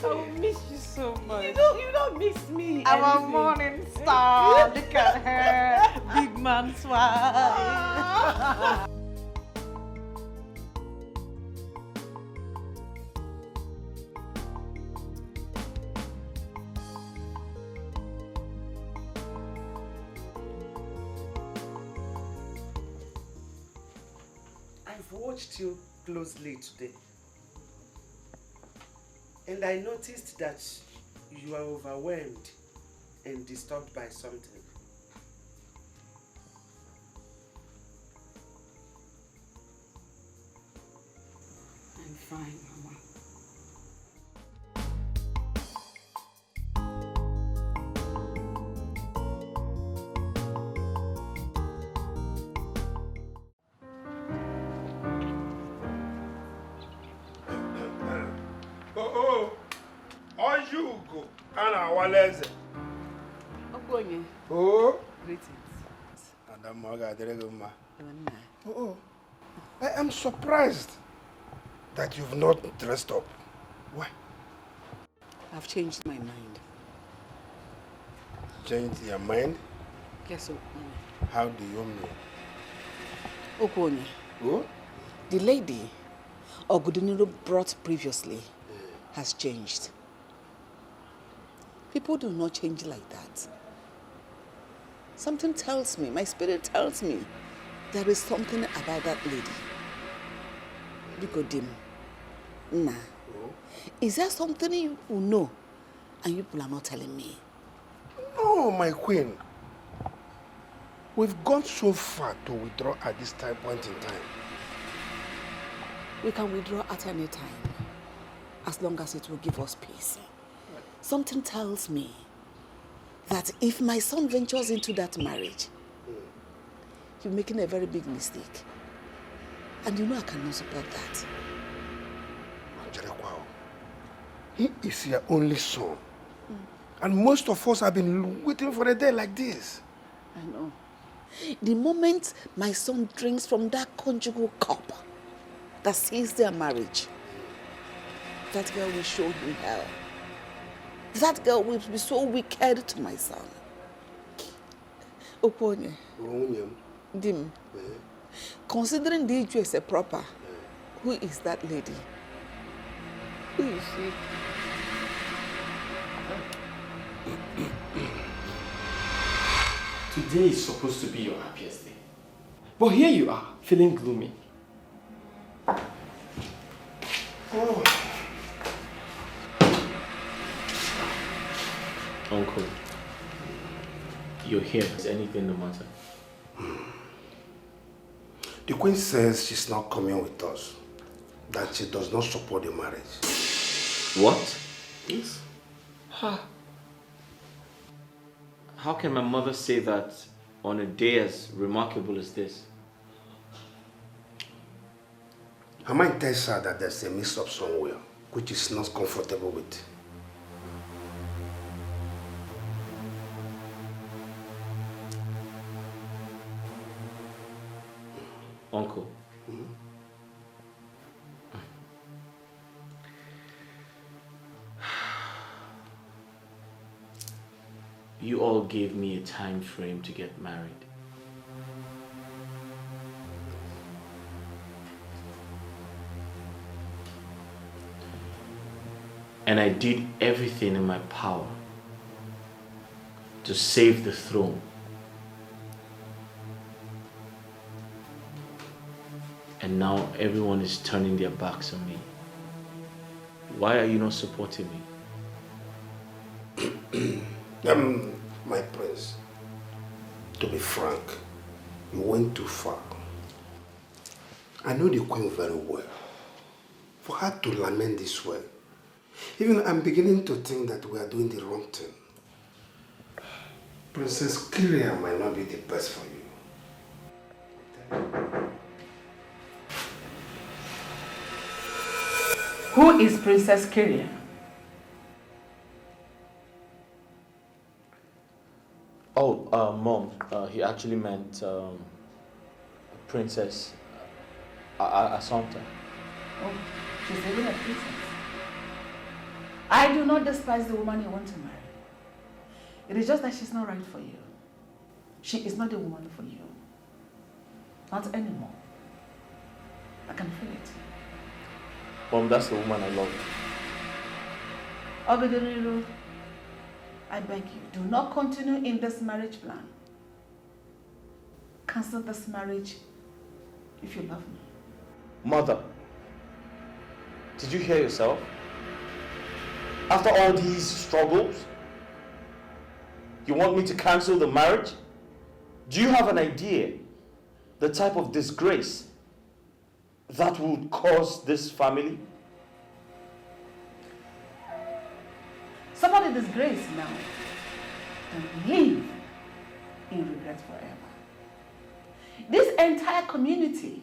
will miss you so much. You don't miss me. I'm a anything. morning star. Look at her. Big man smile. I've watched you closely today, and I noticed that you are overwhelmed and disturbed by something. I'm fine, Mama. Ojugo, Anna Waleze. Okonye. Oh. Greetings. Madam Moga, oh, I am surprised that you've not dressed up. Why? I've changed my mind. Changed your mind? Yes, Okonye. How do you mean? Okonye. Oh? The lady Ogudiniro brought previously has changed. People do not change like that. Something tells me, my spirit tells me, there is something about that lady. Bikodim. Nah. Is there something you know and you people are not telling me? No, my queen. We've gone so far to withdraw at this point in time. We can withdraw at any time, as long as it will give us peace. Something tells me that if my son ventures into that marriage, you're making a very big mistake. And you know I cannot support that. He is your only son. And most of us have been waiting for a day like this. I know. The moment my son drinks from that conjugal cup that seals their marriage, that girl will show him hell. That girl will be so wicked to my son. Oponye. Dim. Considering the issue as a proper, who is that lady? Who is she? Today is supposed to be your happiest day. But here you are, feeling gloomy. Oh. Uncle, you're here. Is anything the matter? The queen says she's not coming with us. That she does not support the marriage. What? Yes. How can my mother say that on a day as remarkable as this? Her mind tells her that there's a mix-up somewhere, which is not comfortable with. Uncle. You all gave me a time frame to get married. And I did everything in my power to save the throne. And now everyone is turning their backs on me. Why are you not supporting me? My prince, to be frank, you went too far. I know the queen very well. For her to lament this way, even I'm beginning to think that we are doing the wrong thing. Princess Kyria might not be the best for you. Who is Princess Kyria? Oh, Mom, he actually meant Princess Asante. Oh, she's even a princess. I do not despise the woman you want to marry. It is just that she's not right for you. She is not the woman for you. Not anymore. I can feel it. Mom, that's the woman I love. Obedeniru, I beg you, do not continue in this marriage plan. Cancel this marriage if you love me. Mother, did you hear yourself? After all these struggles, you want me to cancel the marriage? Do you have an idea the type of disgrace that would cause this family? Somebody disgraced now and live in regret forever. This entire community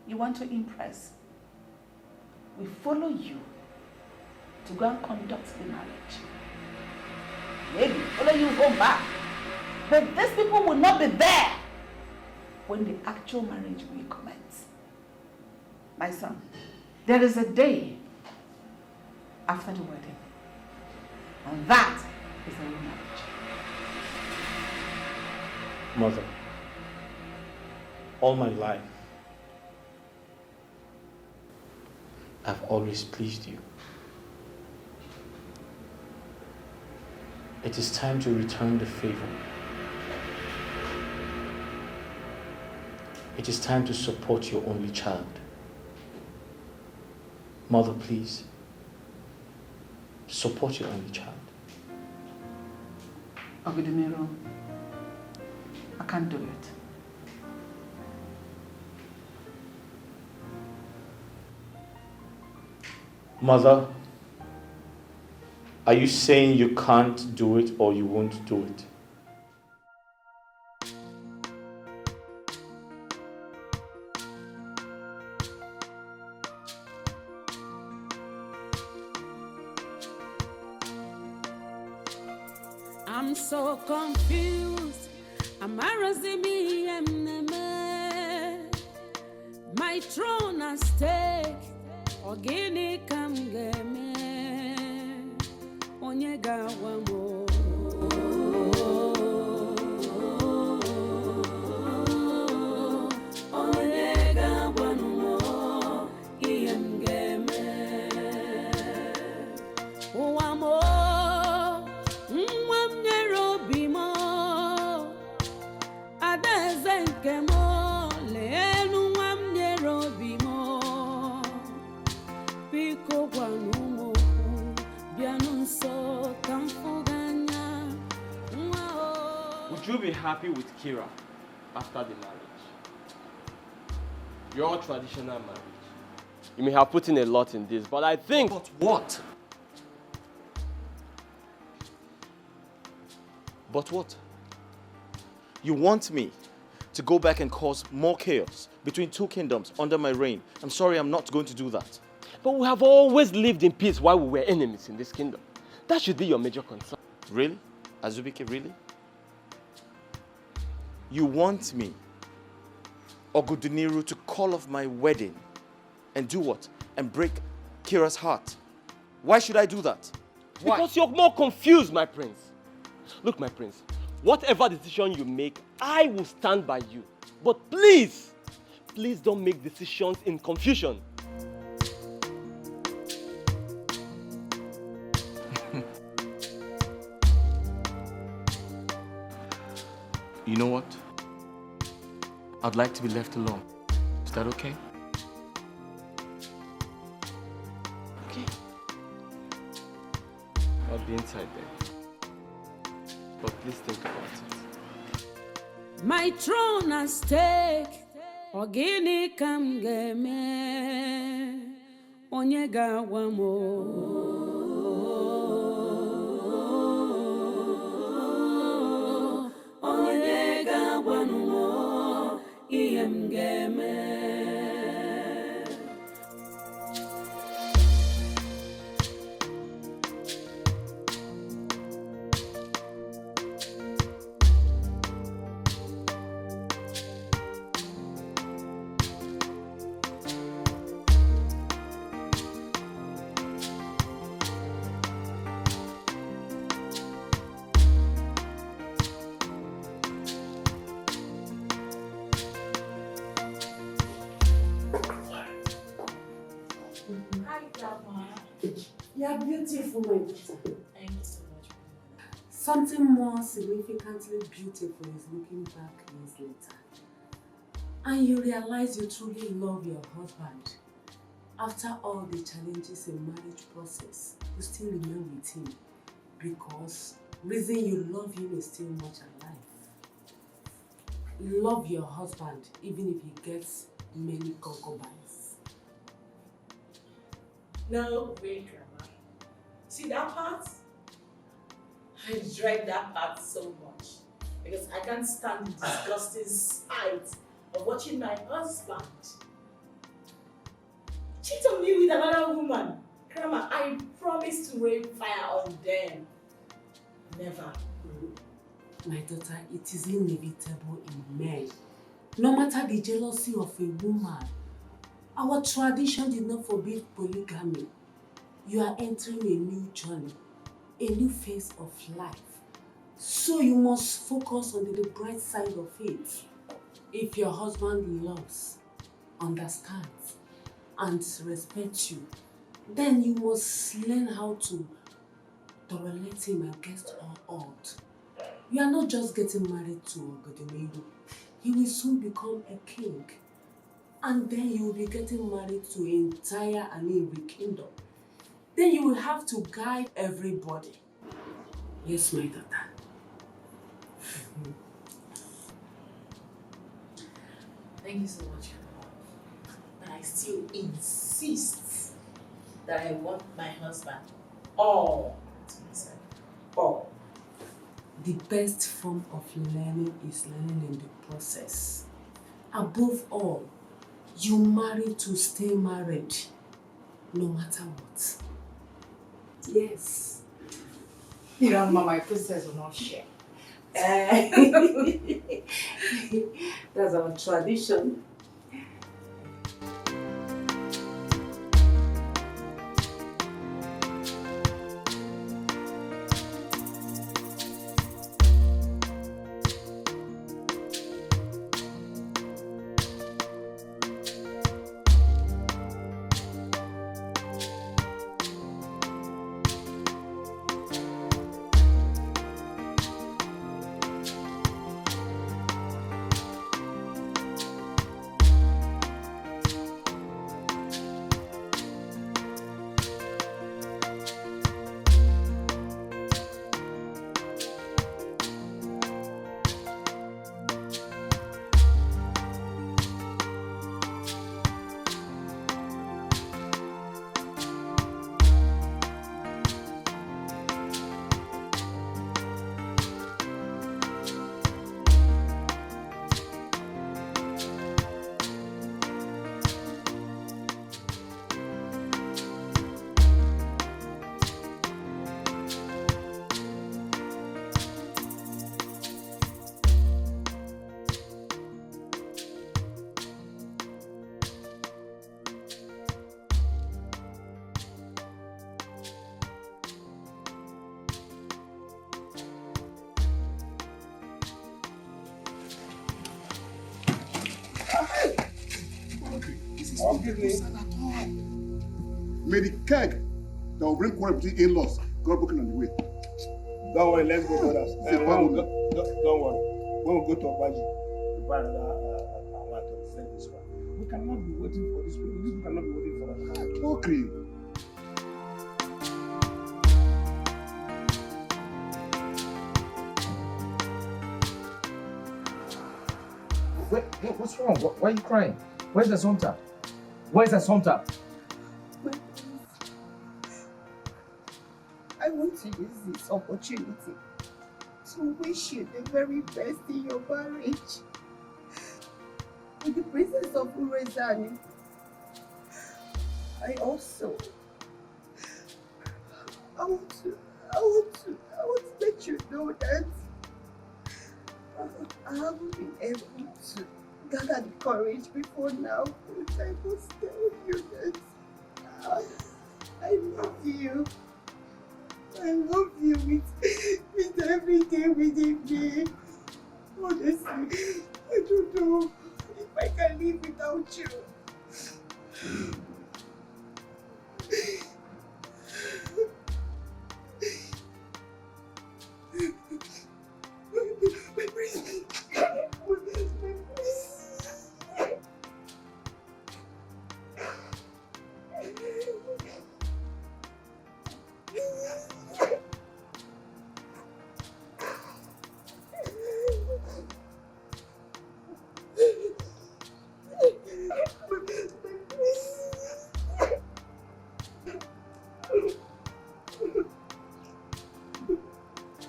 you want to impress will follow you to go and conduct the marriage. Maybe follow you home back. But these people will not be there when the actual marriage will commence. My son, there is a day after the wedding. And that is the real marriage. Mother, all my life, I've always pleased you. It is time to return the favor. It is time to support your only child. Mother, please, support your only child. Obedimiro, I can't do it. Mother, are you saying you can't do it or you won't do it? I'm so confused. My throne at stake. Ogini kam game. Onyega wamo. Onyega wamo. Iem game. Wamo. Would you be happy with Kira after the marriage? Your traditional marriage. You may have put in a lot in this, but I think... But what? But what? You want me to go back and cause more chaos between two kingdoms under my reign? I'm sorry, I'm not going to do that. But we have always lived in peace while we were enemies in this kingdom. That should be your major concern. Really? Azubike, really? You want me, Oguduniru, to call off my wedding and do what? And break Kira's heart? Why should I do that? Why? Because you're more confused, my prince. Look, my prince, whatever decision you make, I will stand by you. But please, please don't make decisions in confusion. You know what? I'd like to be left alone. Is that okay? Okay. I'll be inside there. But please think about it. My throne at stake. Ogini kam game. Onyega wamo. ihe m ga-eme. You are beautiful, my daughter. Thank you so much. Something more significantly beautiful is looking back years later. And you realize you truly love your husband. After all the challenges in marriage process, you still remain with him because reason you love him is still much alive. Love your husband even if he gets many concubines. No, wait, Grandma. See that part? I dread that part so much because I can't stand the disgusting sight of watching my husband cheat on me with another woman. Grandma, I promise to rain fire on them. Never. My daughter, it is inevitable in men. No matter the jealousy of a woman, our tradition did not forbid polygamy. You are entering a new journey, a new phase of life. So you must focus on the bright side of it. If your husband loves, understands, and respects you, then you must learn how to tolerate him against all odds. You are not just getting married to Ogodimelu. He will soon become a king. And then you will be getting married to an entire Aniri kingdom. Then you will have to guide everybody. Yes, my daughter. Thank you so much, Grandma. But I still insist that I want my husband all to myself. All. The best form of learning is learning in the process. Above all, you marry to stay married, no matter what. Yes. Grandma, my princess will not share. That's our tradition. May the keg that will bring quarrel between in-laws got broken on the way. Don't worry, let's go, brothers. Don't worry. When we go to Obaji, we buy another one to send this one. We cannot be waiting for this people. This people cannot be waiting for us. Okay. What's wrong? Why are you crying? Where's the Assumpta? Where's Assumpta? I want to use this opportunity to wish you the very best in your marriage. with the princess of Urezani. I want to let you know that I haven't been able to gather the courage before now, but I must tell you that I love you. I love you with everything within me. Honestly, I don't know if I can live without you.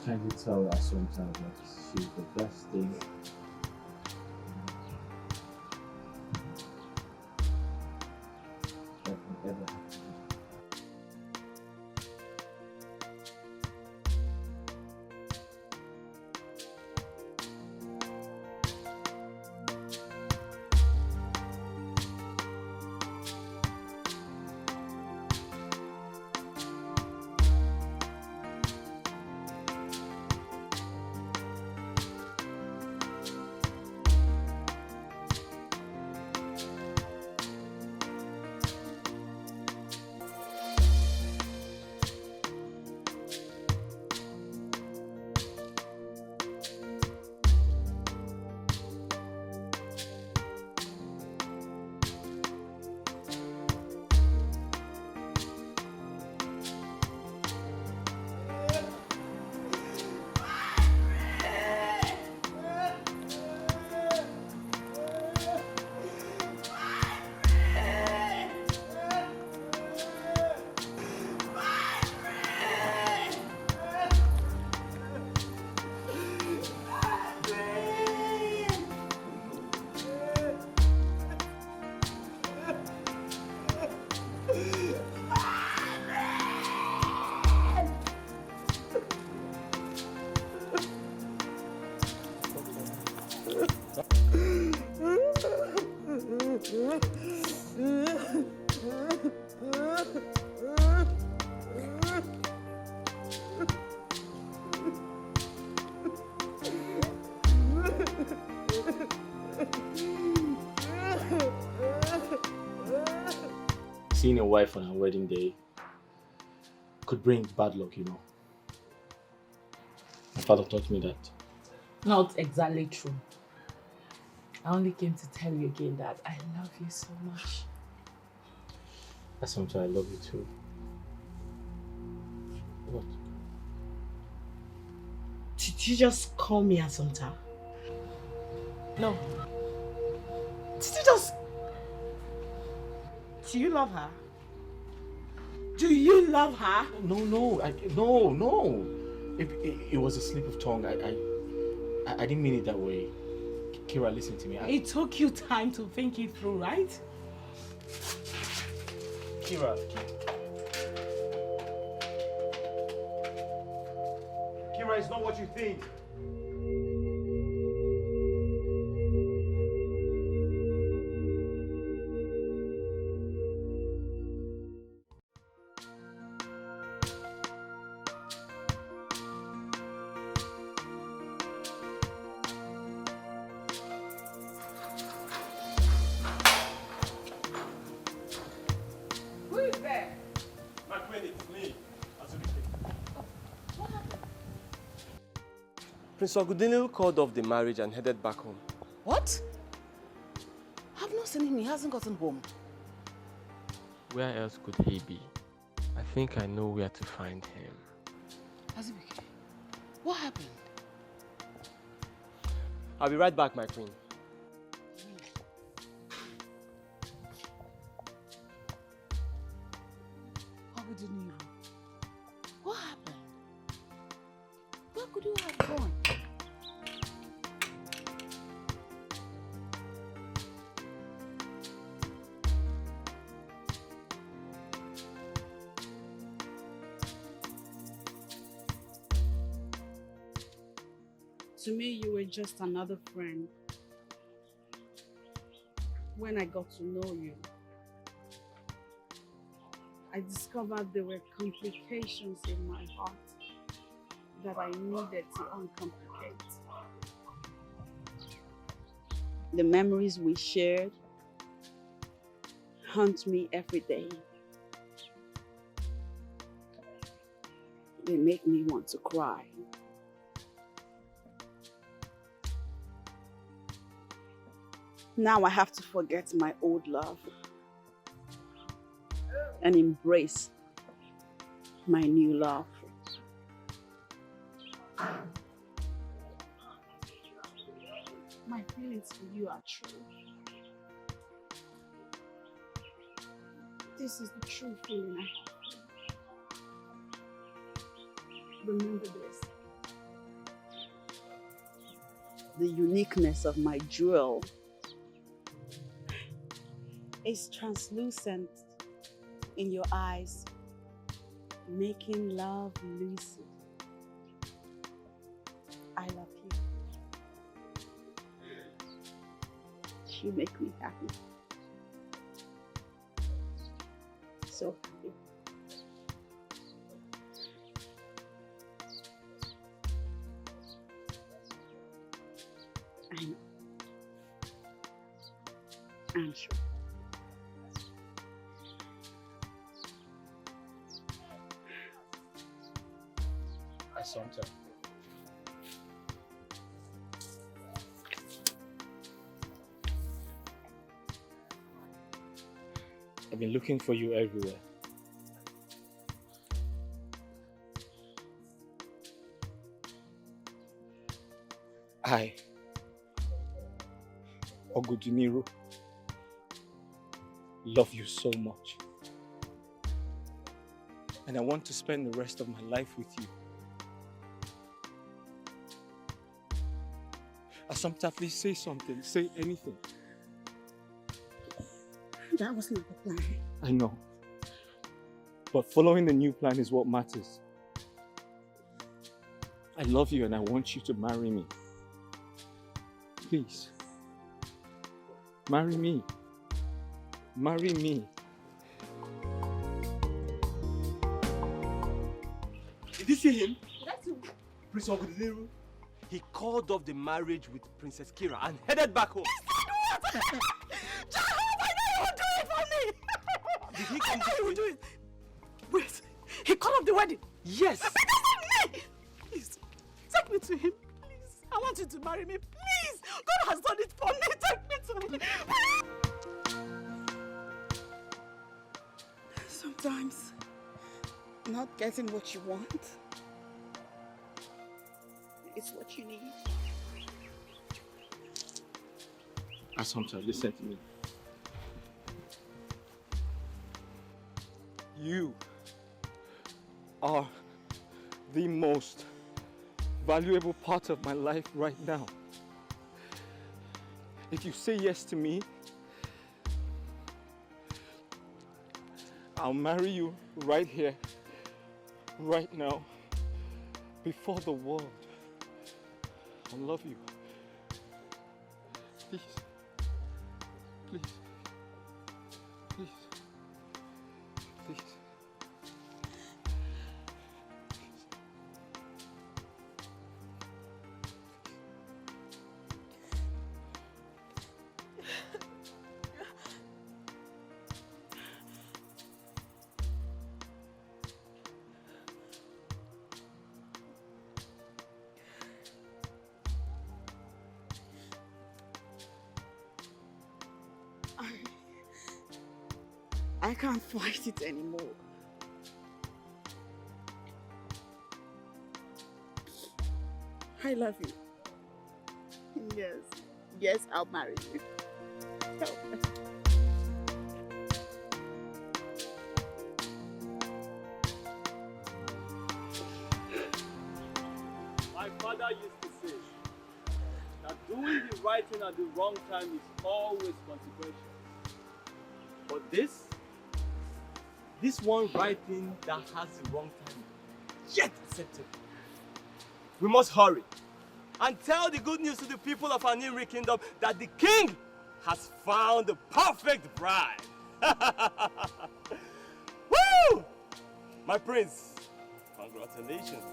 Kindly tell her sometimes that she's the best thing that can ever happen. Seeing a wife on her wedding day could bring bad luck, you know. My father taught me that. Not exactly true. I only came to tell you again that I love you so much. Assumpta, I love you too. What? Did you just call me Assumpta? No. Did you just... Do you love her? Do you love her? No. It was a slip of tongue. I didn't mean it that way. Kira, listen to me. It took you time to think it through, right? Kira. Kira, it's not what you think. Prince Ogudinil called off the marriage and headed back home. What? I've not seen him. He hasn't gotten home. Where else could he be? I think I know where to find him. Azubike, what happened? I'll be right back, my queen. Ogudinil, what happened? Where could you have gone? To me, you were just another friend. When I got to know you, I discovered there were complications in my heart that I needed to uncomplicate. The memories we shared haunt me every day. They make me want to cry. Now I have to forget my old love and embrace my new love. My feelings for you are true. This is the true feeling I have. Remember this. The uniqueness of my jewel is translucent in your eyes, making love lucid. I love you. You make me happy. So happy. I know. I'm sure. Assumpta. I've been looking for you everywhere. I, Ogudiniro, love you so much. And I want to spend the rest of my life with you. Assumpta, please say something. Say anything. That was not the plan. I know. But following the new plan is what matters. I love you and I want you to marry me. Please. Marry me. Marry me. Did you see him? That's you. Prince Ogudiniru. He called off the marriage with Princess Kira and headed back home. Did he come this way? Do it. Wait, he called off the wedding? Yes. Me! Please, take me to him. Please, I want you to marry me. Please, God has done it for me. Take me to him. Sometimes, not getting what you want is what you need. Assumpta, listen to me. You are the most valuable part of my life right now. If you say yes to me, I'll marry you right here, right now, before the world. I love you. Please. Please. Please. Please. I can't fight it anymore. I love you. Yes. Yes, I'll marry you. My father used to say that doing the right thing at the wrong time is always consequential. But this one right thing that has the wrong time, yet acceptable. We must hurry. and tell the good news to the people of our new kingdom that the king has found the perfect bride. Woo! My prince, congratulations.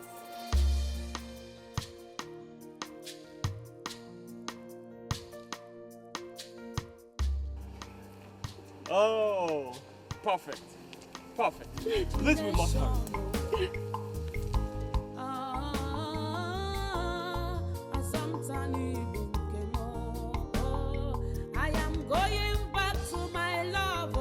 Oh, perfect. Perfect. Please, we must hurry. I am going back to my love.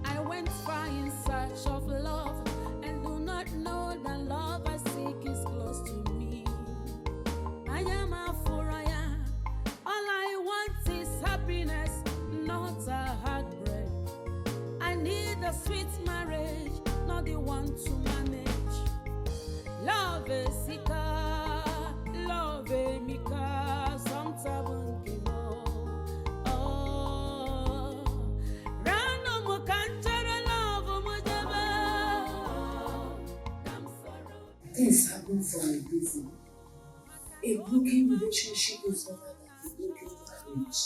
I went far in search of love and do not know that love I seek is close to me. I am a furaya. All I want is happiness, not a heartbreak. I need a sweet marriage, not the one to manage. Love is sika, love is mika, sometimes kimo. Oh, rano mo kanjara love mo jaba. Things happen for a reason. A broken relationship is better than a broken marriage.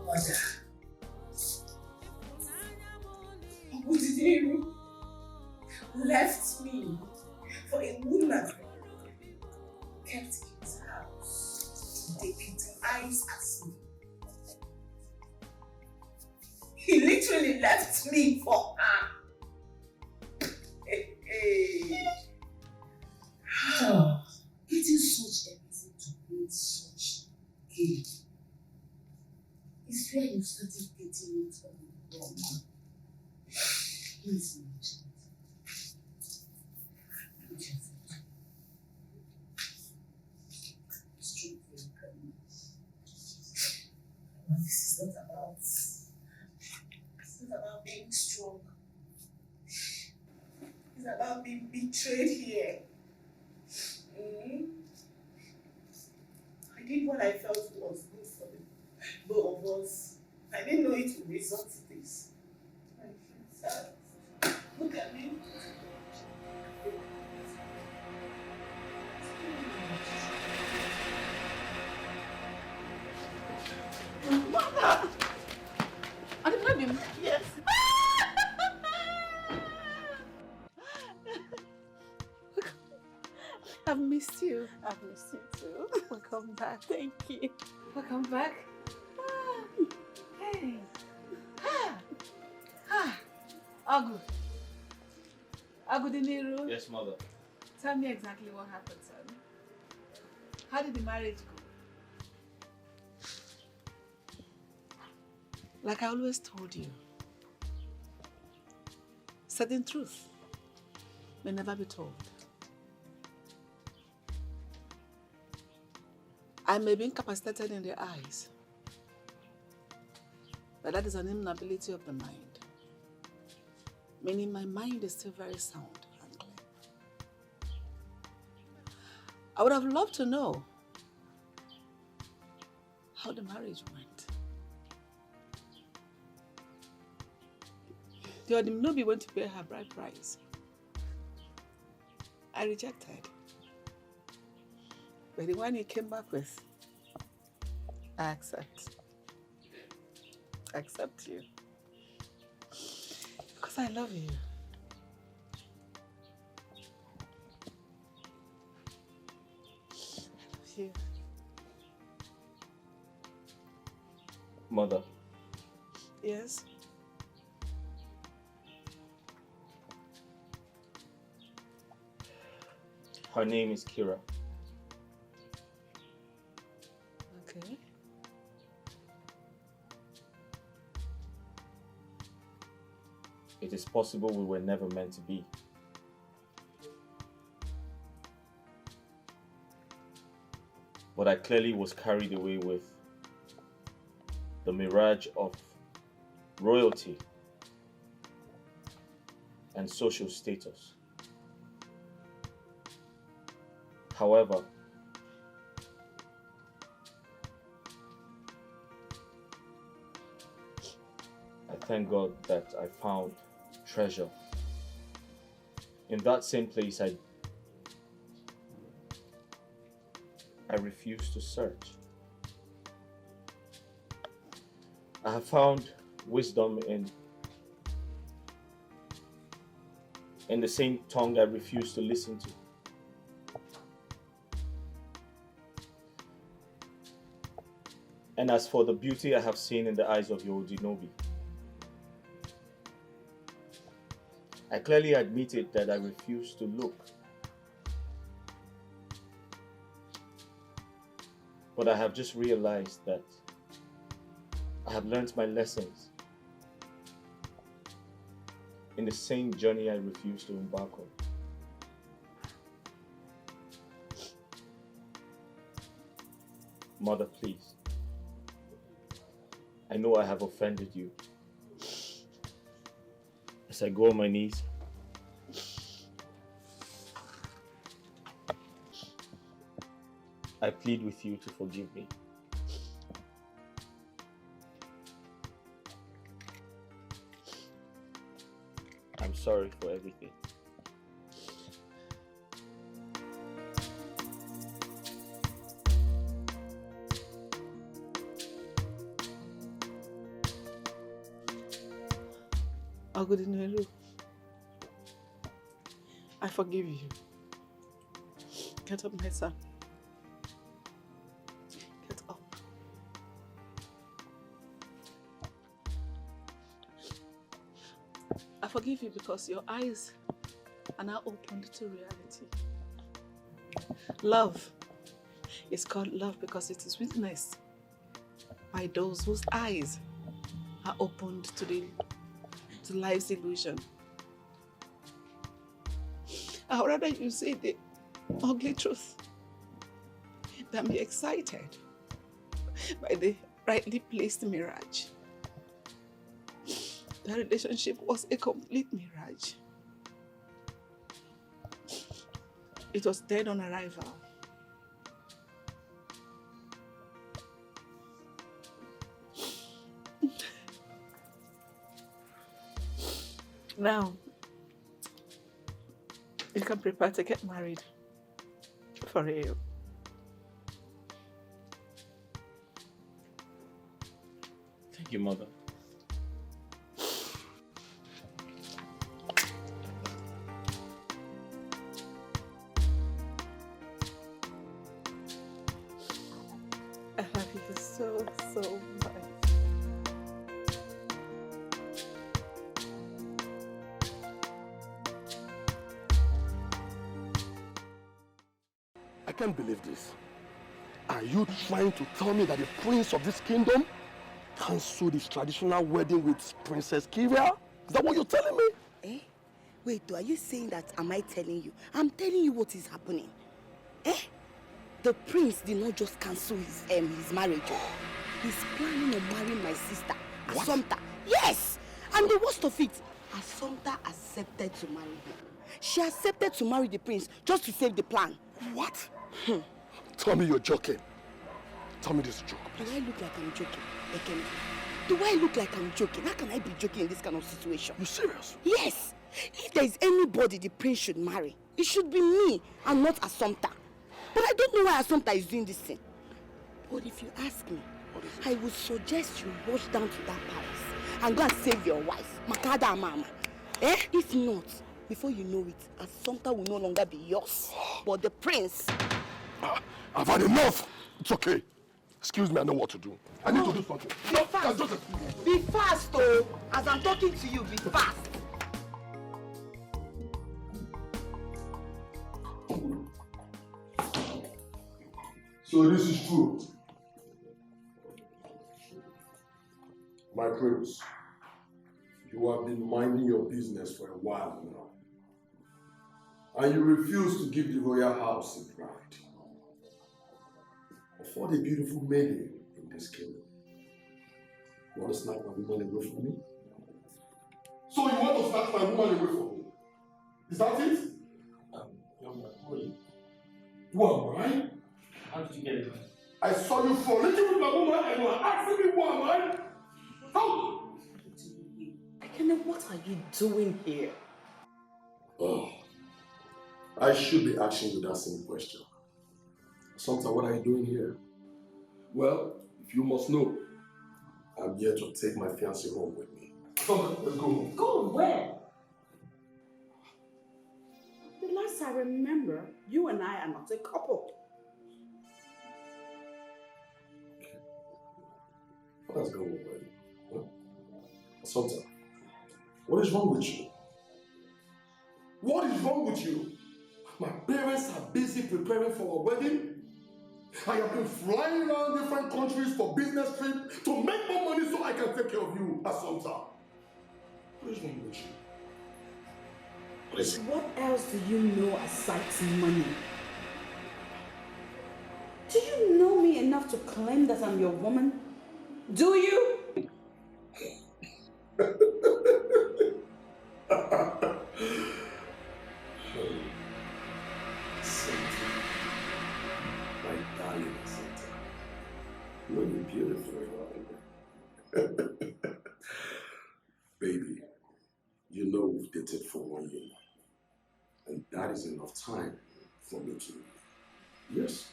Mother, Ogudineru left me for a woman, kept his house, they victimized as me. He literally left me for her. Getting such a reason to create such guilt is where you started getting it on the wrong. Please, my child. Be careful. Strong for your kindness. But this is not about. It's not about being strong. It's about being betrayed here. I did what I felt was good for the both of us. I didn't know it would result to this. I feel sad. Look at me. Mother! Are you baby? Yes. I've missed you. I've missed you too. Welcome back. Thank you. Welcome back. Hey. Agu. Ogudineru. Yes, mother. Tell me exactly what happened, son. How did the marriage go? Like I always told you, certain truth may never be told. I may be incapacitated in the eyes, but that is an inability of the mind. Meaning my mind is still very sound and clear. I would have loved to know how the marriage went. The Odimnobi went to pay her bride price. I rejected. But the one he came back with, I accept. I accept you. Because I love you. I love you. Mother. Yes? Her name is Kira. Okay. It is possible we were never meant to be. But I clearly was carried away with the mirage of royalty and social status. However, I thank God that I found treasure. In that same place, I refuse to search. I have found wisdom in the same tongue I refuse to listen to. And as for the beauty I have seen in the eyes of your Odinobi, I clearly admitted that I refuse to look. But I have just realized that I have learned my lessons in the same journey I refuse to embark on. Mother, please. I know I have offended you. As I go on my knees, I plead with you to forgive me. I'm sorry for everything. Agudinelu, I forgive you. Get up, my son. Get up. I forgive you because your eyes are now opened to reality. Love is called love because it is witnessed by those whose eyes are opened to life's illusion. I would rather you say the ugly truth than be excited by the rightly placed mirage. The relationship was a complete mirage. It was dead on arrival. Now, you can prepare to get married for real. Thank you, Mother. I love you so, so much. I can't believe this. Are you trying to tell me that the prince of this kingdom cancelled his traditional wedding with Princess Kira? Is that what you're telling me? Eh? Wait, are you saying that? Am I telling you? I'm telling you what is happening. Eh? The prince did not just cancel his marriage. He's planning on marrying my sister, Assumpta. Yes! And the worst of it, Assumpta accepted to marry him. She accepted to marry the prince just to save the plan. What? Tell me you're joking. Tell me this is a joke. Do I look like I'm joking? Ekene? Do I look like I'm joking? How can I be joking in this kind of situation? You serious? Yes! If there is anybody the prince should marry, it should be me and not Assumpta. But I don't know why Assumpta is doing this thing. But if you ask me, I would suggest you rush down to that palace and go and save your wife, Makada and Mama. Eh? If not, before you know it, Assumpta will no longer be yours, but the prince. I've had enough. It's okay. Excuse me, I know what to do. I need to do something. Be fast. Be fast, oh. As I'm talking to you, be fast. So this is true. My prince, you have been minding your business for a while now. And you refuse to give the royal house a bride. For the beautiful maiden in this kingdom. You want to snatch my woman away from me? So you want to snatch my woman away from me? Is that it? Young man, who are you? Who am I? How did you get it? I saw you frolic with my woman and you are asking me who am I? How? Ekene, what are you doing here? Oh, I should be asking you that same question. Santa, what are you doing here? Well, if you must know, I'm here to take my fiancée home with me. Santa, let's go home. Go where? The last I remember, you and I are not a couple. Let's go home, buddy. Huh? Santa, what is wrong with you? What is wrong with you? My parents are busy preparing for a wedding. I have been flying around different countries for business trips to make more money so I can take care of you, Asanta. What is wrong with you? What is it? What else do you know aside money? Do you know me enough to claim that I'm your woman? Do you? My darling Asanta. You're beautiful. Baby, you know we've dated for 1 year. And that is enough time for me to... Yes,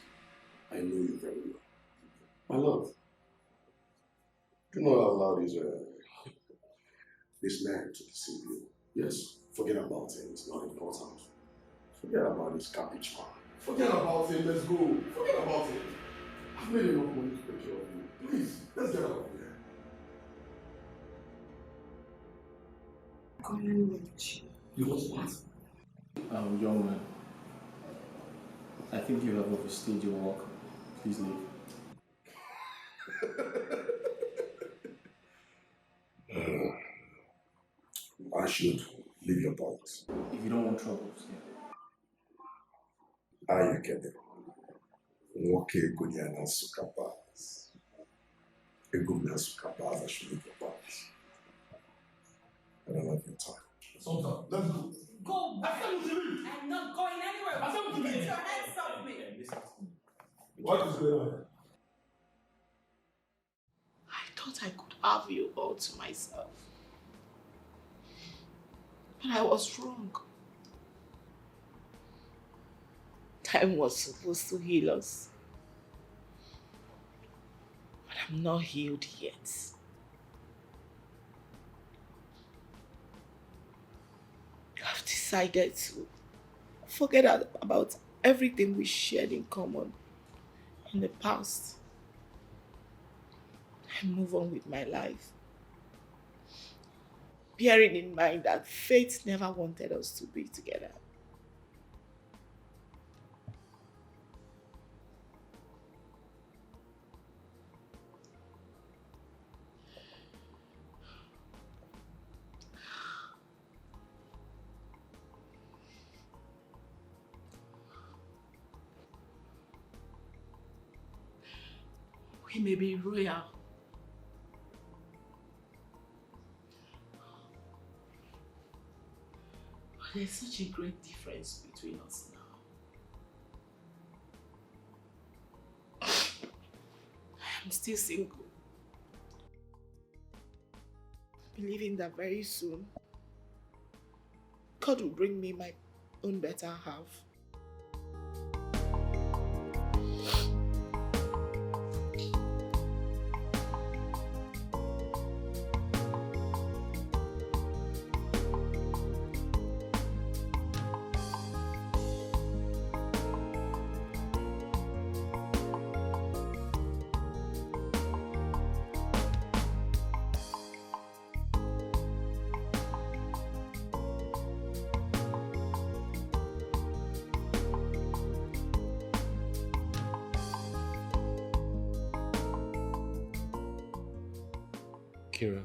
I know you very well. My love, do not allow this man to deceive you. Yes, forget about him, it's not important. Forget about this cabbage man. Forget about him, let's go. Forget about him. I've made enough money to take care of you. Please, let's get out of here. Going anywhere with you. You want what? Young man, I think you have overstayed your welcome. Please leave. I should leave your box. If you don't want troubles, yeah. I get it. Okay, good yana sukabas. A good man sukabas, I should leave your box. I don't have your time. Sultan, let's go. Go! I said you should leave! I'm not going anywhere! I said you should leave! Get your hands off me! What is going on? I thought I could have you all to myself. But I was wrong. Time was supposed to heal us. But I'm not healed yet. I've decided to forget about everything we shared in common in the past and move on with my life. Bearing in mind that fate never wanted us to be together. We may be royal, but there's such a great difference between us now. I'm still single, believing that very soon God will bring me my own better half. Kira,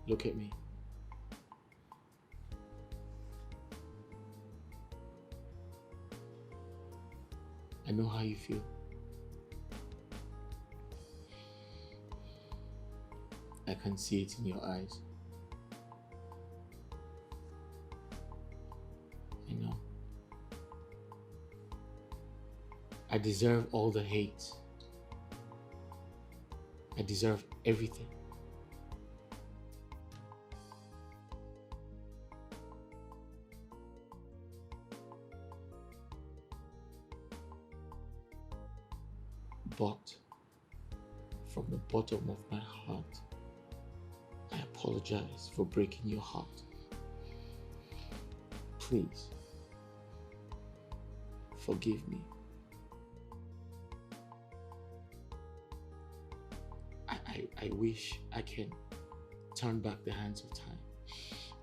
look at me. I know how you feel. I can see it in your eyes. I know. I deserve all the hate. I deserve everything. But from the bottom of my heart, I apologize for breaking your heart. Please, forgive me. I wish I can turn back the hands of time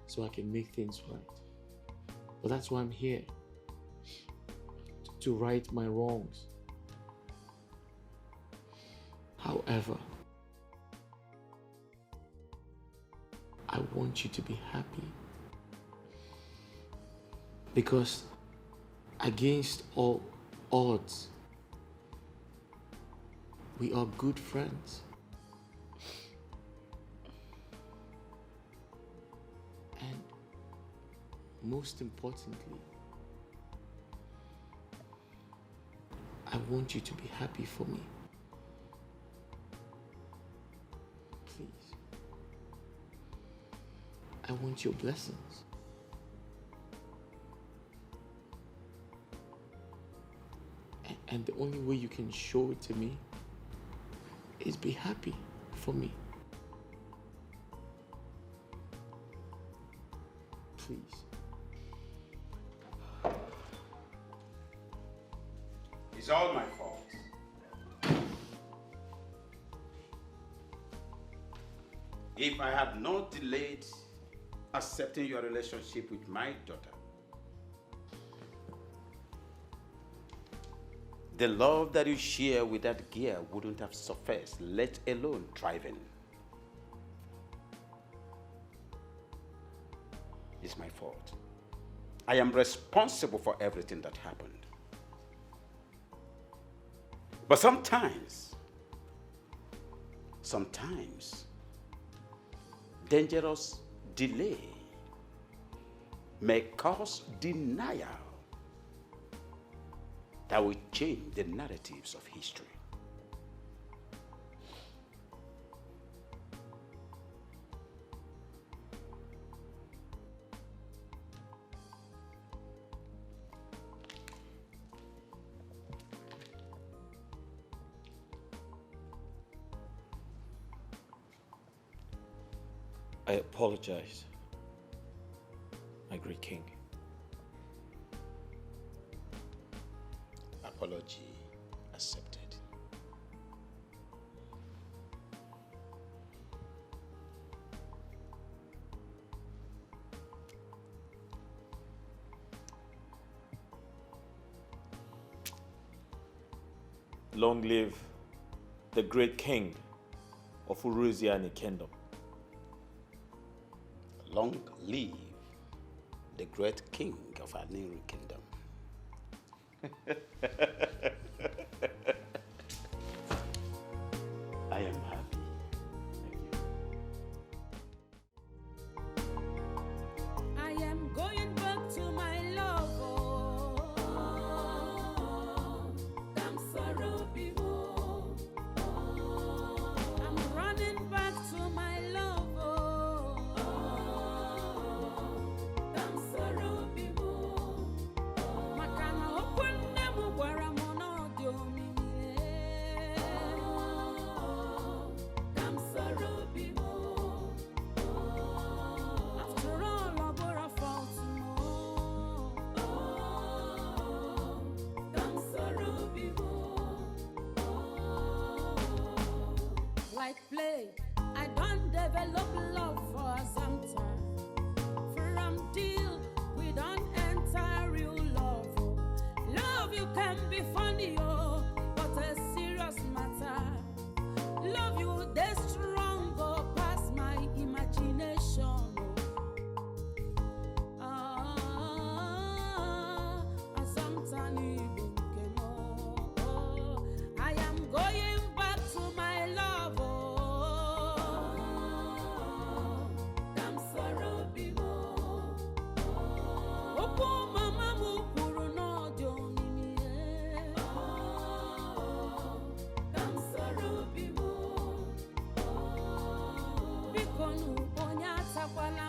so I can make things right. But that's why I'm here, to right my wrongs. However, I want you to be happy, because against all odds, we are good friends. And most importantly, I want you to be happy for me. Please. I want your blessings. And the only way you can show it to me is be happy for me. Please. It's all my fault. If I had not delayed accepting your relationship with my daughter, the love that you share with that girl wouldn't have surfaced, let alone thriving. It's my fault. I am responsible for everything that happened. But sometimes, dangerous delay may cause denial that will change the narratives of history. I apologize, my great king. Apology accepted. Long live the great king of Uruziani Kingdom. Long live the great king of our new kingdom. I am happy. I am going back to my love. I'm sorry, I'm running back to my love. I'm sorry, Makana open them where I'm on audio. I'm sorry, after all, I bore a fault. I'm sorry, like play, I don't develop love for some time. From deal, we don't enter real love. Love you can be funny, but a serious matter. Love you, they Akwala